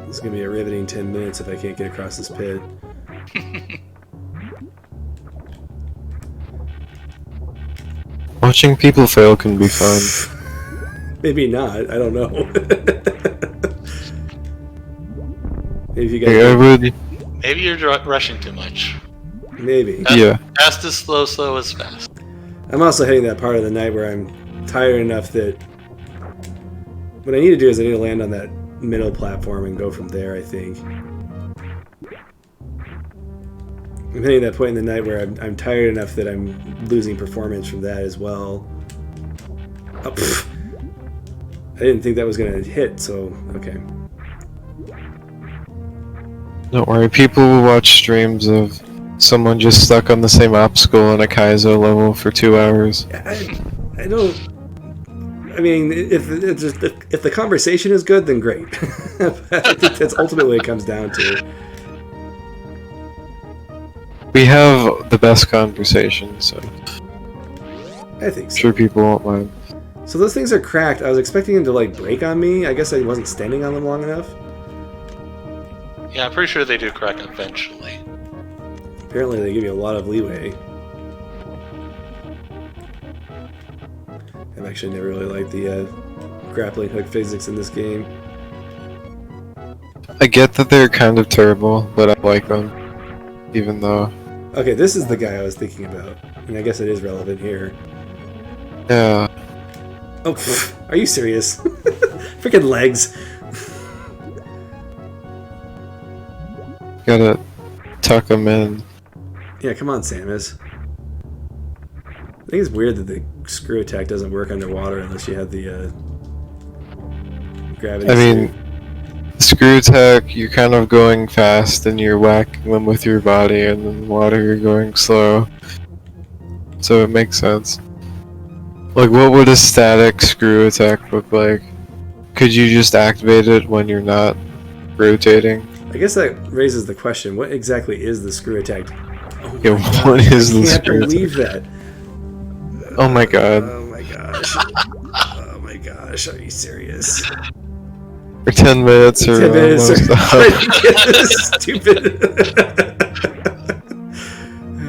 S1: It's gonna be a riveting 10 minutes if I can't get across this pit.
S3: Watching people fail can be fun.
S1: Maybe not. I don't know. Maybe if you
S3: Like, I
S1: guys.
S3: would,
S2: Maybe you're rushing too much.
S1: Maybe.
S3: yeah.
S2: Fast is slow, slow is fast.
S1: I'm also hitting that part of the night where I'm tired enough that what I need to do is I need to land on that middle platform and go from there, I think. I'm hitting that point in the night where I'm tired enough that I'm losing performance from that as well. Oh, pfft. I didn't think that was going to hit, so okay.
S3: Don't worry, people will watch streams of someone just stuck on the same obstacle in a Kaizo level for 2 hours.
S1: I don't. I mean, if the conversation is good, then great. I think that's ultimately what it comes down to.
S3: We have the best conversation, so
S1: I think
S3: I'm
S1: so.
S3: sure people won't mind.
S1: So those things are cracked. I was expecting them to like break on me. I guess I wasn't standing on them long enough.
S2: Yeah, I'm pretty sure they do crack eventually.
S1: Apparently, they give you a lot of leeway. I've actually never really liked the grappling hook physics in this game.
S3: I get that they're kind of terrible, but I like them, even though.
S1: Okay, this is the guy I was thinking about, and I guess it is relevant here.
S3: Yeah.
S1: Oh, pfft, are you serious? Freaking legs.
S3: Gotta tuck them in.
S1: Yeah, come on, Samus. I think it's weird that the screw attack doesn't work underwater unless you have the gravity.
S3: I mean, screw attack, you're kind of going fast and you're whacking them with your body, and in water you're going slow. So it makes sense. Like, what would a static screw attack look like? Could you just activate it when you're not rotating?
S1: I guess that raises the question: what exactly is the screw attack? Oh
S3: Yeah,
S1: my God,
S3: what is
S1: I
S3: the
S1: can't
S3: screw
S1: believe that.
S3: Oh my god.
S1: Oh my gosh. Oh my gosh. Are you serious?
S3: For 10 minutes or
S1: 10 minutes.
S3: almost
S1: This is stupid.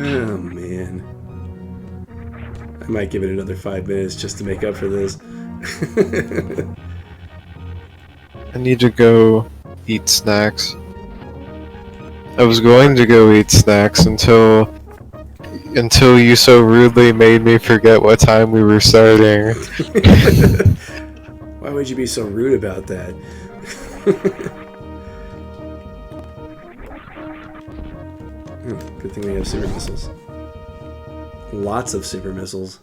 S1: Oh man. I might give it another 5 minutes just to make up for this.
S3: I need to go eat snacks. I was going to go eat snacks until you so rudely made me forget what time we were starting.
S1: Why would you be so rude about that? Good thing we have super missiles. Lots of super missiles.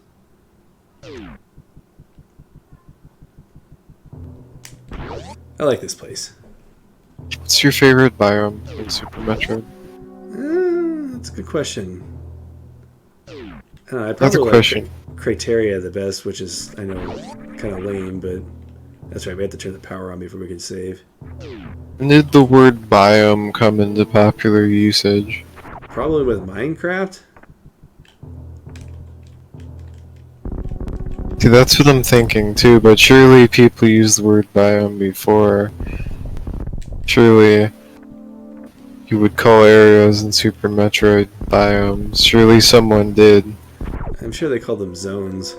S1: I like this place.
S3: What's your favorite biome in Super Metroid?
S1: That's a good question. I don't know, I
S3: That's a
S1: probably
S3: question.
S1: like Criteria the best, which is, I know, kind of lame, but that's right, we have to turn the power on before we can save.
S3: When did the word biome come into popular usage?
S1: Probably with Minecraft?
S3: See, that's what I'm thinking too, but surely people used the word biome before. Surely you would call areas in Super Metroid biomes. Surely someone did.
S1: I'm sure they called them zones.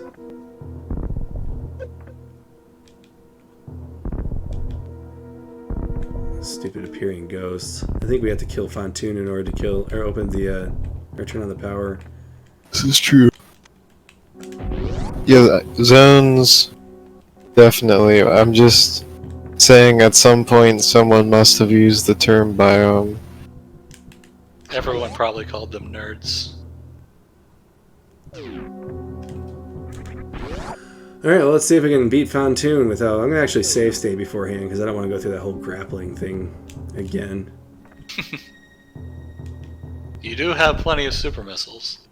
S1: Stupid appearing ghosts. I think we have to kill Fontoon in order to kill or open the or turn on the power.
S3: This is true. Yeah, zones. Definitely. I'm just saying at some point someone must have used the term biome.
S2: Everyone probably called them nerds.
S1: Alright, well, let's see if we can beat Fontoon without... I'm going to actually save state beforehand because I don't want to go through that whole grappling thing again.
S2: You do have plenty of super missiles.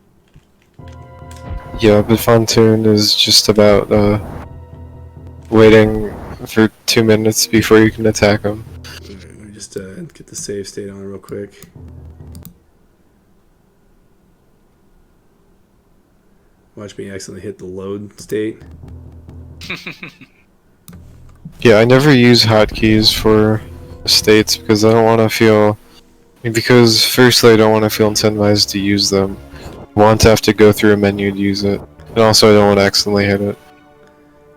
S3: Yeah, but Fontoon is just about waiting for 2 minutes before you can attack him.
S1: Alright, let me just get the save state on real quick. Watch me accidentally hit the load state.
S3: Yeah, I never use hotkeys for states because I don't want to feel... Because firstly, I don't want to feel incentivized to use them. I want to have to go through a menu to use it. And also, I don't want to accidentally hit it.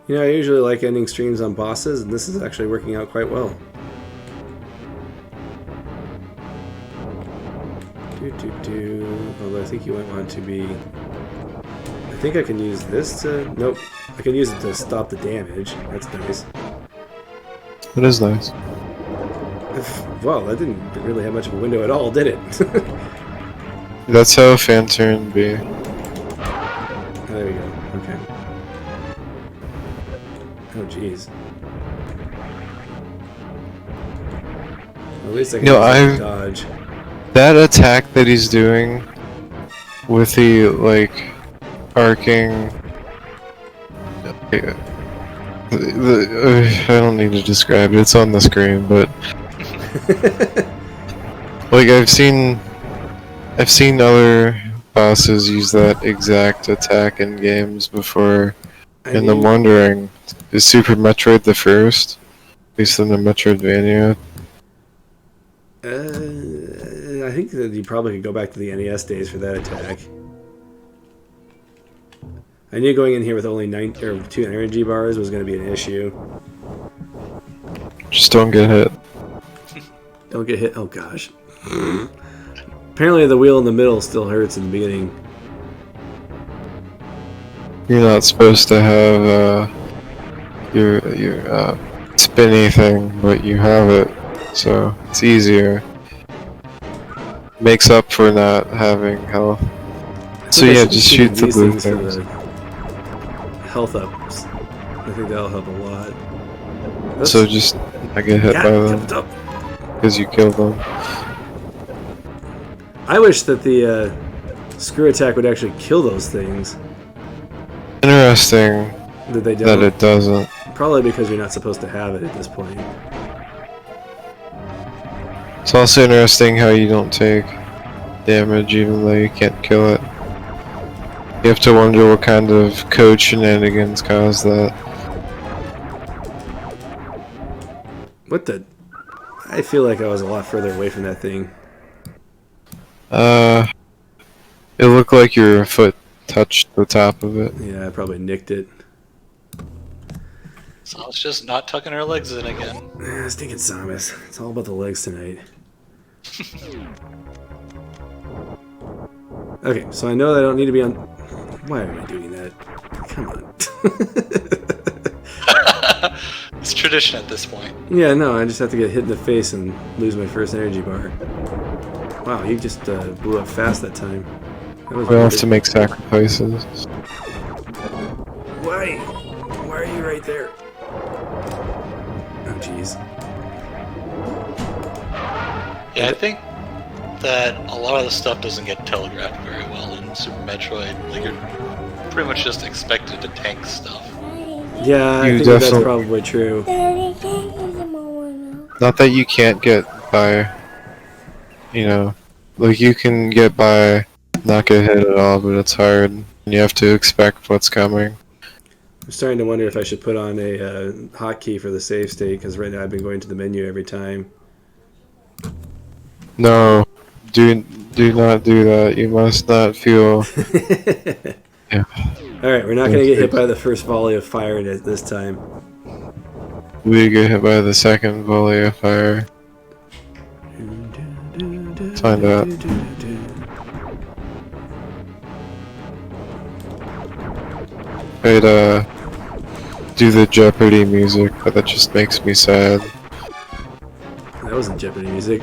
S1: You know, I usually like ending streams on bosses, and this is actually working out quite well. Although I think you might want to be... I think I can use this to... Nope. I can use it to stop the damage. That's nice.
S3: It is nice.
S1: Well, that didn't really have much of a window at all, did it?
S3: That's how a fan turn be.
S1: Oh, there we go. Okay. Oh, jeez. At least I can dodge.
S3: That attack that he's doing with the, like, arcing... I don't need to describe it, it's on the screen, but... like, I've seen other bosses use that exact attack in games before, and I'm wondering, is Super Metroid the first? At least in the Metroidvania?
S1: I think that you probably could go back to the NES days for that attack. I knew going in here with only 2 energy bars was going to be an issue.
S3: Just don't get hit.
S1: Don't get hit. Oh gosh. Apparently the wheel in the middle still hurts in the beginning.
S3: You're not supposed to have your spinny thing, but you have it, so it's easier. Makes up for not having health. So yeah, just shoot the blue things.
S1: Health ups. I think that'll help a lot. Oops.
S3: So just I get hit by them because you killed them.
S1: I wish that the screw attack would actually kill those things.
S3: Interesting
S1: that they don't.
S3: That it doesn't.
S1: Probably because you're not supposed to have it at this point.
S3: It's also interesting how you don't take damage even though you can't kill it. You have to wonder what kind of code shenanigans caused that.
S1: What the? I feel like I was a lot further away from that thing.
S3: It looked like your foot touched the top of it.
S1: Yeah, I probably nicked it.
S2: So it's just not tucking her legs in again.
S1: Stinking Samus. It's all about the legs tonight. Okay, so I know that I don't need to be on... Why am I doing that? Come on.
S2: It's tradition at this point.
S1: Yeah, no, I just have to get hit in the face and lose my first energy bar. Wow, you just blew up fast that time. That was
S3: We'll have to make sacrifices.
S1: Why? Why are you right there? Oh, jeez.
S2: Yeah, I think that a lot of the stuff doesn't get telegraphed very well in Super Metroid. Like, you're pretty much just expected to tank stuff.
S1: Yeah, I think that's probably true.
S3: Not that you can't get by, you know, like you can get by, not get hit at all, but it's hard. And you have to expect what's coming.
S1: I'm starting to wonder if I should put on a hotkey for the save state, because right now I've been going to the menu every time.
S3: No, do not do that. You must not feel. Yeah.
S1: Alright, we're not going to get hit by the first volley of fire this time.
S3: We get hit by the second volley of fire. Let's find out. I'd do the Jeopardy music, but that just makes me sad.
S1: That wasn't Jeopardy music.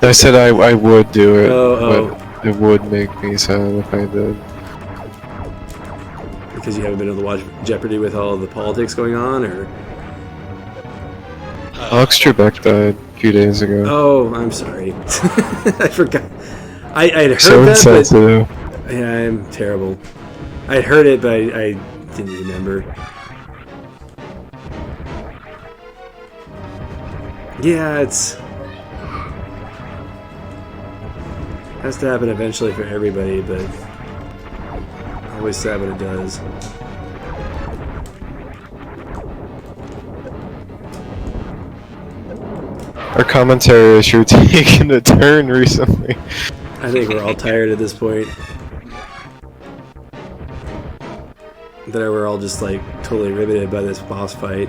S3: I said I would do it,
S1: Oh.
S3: but it would make me sad if I did.
S1: Because you haven't been able to watch Jeopardy with all of the politics going on, or?
S3: Alex Trebek died a few days ago.
S1: Oh, I'm sorry. I forgot. I'd heard
S3: So
S1: that,
S3: insensitive.
S1: but yeah, I'm terrible. I'd heard it, but I didn't remember. Yeah, has to happen eventually for everybody, but always sad when it does.
S3: Our commentary is sure taking a turn recently.
S1: I think we're all tired at this point. That we're all just like totally riveted by this boss fight.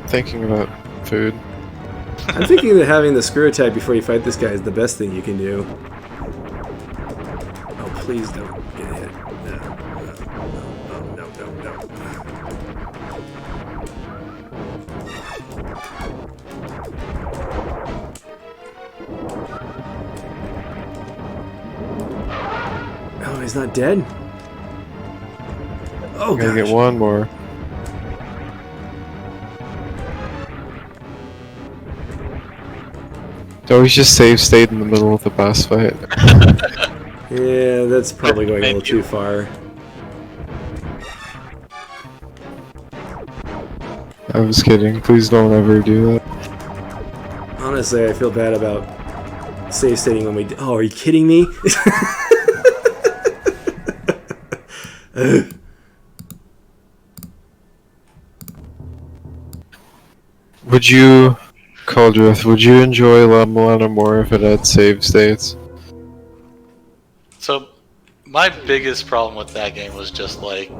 S3: Thinking about food.
S1: I'm thinking that having the screw attack before you fight this guy is the best thing you can do. Oh, please don't get hit. No. Oh, he's not dead? Oh,
S3: Gotta
S1: gosh.
S3: get one more. Always just save state in the middle of the boss fight.
S1: Yeah, that's probably going a little too far.
S3: I was kidding. Please don't ever do that.
S1: Honestly, I feel bad about save stating when we... Oh, are you kidding me?
S3: Would you, Caldrith, would you enjoy La Milana more if it had save states?
S2: So, my biggest problem with that game was just like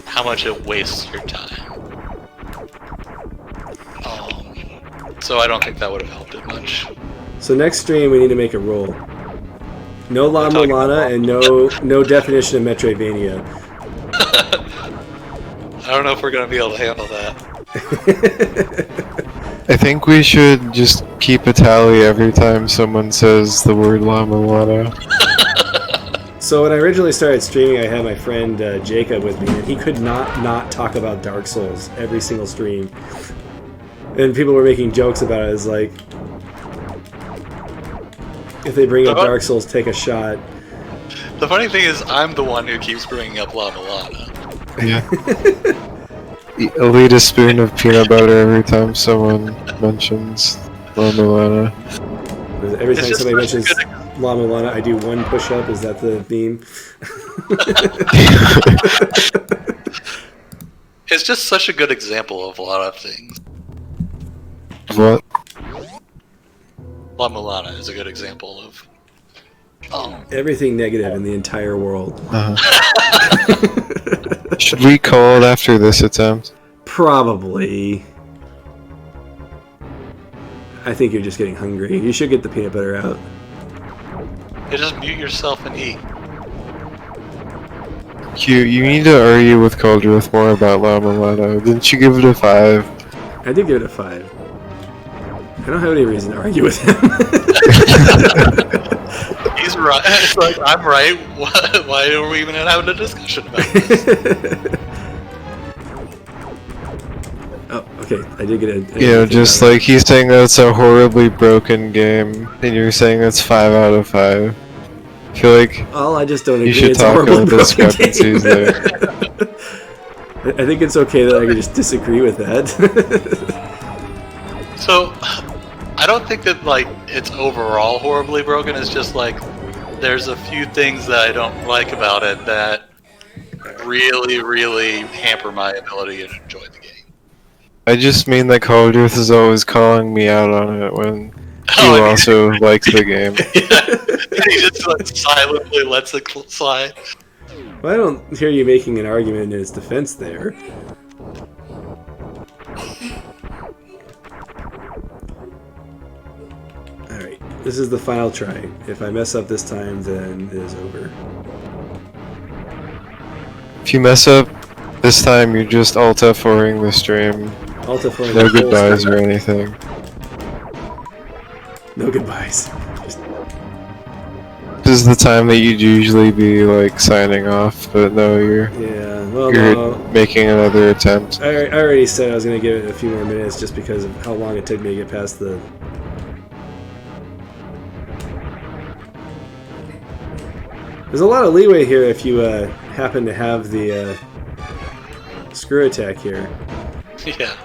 S2: how much it wastes your time. So I don't think that would have helped it much.
S1: So next stream, we need to make a rule. No La Milana and no definition of Metroidvania.
S2: I don't know if we're gonna be able to handle that.
S3: I think we should just keep a tally every time someone says the word La Milana.
S1: So when I originally started streaming, I had my friend Jacob with me, and he could not talk about Dark Souls every single stream. And people were making jokes about it. It's like, if they bring up Dark Souls, take a shot.
S2: The funny thing is, I'm the one who keeps bringing up La Milana.
S3: Yeah. I'll eat a spoon of peanut butter every time someone mentions La Milana.
S1: Every time somebody mentions La Milana, I do one push-up. Is that the theme?
S2: It's just such a good example of a lot of things.
S3: What?
S2: La Milana is a good example of
S1: Everything negative in the entire world.
S3: Should we call it after this attempt?
S1: Probably. I think you're just getting hungry. You should get the peanut butter out.
S2: You just mute yourself and eat.
S3: You need to argue with Caldrith more about La Milana. Didn't you give it a 5?
S1: I did give it a 5. I don't have any reason to argue with him.
S2: He's right. It's like, I'm right. Why are we even having a discussion about this?
S1: Oh, okay. I did get a...
S3: Yeah, just like he's saying that's a horribly broken game, and you're saying that's 5 out of 5. I feel like
S1: Well, I just don't agree.
S3: you should
S1: It's
S3: talk
S1: a horribly
S3: about
S1: broken
S3: discrepancies
S1: game.
S3: there.
S1: I think it's okay that I can just disagree with that.
S2: So, I don't think that like it's overall horribly broken. It's just like there's a few things that I don't like about it that really, really hamper my ability to enjoy the game.
S3: I just mean that Call of Duty is always calling me out on it when
S2: Oh,
S3: you
S2: I mean-
S3: also like the game.
S2: He just silently lets it slide.
S1: Well, I don't hear you making an argument in his defense there. Alright, this is the final try. If I mess up this time, then it is over.
S3: If you mess up this time, you're just Alt F4ing the stream.
S1: Alta for
S3: No goodbyes or anything.
S1: No goodbyes. Just,
S3: This is the time that you'd usually be like signing off, but no, you're
S1: yeah, well,
S3: you're
S1: no.
S3: making another attempt.
S1: I already said I was going to give it a few more minutes just because of how long it took me to get past the... There's a lot of leeway here if you happen to have the screw attack here.
S2: Yeah.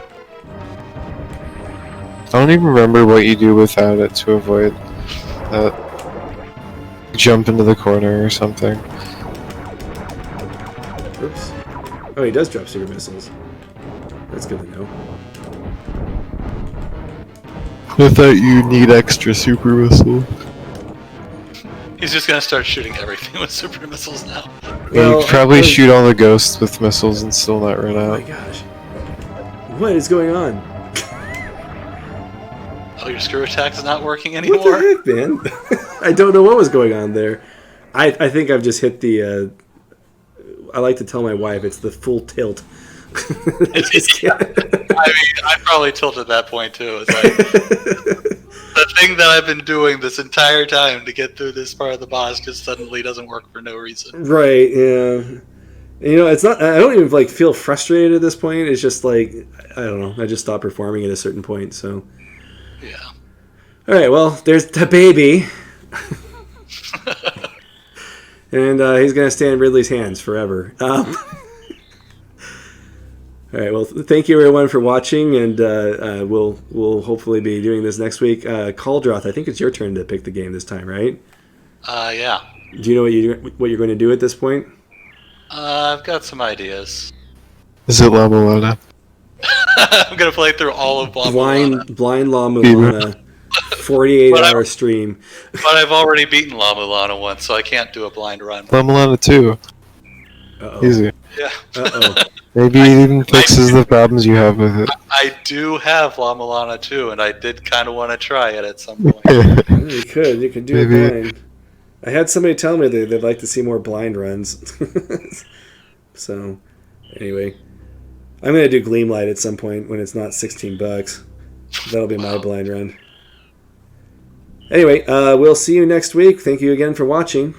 S3: I don't even remember what you do without it to avoid that. Jump into the corner or something.
S1: Oops. Oh, he does drop super missiles. That's good to know.
S3: I thought you need extra super missile.
S2: He's just gonna start shooting everything with super missiles now.
S3: Yeah, you
S1: Well,
S3: could probably
S1: I-
S3: shoot all the ghosts with missiles and still not run
S1: Oh my
S3: out.
S1: gosh. What is going on?
S2: Oh, your screw attack is not working
S1: What
S2: anymore?
S1: the heck, man? I don't know what was going on there. I think I've just hit the... I like to tell my wife it's the full tilt. I just can't.
S2: I mean, I probably tilted that point too. It's like, the thing that I've been doing this entire time to get through this part of the boss just suddenly doesn't work for no reason.
S1: Right, yeah. You know, it's not... I don't even, like, feel frustrated at this point. It's just, like... I don't know. I just stopped performing at a certain point, so...
S2: Yeah.
S1: Alright, well, there's the baby. And he's going to stay in Ridley's hands forever. Alright, well, thank you everyone for watching, and we'll hopefully be doing this next week. Caldroth, I think it's your turn to pick the game this time, right?
S2: Yeah.
S1: Do you know what you're going to do at this point?
S2: I've got some ideas.
S3: Is it La Mulana?
S2: I'm gonna play through all of Blah Blah Blah.
S1: Blind La Mulana, 48-hour stream.
S2: But I've already beaten La Mulana once, so I can't do a blind run.
S3: La Mulana 2.
S1: Uh-oh.
S3: Easy.
S2: Yeah.
S1: Uh-oh.
S3: Maybe it even fixes the problems you have with it.
S2: I do have La Mulana too, and I did kind of want to try it at some point.
S1: You could do
S3: Maybe.
S1: it blind. I had somebody tell me they'd like to see more blind runs. So, anyway. I'm going to do Gleamlight at some point when it's not $16. That'll be my blind run. Anyway, we'll see you next week. Thank you again for watching.